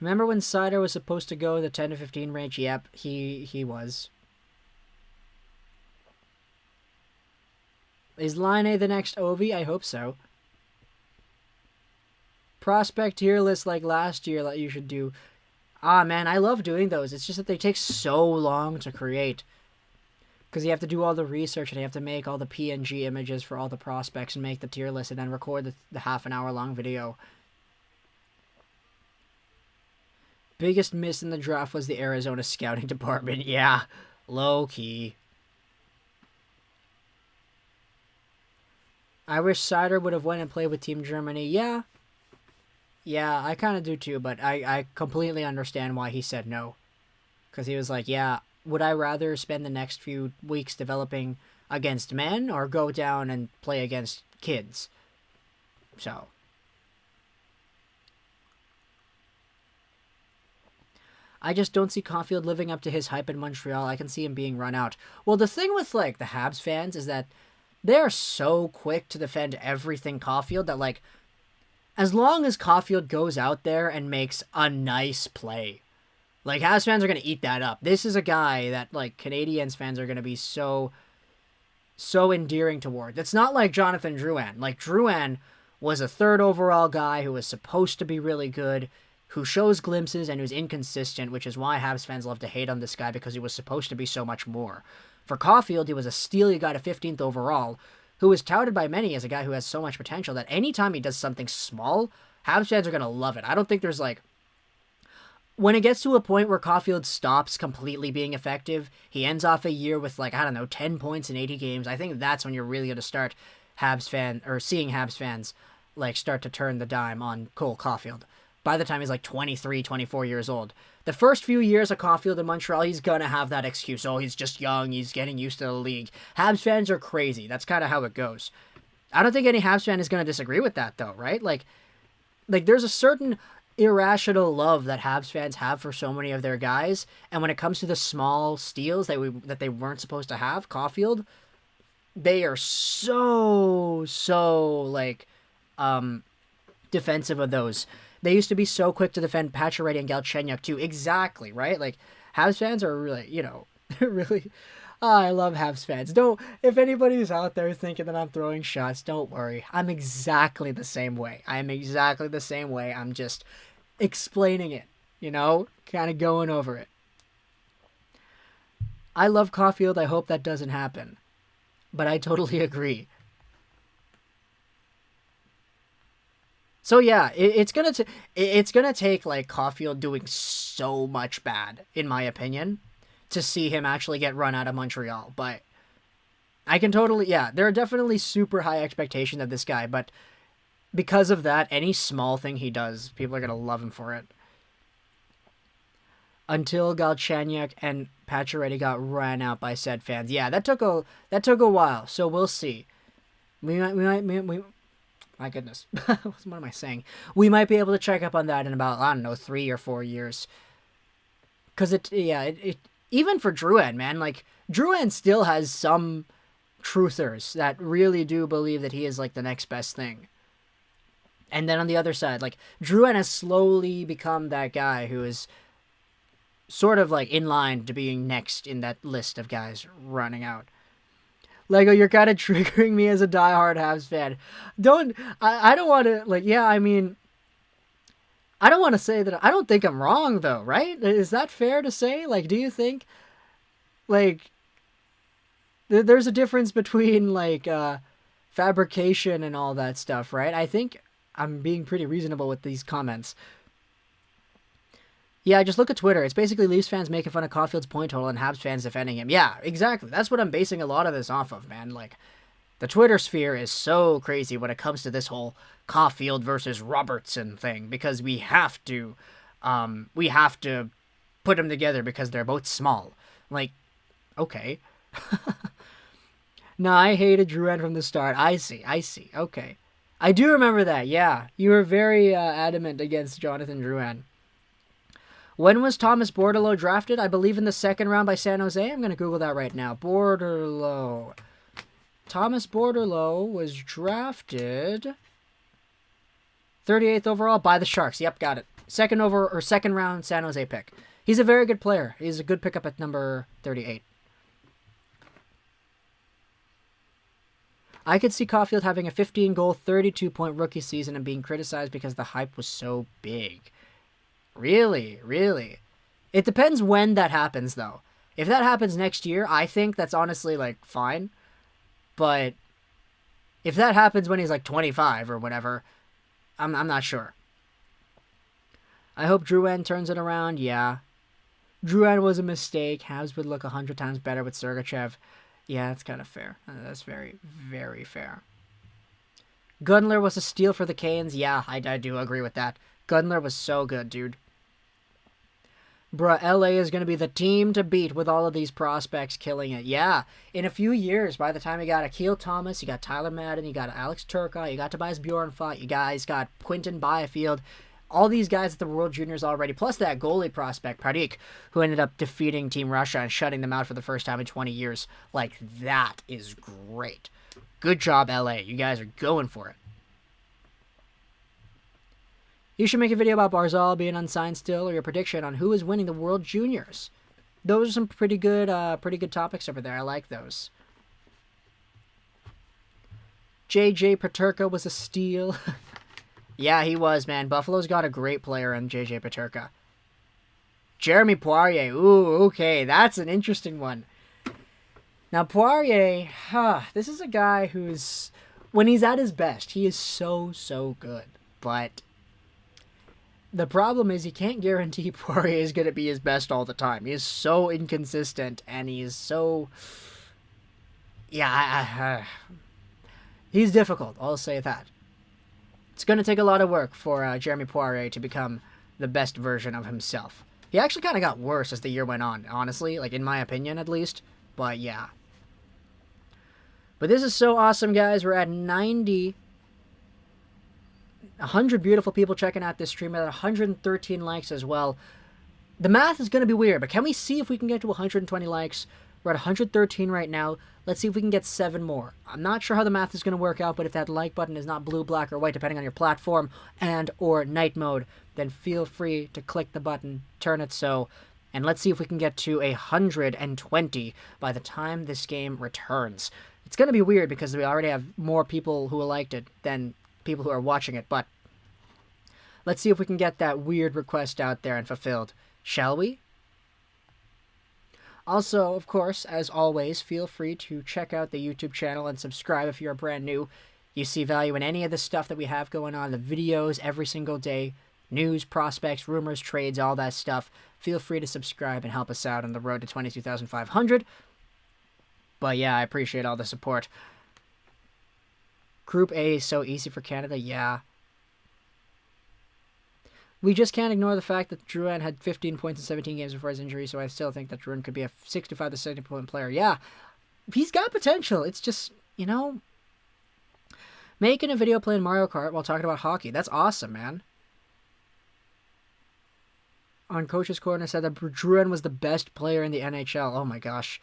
Remember when Seider was supposed to go the 10 to 15 range? Yep, he was. Is Laine the next Ovi? I hope so. Prospect tier list like last year that you should do. Ah, man, I love doing those. It's just that they take so long to create. Because you have to do all the research and you have to make all the PNG images for all the prospects and make the tier list and then record the half an hour long video. Biggest miss in the draft was the Arizona scouting department. Yeah, low key. I wish Seider would have went and played with Team Germany. Yeah, I kind of do too, but I completely understand why he said no. Because he was like, yeah, would I rather spend the next few weeks developing against men or go down and play against kids? So. I just don't see Caufield living up to his hype in Montreal. I can see him being run out. Well, the thing with, like, the Habs fans is that they're so quick to defend everything Caufield that, like, as long as Caufield goes out there and makes a nice play, like, Habs fans are going to eat that up. This is a guy that, like, Canadiens fans are going to be so endearing toward. It's not like Jonathan Drouin. Like, Drouin was a 3rd overall guy who was supposed to be really good, who shows glimpses and who's inconsistent, which is why Habs fans love to hate on this guy, because he was supposed to be so much more. For Caufield, he was a steal. He got a 15th overall, who was touted by many as a guy who has so much potential that anytime he does something small, Habs fans are going to love it. I don't think there's, like... When it gets to a point where Caufield stops completely being effective, he ends off a year with, like, I don't know, 10 points in 80 games, I think that's when you're really going to start seeing Habs fans, like, start to turn the dime on Cole Caufield. By the time he's like 23, 24 years old. The first few years of Caufield in Montreal, he's going to have that excuse. Oh, he's just young. He's getting used to the league. Habs fans are crazy. That's kind of how it goes. I don't think any Habs fan is going to disagree with that, though, right? Like there's a certain irrational love that Habs fans have for so many of their guys. And when it comes to the small steals that they weren't supposed to have, Caufield, they are so like, defensive of those. They used to be so quick to defend Pacioretty and Galchenyuk too. Exactly, right? Like, Habs fans are really, really... I love Habs fans. If anybody's out there thinking that I'm throwing shots, don't worry. I'm exactly the same way. I'm just explaining it, kind of going over it. I love Caufield. I hope that doesn't happen. But I totally agree. So yeah, it's gonna take, like, Caufield doing so much bad, in my opinion, to see him actually get run out of Montreal. But I can totally, there are definitely super high expectations of this guy, but because of that, any small thing he does, people are gonna love him for it. Until Galchenyuk and Pacioretty got run out by said fans. Yeah, that took a while. So we'll see. We my goodness. What am I saying? We might be able to check up on that in about, I don't know, 3 or 4 years. Because it even for Drouin, man, like, Drouin still has some truthers that really do believe that he is, like, the next best thing. And then on the other side, like, Drouin has slowly become that guy who is sort of, like, in line to being next in that list of guys running out. Lego, you're kind of triggering me as a diehard Habs fan. I don't want to, like, I mean, I don't want to say that, I don't think I'm wrong, though, right? Is that fair to say? Like, do you think, like, there's a difference between, like, fabrication and all that stuff, right? I think I'm being pretty reasonable with these comments. Yeah, just look at Twitter. It's basically Leafs fans making fun of Caufield's point total and Habs fans defending him. Yeah, exactly. That's what I'm basing a lot of this off of, man. Like, the Twitter sphere is so crazy when it comes to this whole Caufield versus Robertson thing, because we have to put them together because they're both small. Like, okay. No, I hated Drouin from the start. I see. Okay. I do remember that, yeah. You were very adamant against Jonathan Drouin. When was Thomas Bordeleau drafted? I believe in the second round by San Jose. I'm going to Google that right now. Bordeleau. Thomas Bordeleau was drafted 38th overall by the Sharks. Yep, got it. Second round San Jose pick. He's a very good player. He's a good pickup at number 38. I could see Caufield having a 15-goal, 32-point rookie season and being criticized because the hype was so big. Really? It depends when that happens, though. If that happens next year, I think that's honestly, like, fine. But if that happens when he's, like, 25 or whatever, I'm not sure. I hope Drouin turns it around. Yeah. Drouin was a mistake. Habs would look 100 times better with Sergachev. Yeah, that's kind of fair. That's very, very fair. Gunler was a steal for the Canes. Yeah, I do agree with that. Gunler was so good, dude. Bruh, LA is going to be the team to beat with all of these prospects killing it. Yeah, in a few years, by the time you got Akil Thomas, you got Tyler Madden, you got Alex Turcotte, you got Tobias Bjornfot, you guys got Quinton Byfield, all these guys at the World Juniors already, plus that goalie prospect, Parik, who ended up defeating Team Russia and shutting them out for the first time in 20 years. Like, that is great. Good job, LA. You guys are going for it. You should make a video about Barzal being unsigned still, or your prediction on who is winning the World Juniors. Those are some pretty good topics over there. I like those. JJ Peterka was a steal. Yeah, he was, man. Buffalo's got a great player in JJ Peterka. Jeremy Poirier. Ooh, okay. That's an interesting one. Now, Poirier, this is a guy who's, when he's at his best, he is so good. But the problem is you can't guarantee Poirier is going to be his best all the time. He is so inconsistent, and he is so, he's difficult. I'll say that. It's going to take a lot of work for Jeremy Poirier to become the best version of himself. He actually kind of got worse as the year went on, honestly, like in my opinion at least. But yeah. But this is so awesome, guys. We're at 100 beautiful people checking out this stream. At 113 likes as well. The math is going to be weird, but can we see if we can get to 120 likes? We're at 113 right now. Let's see if we can get 7 more. I'm not sure how the math is going to work out, but if that like button is not blue, black, or white, depending on your platform and or night mode, then feel free to click the button, turn it so, and let's see if we can get to 120 by the time this game returns. It's going to be weird because we already have more people who liked it than people who are watching it, but let's see if we can get that weird request out there and fulfilled. Shall we? Also, of course, as always, feel free to check out the YouTube channel and subscribe if you're brand new. You see value in any of the stuff that we have going on, the videos every single day, news, prospects, rumors, trades, all that stuff. Feel free to subscribe and help us out on the road to 22,500. But yeah, I appreciate all the support. Group A is so easy for Canada, yeah. We just can't ignore the fact that Drouin had 15 points in 17 games before his injury, so I still think that Drouin could be a 65 to 70 point player. Yeah, he's got potential. It's just, making a video playing Mario Kart while talking about hockey. That's awesome, man. On Coach's Corner said that Drouin was the best player in the NHL. Oh my gosh.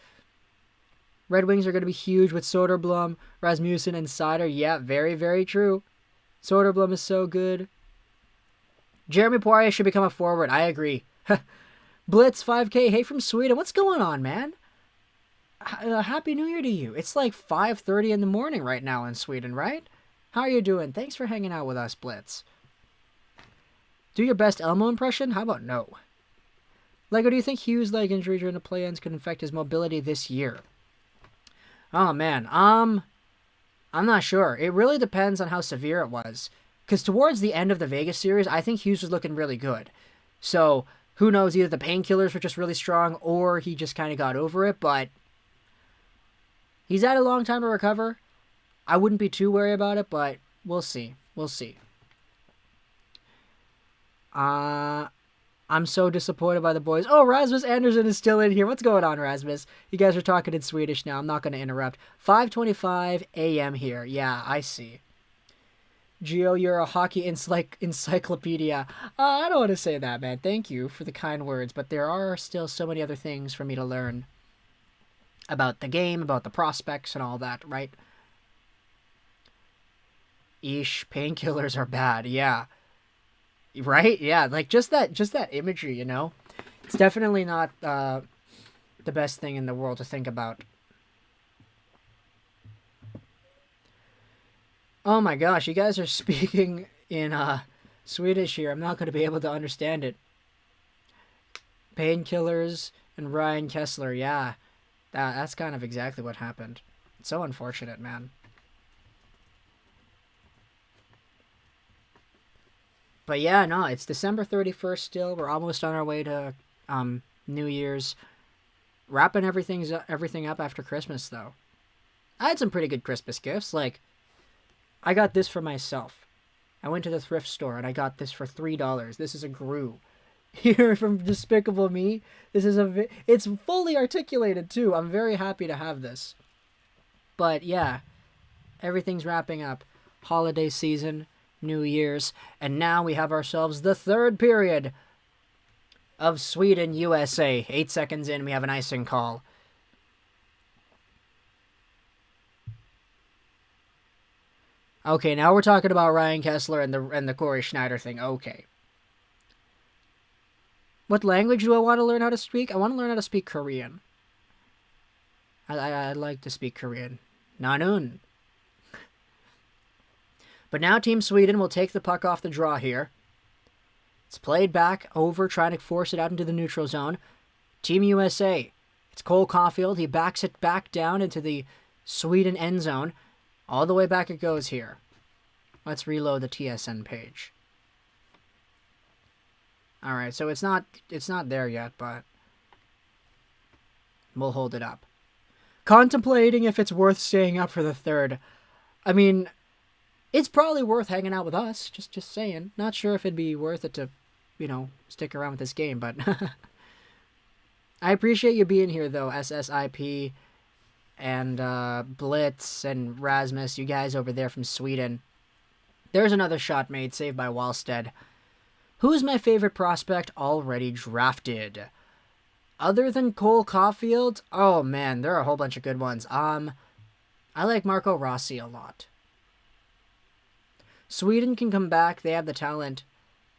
Red Wings are going to be huge with Soderblom, Rasmussen, and Seider. Yeah, very, very true. Soderblom is so good. Jeremy Poirier should become a forward. I agree. Blitz 5K. Hey, from Sweden. What's going on, man? Happy New Year to you. It's like 5:30 in the morning right now in Sweden, right? How are you doing? Thanks for hanging out with us, Blitz. Do your best Elmo impression? How about no? Lego, do you think Hughes' leg injury during the play-ins could affect his mobility this year? Oh, man. I'm not sure. It really depends on how severe it was. Because towards the end of the Vegas series, I think Hughes was looking really good. So, who knows, either the painkillers were just really strong, or he just kind of got over it, but he's had a long time to recover. I wouldn't be too worried about it, but we'll see. We'll see. I'm so disappointed by the boys. Oh, Rasmus Andersson is still in here. What's going on, Rasmus? You guys are talking in Swedish now. I'm not going to interrupt. 5:25 a.m. here. Yeah, I see. Gio, you're a hockey encyclopedia. I don't want to say that, man. Thank you for the kind words, but there are still so many other things for me to learn about the game, about the prospects and all that, right? Eesh, painkillers are bad. Yeah. Right? Yeah, like just that imagery, you know? It's definitely not the best thing in the world to think about. Oh my gosh, you guys are speaking in Swedish here. I'm not going to be able to understand it. Painkillers and Ryan Kessler, yeah. That's kind of exactly what happened. It's so unfortunate, man. But yeah, no, it's December 31st still. We're almost on our way to New Year's. Wrapping everything up after Christmas, though. I had some pretty good Christmas gifts. Like, I got this for myself. I went to the thrift store and I got this for $3. This is a Gru. Here from Despicable Me. This is it's fully articulated, too. I'm very happy to have this. But yeah, everything's wrapping up. Holiday season. New Year's, and now we have ourselves the third period of Sweden USA. 8 seconds in, we have an icing call. Okay, now we're talking about Ryan Kessler and the Corey Schneider thing. Okay. What language do I want to learn how to speak? I want to learn how to speak Korean. I like to speak Korean. Nanun. But now Team Sweden will take the puck off the draw here. It's played back over, trying to force it out into the neutral zone. Team USA. It's Cole Caufield. He backs it back down into the Sweden end zone. All the way back it goes here. Let's reload the TSN page. Alright, so it's not there yet, but we'll hold it up. Contemplating if it's worth staying up for the third. I mean, it's probably worth hanging out with us. Just saying. Not sure if it'd be worth it to, stick around with this game, but I appreciate you being here, though, SSIP and Blitz and Rasmus, you guys over there from Sweden. There's another shot made, saved by Wallstead. Who's my favorite prospect already drafted? Other than Cole Caufield? Oh, man, there are a whole bunch of good ones. I like Marco Rossi a lot. Sweden can come back. They have the talent.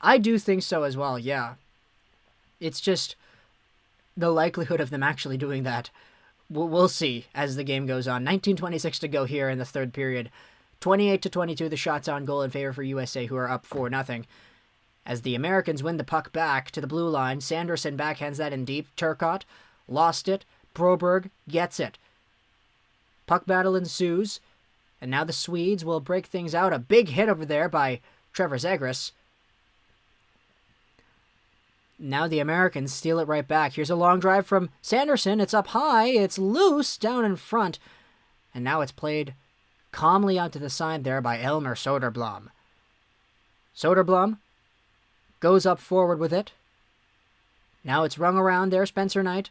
I do think so as well, yeah. It's just the likelihood of them actually doing that. We'll see as the game goes on. 19:26 to go here in the third period. 28-22, the shots on goal in favor for USA, who are up 4-0. As the Americans win the puck back to the blue line, Sanderson backhands that in deep. Turcotte lost it. Broberg gets it. Puck battle ensues. And now the Swedes will break things out. A big hit over there by Trevor Zegras. Now the Americans steal it right back. Here's a long drive from Sanderson. It's up high. It's loose down in front. And now it's played calmly out to the side there by Elmer Soderblom. Soderblom goes up forward with it. Now it's rung around there, Spencer Knight.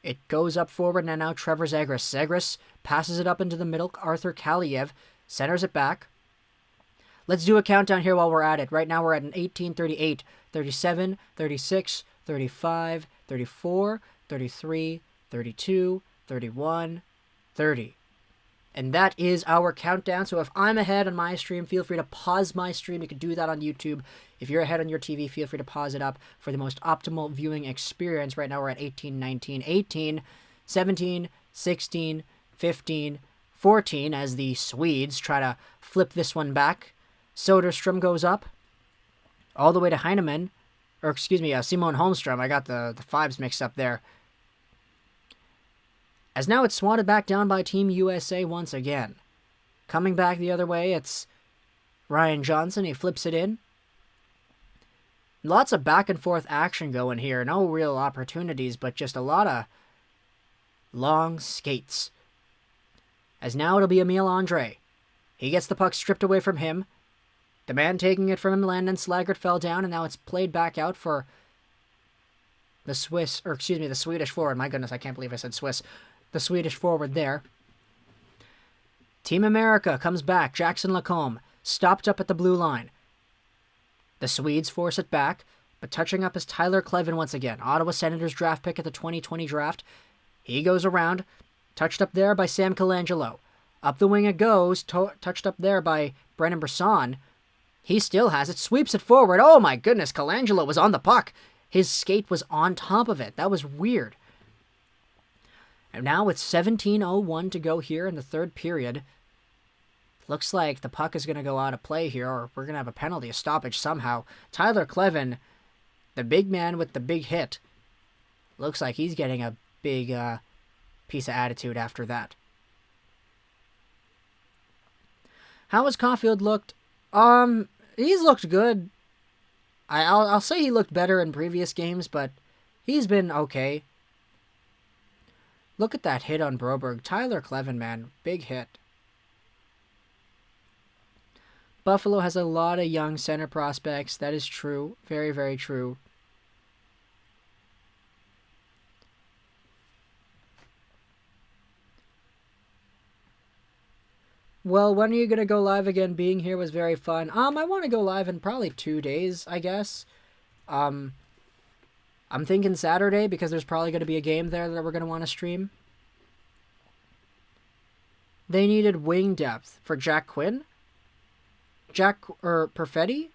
It goes up forward, and now Trevor Zegras. Zegras passes it up into the middle. Arthur Kaliev centers it back. Let's do a countdown here while we're at it. Right now we're at an 18, 38, 37, 36, 35, 34, 33, 32, 31, 30. And that is our countdown. So if I'm ahead on my stream, feel free to pause my stream. You can do that on YouTube. If you're ahead on your TV, feel free to pause it up for the most optimal viewing experience. Right now we're at 18, 19, 18, 17, 16, 15, 14 as the Swedes try to flip this one back. Soderstrom goes up all the way to Heinemann. Or excuse me, Simon Holmstrom. I got the fives mixed up there. As now it's swatted back down by Team USA once again. Coming back the other way, it's Ryan Johnson. He flips it in. Lots of back and forth action going here. No real opportunities, but just a lot of long skates. As now it'll be Emile Andre. He gets the puck stripped away from him. The man taking it from him, Landon Slaggert, fell down, and now it's played back out for the Swedish forward. My goodness, I can't believe I said Swiss. The Swedish forward there. Team America comes back. Jackson Lacombe stopped up at the blue line. The Swedes force it back, but touching up is Tyler Kleven once again. Ottawa Senators draft pick at the 2020 draft. He goes around, touched up there by Sam Colangelo. Up the wing it goes, touched up there by Brennan Brisson. He still has it, sweeps it forward. Oh my goodness, Colangelo was on the puck. His skate was on top of it. That was weird. And now it's 17:01 to go here in the third period. Looks like the puck is going to go out of play here, or we're going to have a penalty, a stoppage somehow. Tyler Kleven, the big man with the big hit, looks like he's getting a big piece of attitude after that. How has Caufield looked? He's looked good. I'll say he looked better in previous games, but he's been okay. Look at that hit on Broberg. Tyler Kleven, man, big hit. Buffalo has a lot of young center prospects. That is true. Very, very true. Well, when are you going to go live again? Being here was very fun. I want to go live in probably 2 days, I guess. I'm thinking Saturday because there's probably going to be a game there that we're going to want to stream. They needed wing depth for Jack Quinn. Perfetti?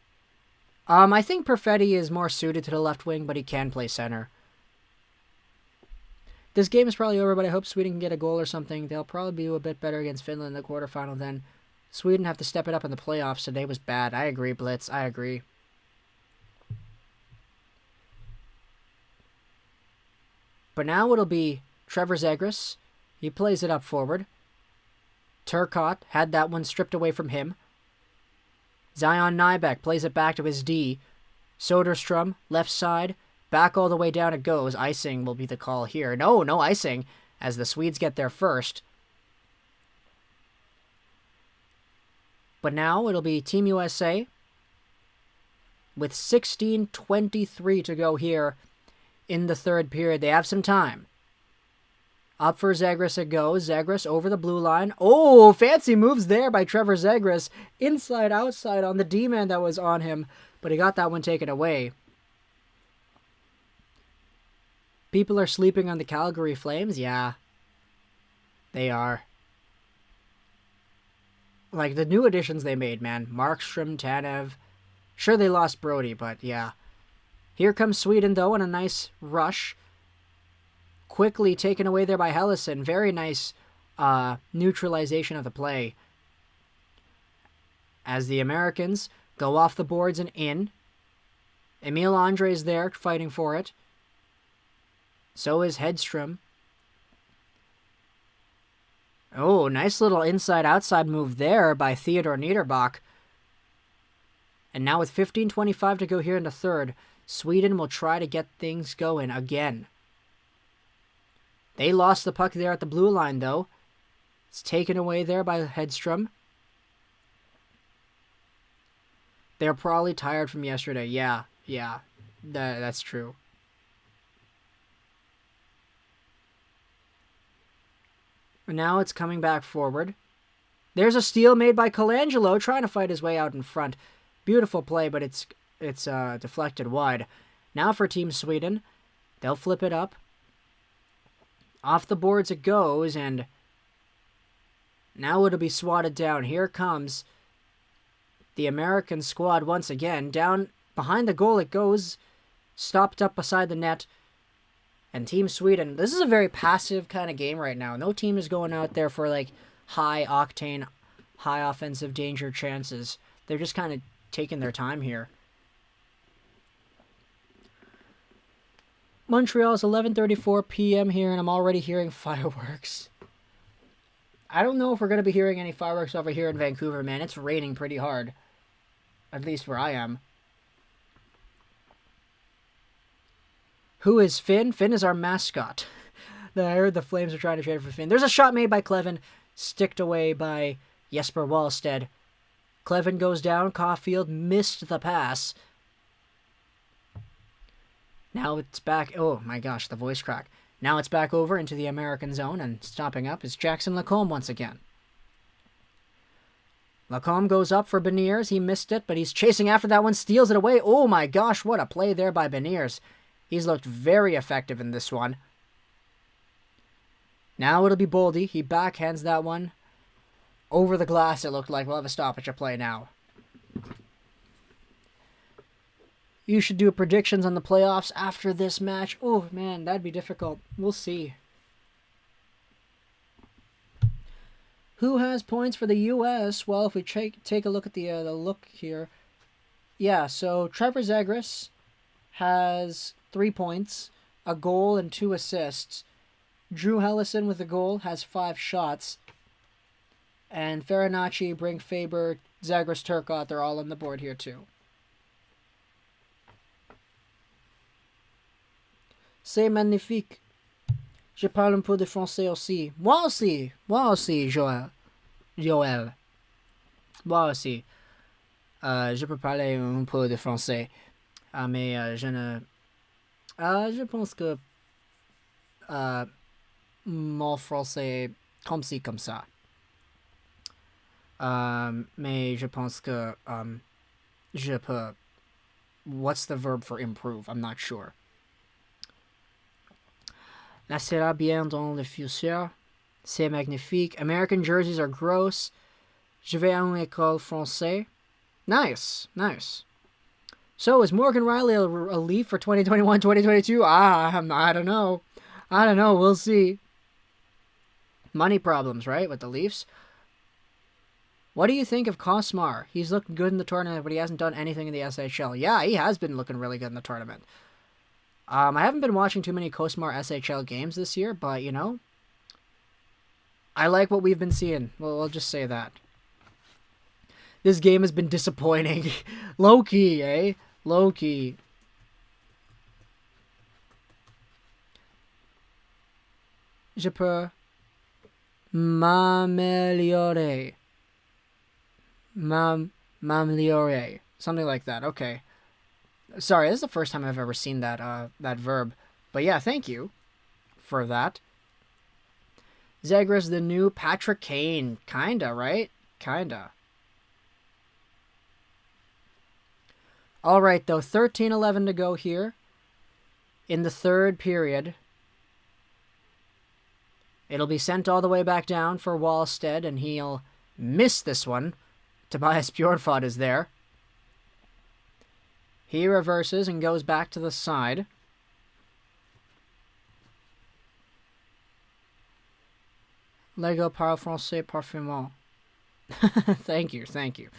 I think Perfetti is more suited to the left wing, but he can play center. This game is probably over, but I hope Sweden can get a goal or something. They'll probably do a bit better against Finland in the quarterfinal then. Sweden have to step it up in the playoffs. Today was bad. I agree, Blitz. I agree. But now it'll be Trevor Zegras. He plays it up forward. Turcotte had that one stripped away from him. Zion Nybeck plays it back to his D. Soderstrom, left side. Back all the way down it goes. Icing will be the call here. No icing, as the Swedes get there first. But now it'll be Team USA with 16:23 to go here in the third period. They have some time. Up for Zegras it goes. Zegras over the blue line. Oh, fancy moves there by Trevor Zegras. Inside, outside on the D-man that was on him. But he got that one taken away. People are sleeping on the Calgary Flames? Yeah. They are. Like, the new additions they made, man. Markstrom, Tanev. Sure, they lost Brody, but yeah. Here comes Sweden, though, in a nice rush. Quickly taken away there by Hellison. Very nice neutralization of the play. As the Americans go off the boards and in. Emil Andre's there fighting for it. So is Hedstrom. Oh, nice little inside-outside move there by Theodor Niederbach. And now with 15:25 to go here in the third, Sweden will try to get things going again. They lost the puck there at the blue line, though. It's taken away there by Hedstrom. They're probably tired from yesterday. Yeah, that's true. And now it's coming back forward. There's a steal made by Colangelo, trying to fight his way out in front. Beautiful play, but it's deflected wide. Now for Team Sweden. They'll flip it up. Off the boards it goes, and now it'll be swatted down. Here comes the American squad once again. Down behind the goal it goes. Stopped up beside the net. And Team Sweden, this is a very passive kind of game right now. No team is going out there for like high-octane, high offensive danger chances. They're just kind of taking their time here. Montreal's 11:34 p.m. here, and I'm already hearing fireworks. I don't know if we're going to be hearing any fireworks over here in Vancouver, man. It's raining pretty hard. At least where I am. Who is Finn? Finn is our mascot. I heard the Flames are trying to trade for Finn. There's a shot made by Kleven, sticked away by Jesper Wallstedt. Clevin goes down. Caufield missed the pass. Now it's back. Oh my gosh, the voice crack. Now it's back over into the American zone, and stopping up is Jackson Lacombe once again. Lacombe goes up for Beniers. He missed it, but he's chasing after that one, steals it away. Oh my gosh, what a play there by Beniers. He's looked very effective in this one. Now it'll be Boldy. He backhands that one. Over the glass, it looked like. We'll have a stoppage of play now. You should do predictions on the playoffs after this match. Oh, man, that'd be difficult. We'll see. Who has points for the U.S.? Well, if we take a look at the look here. Yeah, so Trevor Zegras has 3 points, a goal, and 2 assists. Drew Hellison with a goal has 5 shots. And Farinacci, Brink, Faber, Zegras, Turcotte, they're all on the board here too. C'est magnifique. Je parle un peu de français aussi. Moi aussi, Joël. Moi aussi. Je peux parler un peu de français. Mais je ne... je pense que... mon français comme ci, comme ça. Mais je pense que... je peux... What's the verb for improve? I'm not sure. Ça sera bien dans le futur. C'est magnifique. American jerseys are gross. Je vais à une école française. Nice, nice. So, is Morgan Riley a Leaf for 2021-2022? I don't know. We'll see. Money problems, right, with the Leafs? What do you think of Kosmar? He's looked good in the tournament, but he hasn't done anything in the SHL. Yeah, he has been looking really good in the tournament. I haven't been watching too many Kosmar SHL games this year, but, you know, I like what we've been seeing. Well, I'll just say that. This game has been disappointing. Low-key, eh? Low-key. Je peux m'améliorer. M'améliorer. Something like that. Okay. Sorry, this is the first time I've ever seen that that verb. But yeah, thank you for that. Zegras, the new Patrick Kane. Kinda, right? Kinda. Alright, though. 13-11 to go here. In the third period. It'll be sent all the way back down for Wallstead, and he'll miss this one. Tobias Bjornfot is there. He reverses and goes back to the side. Lego parle français parfaitement. Thank you.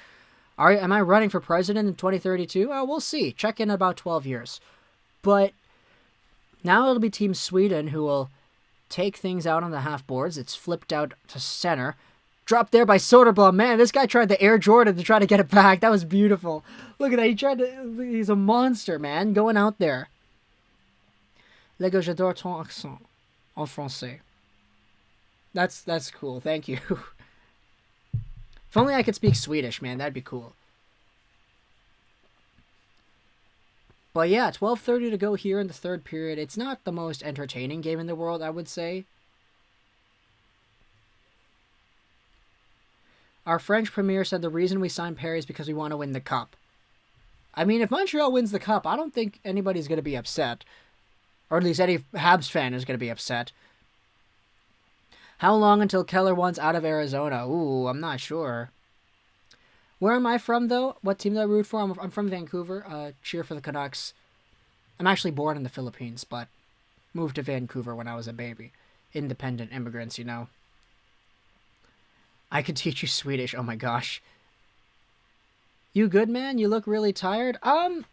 Am I running for president in 2032? Oh, we'll see. Check in about 12 years. But now it'll be Team Sweden who will take things out on the half boards. It's flipped out to center. Dropped there by Soderblom. Man, this guy tried to Air Jordan to try to get it back. That was beautiful. Look at that. He's a monster, man. Going out there. Lego, j'adore ton accent. En français. That's cool. Thank you. If only I could speak Swedish, man. That'd be cool. But yeah, 12:30 to go here in the third period. It's not the most entertaining game in the world, I would say. Our French premier said the reason we signed Perry is because we want to win the cup. I mean, if Montreal wins the cup, I don't think anybody's going to be upset. Or at least any Habs fan is going to be upset. How long until Keller wants out of Arizona? Ooh, I'm not sure. Where am I from, though? What team do I root for? I'm from Vancouver. Cheer for the Canucks. I'm actually born in the Philippines, but moved to Vancouver when I was a baby. Independent immigrants, you know. I could teach you Swedish. Oh my gosh. You good, man? You look really tired. I'm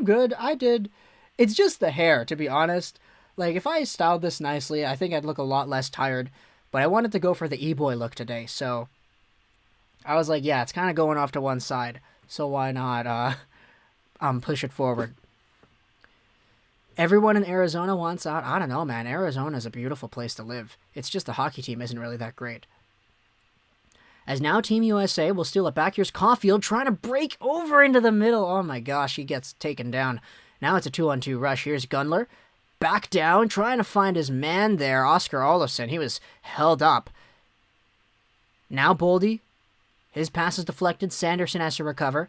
good. I did. It's just the hair, to be honest. Like, if I styled this nicely, I think I'd look a lot less tired. But I wanted to go for the e-boy look today, so I was like, yeah, it's kind of going off to one side. So why not push it forward? Everyone in Arizona wants out. I don't know, man. Arizona's a beautiful place to live. It's just the hockey team isn't really that great. As now Team USA will steal it back. Here's Caufield trying to break over into the middle. Oh my gosh, he gets taken down. Now it's a 2-on-2 rush. Here's Gunler. Back down, trying to find his man there. Oscar Olofsson, he was held up. Now Boldy. His pass is deflected. Sanderson has to recover.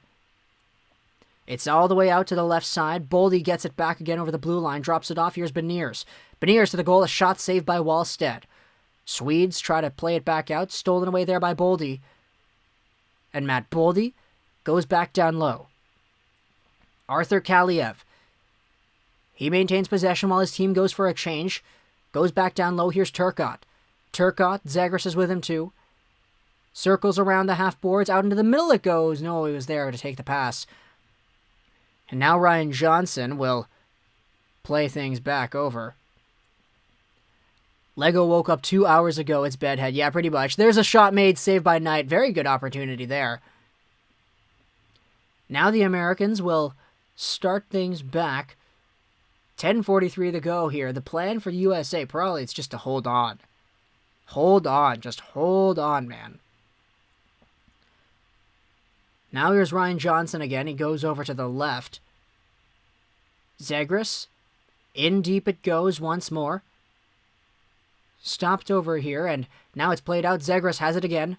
It's all the way out to the left side. Boldy gets it back again over the blue line. Drops it off. Here's Beniers. Beniers to the goal. A shot saved by Wallstedt. Swedes try to play it back out. Stolen away there by Boldy. And Matt Boldy goes back down low. Arthur Kaliev. He maintains possession while his team goes for a change. Goes back down low. Here's Turcotte. Turcotte. Zegras is with him too. Circles around the half boards. Out into the middle it goes. No, he was there to take the pass. And now Ryan Johnson will play things back over. Lego woke up 2 hours ago. It's bedhead. Yeah, pretty much. There's a shot made, saved by Knight. Very good opportunity there. Now the Americans will start things back. 10:43 to go here. The plan for USA, probably it's just to hold on. Hold on. Just hold on, man. Now here's Ryan Johnson again. He goes over to the left. Zegras. In deep it goes once more. Stopped over here, and now it's played out. Zegras has it again.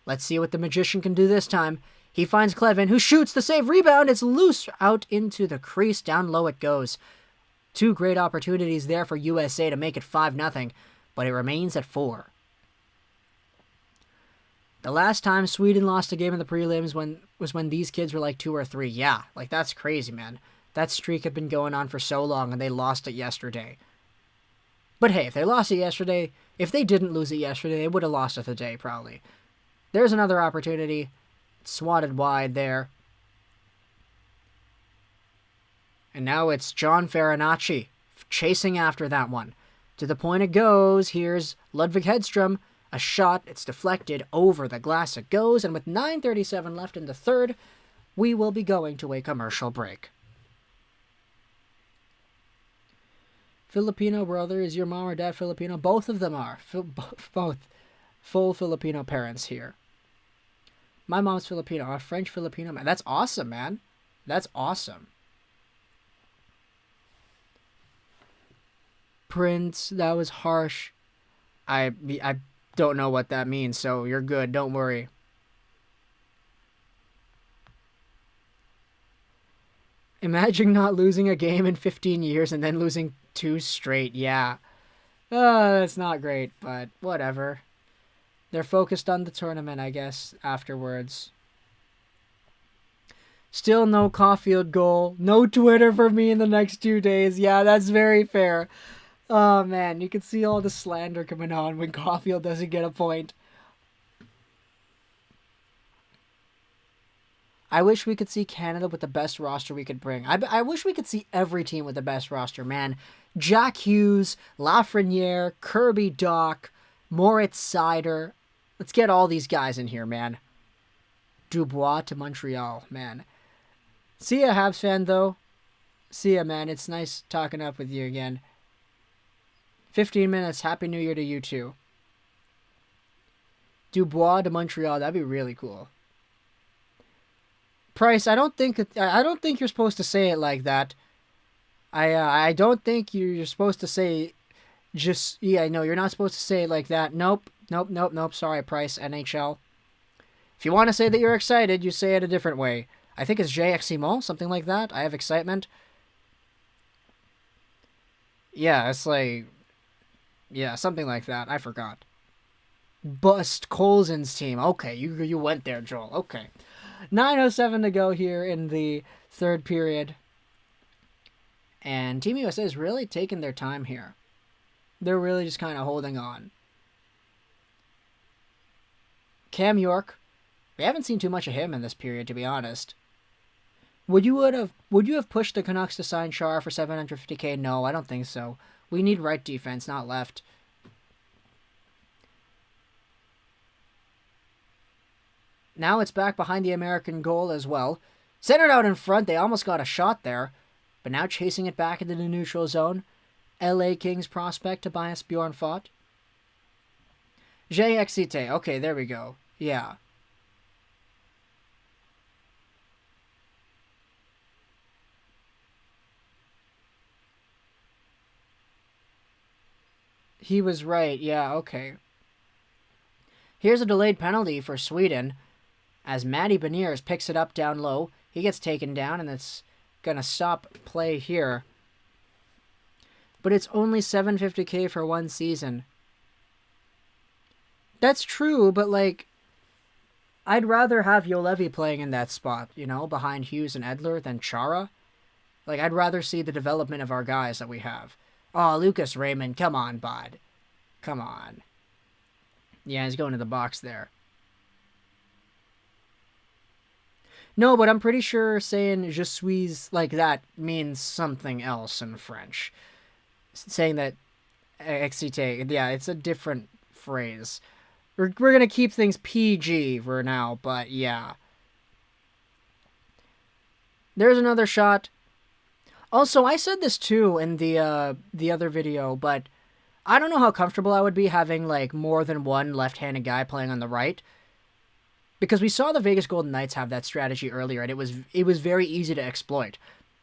Let's see what the Magician can do this time. He finds Clevin, who shoots the save. Rebound. It's loose out into the crease. Down low it goes. Two great opportunities there for USA to make it 5-0, but it remains at 4. The last time Sweden lost a game in the prelims was when these kids were like 2 or 3. Yeah, like that's crazy, man. That streak had been going on for so long, and they lost it yesterday. But hey, if they lost it yesterday, if they didn't lose it yesterday, they would have lost it today, probably. There's another opportunity. Swatted wide there. And now it's John Farinacci chasing after that one. To the point it goes. Here's Ludwig Hedstrom. A shot. It's deflected. Over the glass it goes. And with 9:37 left in the third, we will be going to a commercial break. Filipino brother, is your mom or dad Filipino? Both of them are. Both full Filipino parents here. My mom's Filipino. I'm a French Filipino man. That's awesome, man. That's awesome. Prince, that was harsh. I don't know what that means, so you're good. Don't worry. Imagine not losing a game in 15 years and then losing 2 straight. Yeah. That's not great, but whatever. They're focused on the tournament, I guess, afterwards. Still no Caufield goal. No Twitter for me in the next 2 days. Yeah, that's very fair. Oh, man, you can see all the slander coming on when Caufield doesn't get a point. I wish we could see Canada with the best roster we could bring. I wish we could see every team with the best roster, man. Jack Hughes, Lafreniere, Kirby Doc, Moritz Seider. Let's get all these guys in here, man. Dubois to Montreal, man. See ya, Habs fan, though. See ya, man. It's nice talking up with you again. 15 minutes. Happy New Year to you, too. Dubois to Montreal. That'd be really cool. Price, I don't think you're supposed to say it like that. I don't think you're supposed to say just, yeah, no, you're not supposed to say it like that. Nope. Sorry, Price, NHL. If you want to say that you're excited, you say it a different way. I think it's JXimon, something like that. I have excitement. Yeah, it's like, yeah, something like that. I forgot. Bust Colson's team. Okay, you went there, Joel. Okay. 9:07 to go here in the third period. And Team USA is really taking their time here. They're really just kind of holding on. Cam York. We haven't seen too much of him in this period, to be honest. Would you have pushed the Canucks to sign Char for $750K? No, I don't think so. We need right defense, not left. Now it's back behind the American goal as well. Centered out in front. They almost got a shot there. But now chasing it back into the neutral zone. LA Kings prospect Tobias Bjornfot. JXite. Okay, there we go. Yeah. He was right. Yeah, okay. Here's a delayed penalty for Sweden as Matty Beniers picks it up down low. He gets taken down, and it's going to stop play here. But it's only $750K for one season. That's true, but, like, I'd rather have Yolevi playing in that spot, you know, behind Hughes and Edler than Chara. Like, I'd rather see the development of our guys that we have. Oh, Lucas Raymond, come on, bud. Come on. Yeah, he's going to the box there. No, but I'm pretty sure saying je suis like that means something else in French. Saying that excité, yeah, it's a different phrase. We're going to keep things PG for now, but yeah. There's another shot. Also, I said this too in the other video, but I don't know how comfortable I would be having like more than one left-handed guy playing on the right. Because we saw the Vegas Golden Knights have that strategy earlier, and it was very easy to exploit.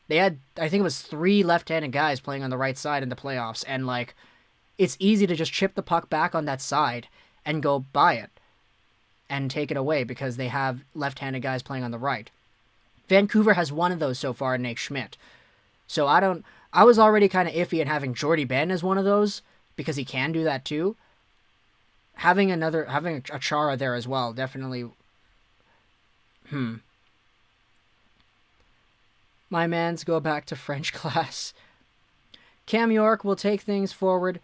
They had, I think it was 3 left-handed guys playing on the right side in the playoffs, and like, it's easy to just chip the puck back on that side and go buy it and take it away because they have left-handed guys playing on the right. Vancouver has one of those so far in Nate Schmidt. So I was already kind of iffy in having Jordy Ben as one of those because he can do that too. Having a Chara there as well, definitely. My mans go back to French class. Cam York will take things forward.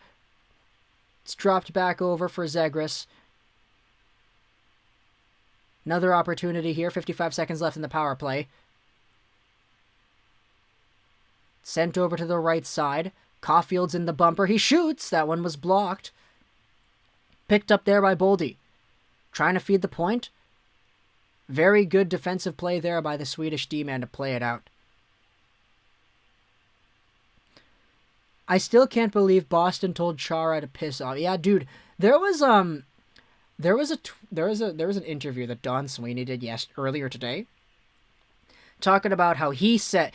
It's dropped back over for Zegras. Another opportunity here. 55 seconds left in the power play. Sent over to the right side. Caufield's in the bumper. He shoots. That one was blocked. Picked up there by Boldy. Trying to feed the point. Very good defensive play there by the Swedish D-man to play it out. I still can't believe Boston told Chara to piss off. Yeah, dude, there was an interview that Don Sweeney did earlier today, talking about how he said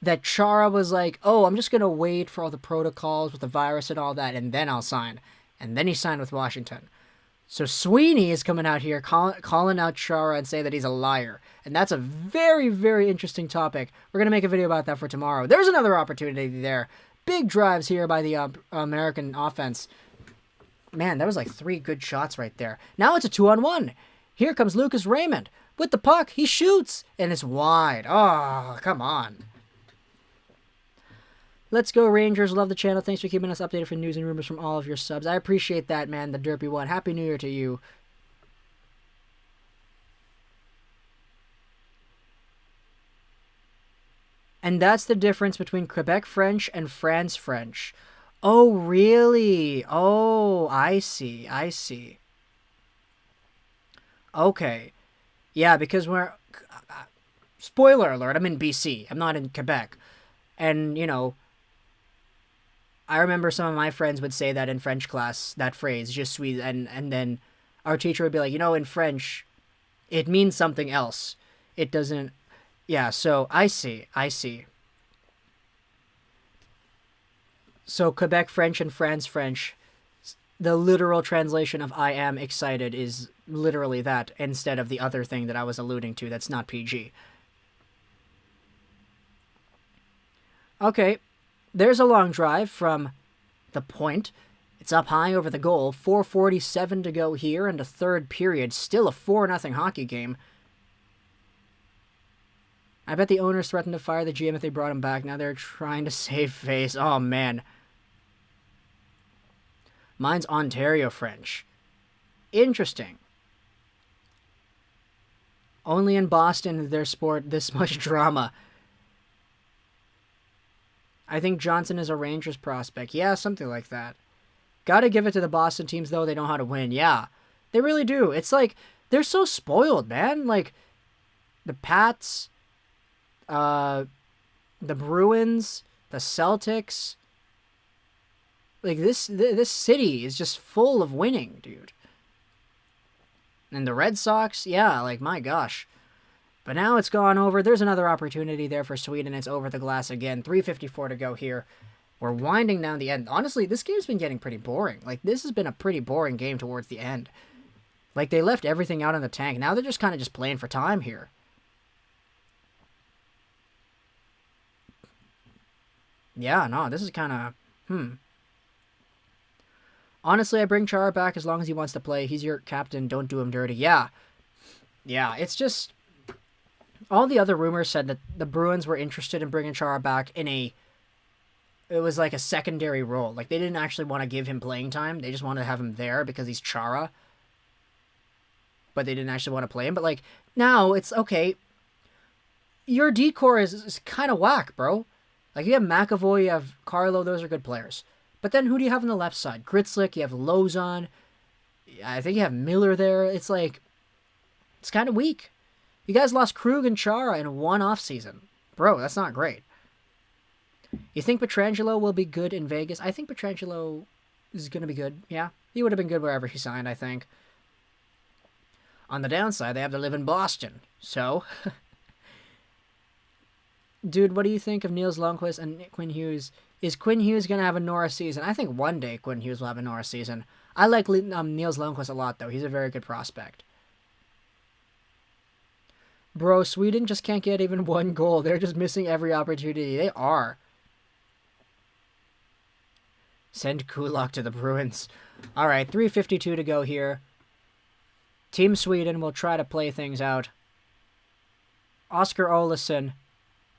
that Chara was like, "Oh, I'm just gonna wait for all the protocols with the virus and all that, and then I'll sign." And then he signed with Washington. So Sweeney is coming out here calling out Chara and saying that he's a liar. And that's a very, very interesting topic. We're going to make a video about that for tomorrow. There's another opportunity there. Big drives here by the American offense. Man, that was like 3 good shots right there. Now it's a 2-on-1. Here comes Lucas Raymond. With the puck, he shoots. And it's wide. Oh, come on. Let's go, Rangers. Love the channel. Thanks for keeping us updated for news and rumors from all of your subs. I appreciate that, man, the derpy one. Happy New Year to you. And that's the difference between Quebec French and France French. Oh, really? Oh, I see. I see. Okay. Yeah, because we're... spoiler alert, I'm in BC. I'm not in Quebec. And, you know... I remember some of my friends would say that in French class, that phrase, je suis, and then our teacher would be like, you know, in French, it means something else. It doesn't, yeah, so I see. So Quebec French and France French, the literal translation of I am excited is literally that, instead of the other thing that I was alluding to that's not PG. Okay. There's a long drive from the point. It's up high over the goal. 4:47 to go here in the third period. Still a 4-0 hockey game. I bet the owners threatened to fire the GM if they brought him back. Now they're trying to save face. Oh, man. Mine's Ontario French. Interesting. Only in Boston is there sport this much drama. I think Johnson is a Rangers prospect. Yeah, something like that. Gotta give it to the Boston teams, though. They know how to win. Yeah, they really do. It's like, they're so spoiled, man. Like, the Pats, the Bruins, the Celtics. Like, this city is just full of winning, dude. And the Red Sox, yeah, like, my gosh. But now it's gone over. There's another opportunity there for Sweden. It's over the glass again. 3:54 to go here. We're winding down the end. Honestly, this game's been getting pretty boring. Like, this has been a pretty boring game towards the end. Like, they left everything out in the tank. Now they're just kind of just playing for time here. Yeah, no, this is kind of, Honestly, I bring Chara back as long as he wants to play. He's your captain. Don't do him dirty. Yeah. Yeah, it's just... All the other rumors said that the Bruins were interested in bringing Chara back in a... It was like a secondary role. Like, they didn't actually want to give him playing time. They just wanted to have him there because he's Chara. But they didn't actually want to play him. But, like, now it's, okay, your decor is kind of whack, bro. Like, you have McAvoy, you have Carlo, those are good players. But then who do you have on the left side? Gritzlick, you have Lozon. I think you have Miller there. It's like, it's kind of weak. You guys lost Krug and Chara in one offseason. Bro, that's not great. You think Pietrangelo will be good in Vegas? I think Pietrangelo is going to be good. Yeah, he would have been good wherever he signed, I think. On the downside, they have to live in Boston. So, dude, what do you think of Niels Lundqvist and Quinn Hughes? Is Quinn Hughes going to have a Norris season? I think one day Quinn Hughes will have a Norris season. I like Niels Lundqvist a lot, though. He's a very good prospect. Bro, Sweden just can't get even one goal. They're just missing every opportunity. They are. Send Kulak to the Bruins. All right, 3:52 to go here. Team Sweden will try to play things out. Oscar Olsson.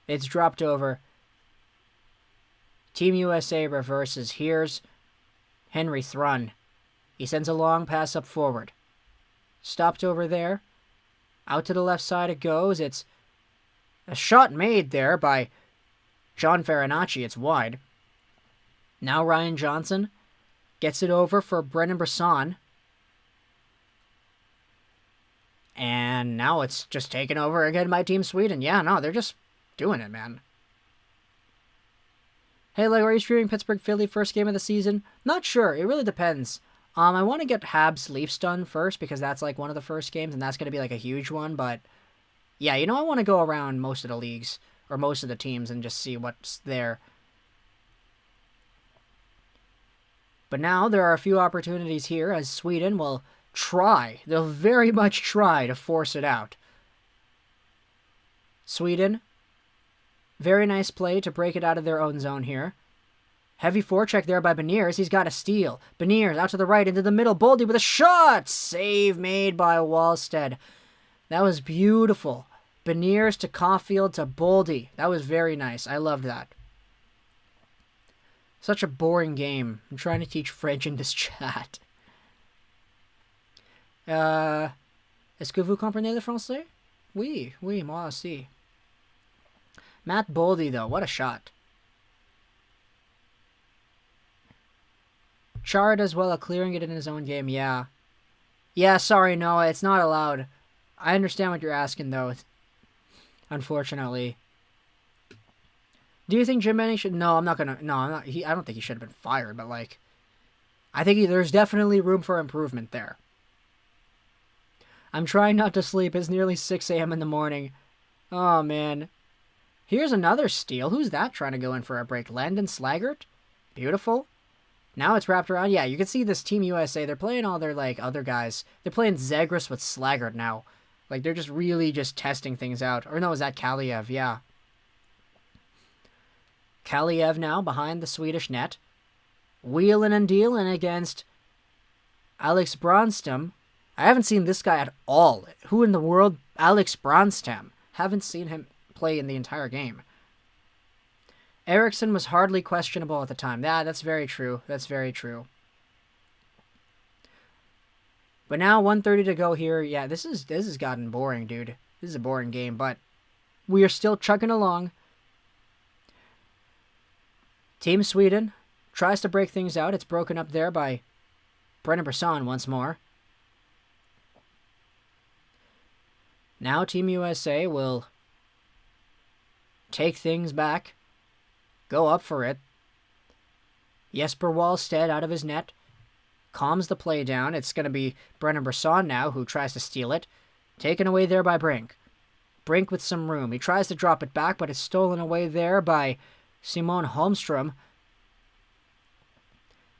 It's dropped over. Team USA reverses. Here's Henry Thrun. He sends a long pass up forward. Stopped over there. Out to the left side it goes. It's a shot made there by John Farinacci. It's wide. Now Ryan Johnson gets it over for Brennan Brisson. And now it's just taken over again by Team Sweden. Yeah, no, they're just doing it, man. Hey, Lego, are you streaming Pittsburgh-Philly first game of the season? Not sure. It really depends. I want to get Habs Leafs done first because that's like one of the first games and that's going to be like a huge one. But yeah, you know, I want to go around most of the leagues or most of the teams and just see what's there. But now there are a few opportunities here as Sweden will try. They'll very much try to force it out. Sweden. Very nice play to break it out of their own zone here. Heavy forecheck there by Beniers. He's got a steal. Beniers out to the right, into the middle. Boldy with a shot! Save made by Wallstead. That was beautiful. Beniers to Caufield to Boldy. That was very nice. I loved that. Such a boring game. I'm trying to teach French in this chat. Est-ce que vous comprenez le français? Oui, moi aussi. Matt Boldy, though. What a shot. Chara does well at clearing it in his own game, yeah. Yeah, sorry, Noah, it's not allowed. I understand what you're asking, though. Unfortunately. Do you think Jim Benning should... No, I'm not gonna... No, I'm not... I don't think he should have been fired, but, like... I think there's definitely room for improvement there. I'm trying not to sleep. It's nearly 6 a.m. in the morning. Oh, man. Here's another steal. Who's that trying to go in for a break? Landon Slaggert? Beautiful. Now it's wrapped around. Yeah, you can see this Team USA. They're playing all their, like, other guys. They're playing Zegras with Slaggert now. Like, they're just really just testing things out. Or no, is that Kaliev? Yeah. Kaliev now behind the Swedish net. Wheeling and dealing against Alex Bronstam. I haven't seen this guy at all. Who in the world? Alex Bronstam. Haven't seen him play in the entire game. Eriksson was hardly questionable at the time. Yeah, that's very true. That's very true. But now 1:30 to go here. Yeah, this has gotten boring, dude. This is a boring game, but we are still chugging along. Team Sweden tries to break things out. It's broken up there by Brennan Brisson once more. Now Team USA will take things back. Go up for it. Jesper Wallstedt out of his net. calms the play down. It's going to be Brennan Brisson now who tries to steal it. Taken away there by Brink. Brink with some room. He tries to drop it back, but it's stolen away there by Simon Holmstrom.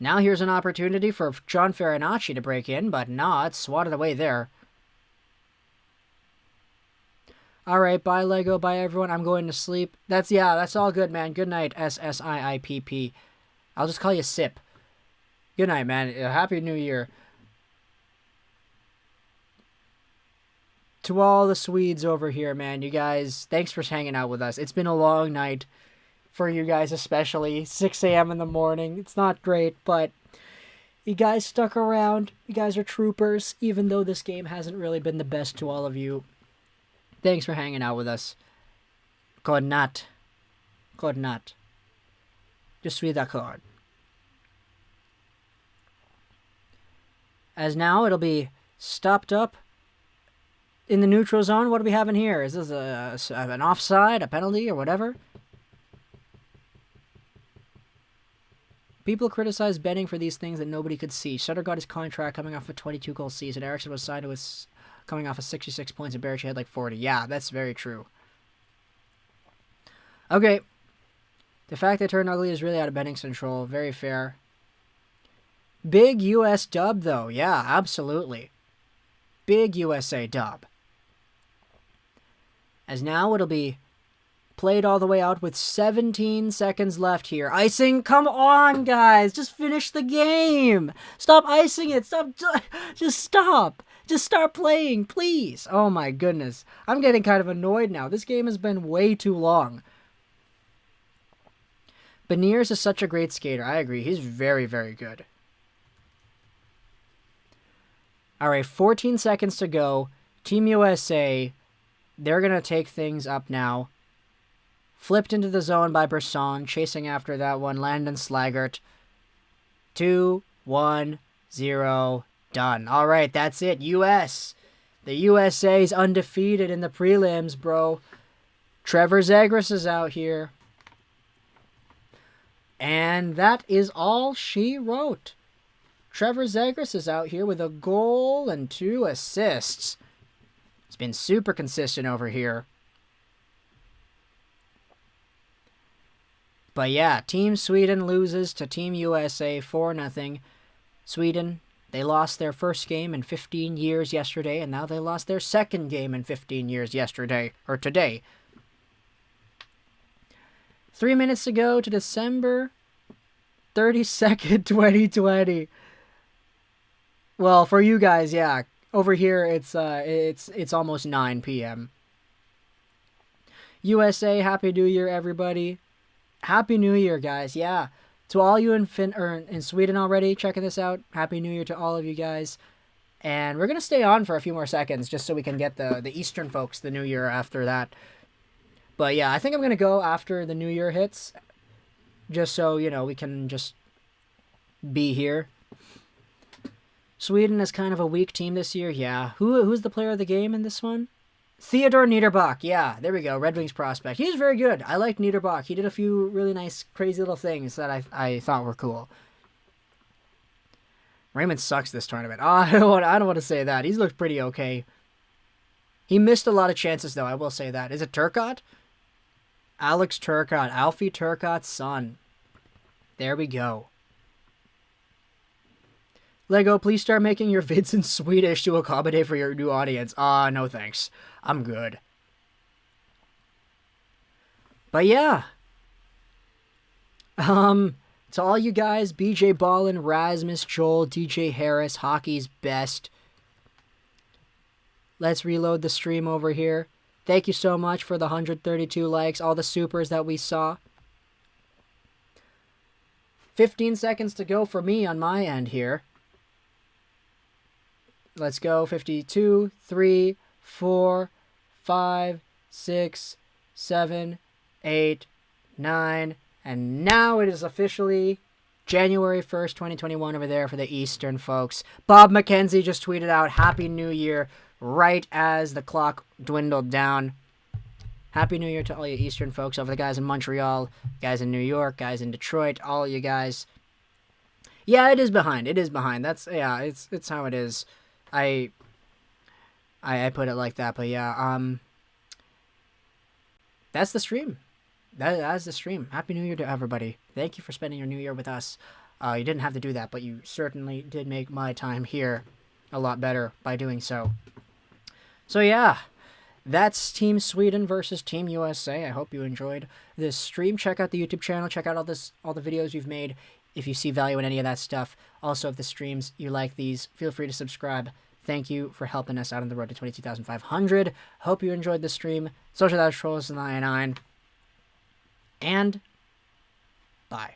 Now here's an opportunity for John Farinacci to break in, but nah, it's swatted away there. Alright, bye Lego, bye everyone, I'm going to sleep. That's all good, man. Good night, SSIIPP. I'll just call you Sip. Good night, man. Happy New Year. To all the Swedes over here, man, you guys, thanks for hanging out with us. It's been a long night for you guys, especially 6 a.m. in the morning. It's not great, but you guys stuck around. You guys are troopers, even though this game hasn't really been the best to all of you. Thanks for hanging out with us. God natt. God natt. Je suis d'accord. As now it'll be stopped up in the neutral zone. What are we having here? Is this an offside, a penalty, or whatever? People criticize betting for these things that nobody could see. Sutter got his contract coming off a 22-goal season. Eriksson was signed with coming off of 66 points, and Barrichello had like 40. Yeah, that's very true. Okay. The fact they turned ugly is really out of betting control. Very fair. Big U.S. dub, though. Yeah, absolutely. Big USA dub. As now it'll be played all the way out with 17 seconds left here. Icing, come on, guys. Just finish the game. Stop icing it. Just stop. Just start playing, please. Oh, my goodness. I'm getting kind of annoyed now. This game has been way too long. Beniers is such a great skater. I agree. He's very, very good. All right, 14 seconds to go. Team USA, they're going to take things up now. Flipped into the zone by Brisson. Chasing after that one, Landon Slaggert. 2, 1, 0. Done. All right, that's it. U.S. The USA's undefeated in the prelims, bro. Trevor Zegras is out here. And that is all she wrote. Trevor Zegras is out here with a goal and 2 assists. He's been super consistent over here. But yeah, Team Sweden loses to Team USA 4-0. Sweden, they lost their first game in 15 years yesterday, and now they lost their second game in 15 years yesterday, or today. 3 minutes to go to December 32nd, 2020. Well, for you guys, yeah. Over here, it's almost 9 p.m. USA, Happy New Year, everybody. Happy New Year, guys. Yeah. To all you in Sweden already checking this out, Happy New Year to all of you guys. And we're going to stay on for a few more seconds just so we can get the Eastern folks the New Year after that. But yeah, I think I'm going to go after the New Year hits. Just so, we can just be here. Sweden is kind of a weak team this year. Yeah. Who's the player of the game in this one? Theodor Niederbach. Yeah, there we go. Red Wings prospect. He's very good. I like Niederbach. He did a few really nice, crazy little things that I thought were cool. Raymond sucks this tournament. Oh, I don't want to say that. He's looked pretty okay. He missed a lot of chances, though. I will say that. Is it Turcotte? Alex Turcotte. Alfie Turcotte's son. There we go. Lego, please start making your vids in Swedish to accommodate for your new audience. No thanks. I'm good. But yeah. To all you guys, BJ Ballin, Rasmus, Joel, DJ Harris, Hockey's Best. Let's reload the stream over here. Thank you so much for the 132 likes, all the supers that we saw. 15 seconds to go for me on my end here. Let's go. 52, 3, 4, 5, 6, 7, 8, 9. And now it is officially January 1st, 2021 over there for the Eastern folks. Bob McKenzie just tweeted out Happy New Year right as the clock dwindled down. Happy New Year to all you Eastern folks, over the guys in Montreal, guys in New York, guys in Detroit, all you guys. Yeah, it is behind. It is behind. That's yeah. It's how it is. I I put it like that, but yeah. That's the stream. That's the stream. Happy New Year to everybody. Thank you for spending your New Year with us. You didn't have to do that, but you certainly did make my time here a lot better by doing so. So yeah, that's Team Sweden versus Team USA. I hope you enjoyed this stream. Check out the YouTube channel. Check out all the videos we've made. If you see value in any of that stuff. Also, if the streams you like these, feel free to subscribe. Thank you for helping us out on the road to 22,500. Hope you enjoyed the stream. Social Trolls 99. And bye.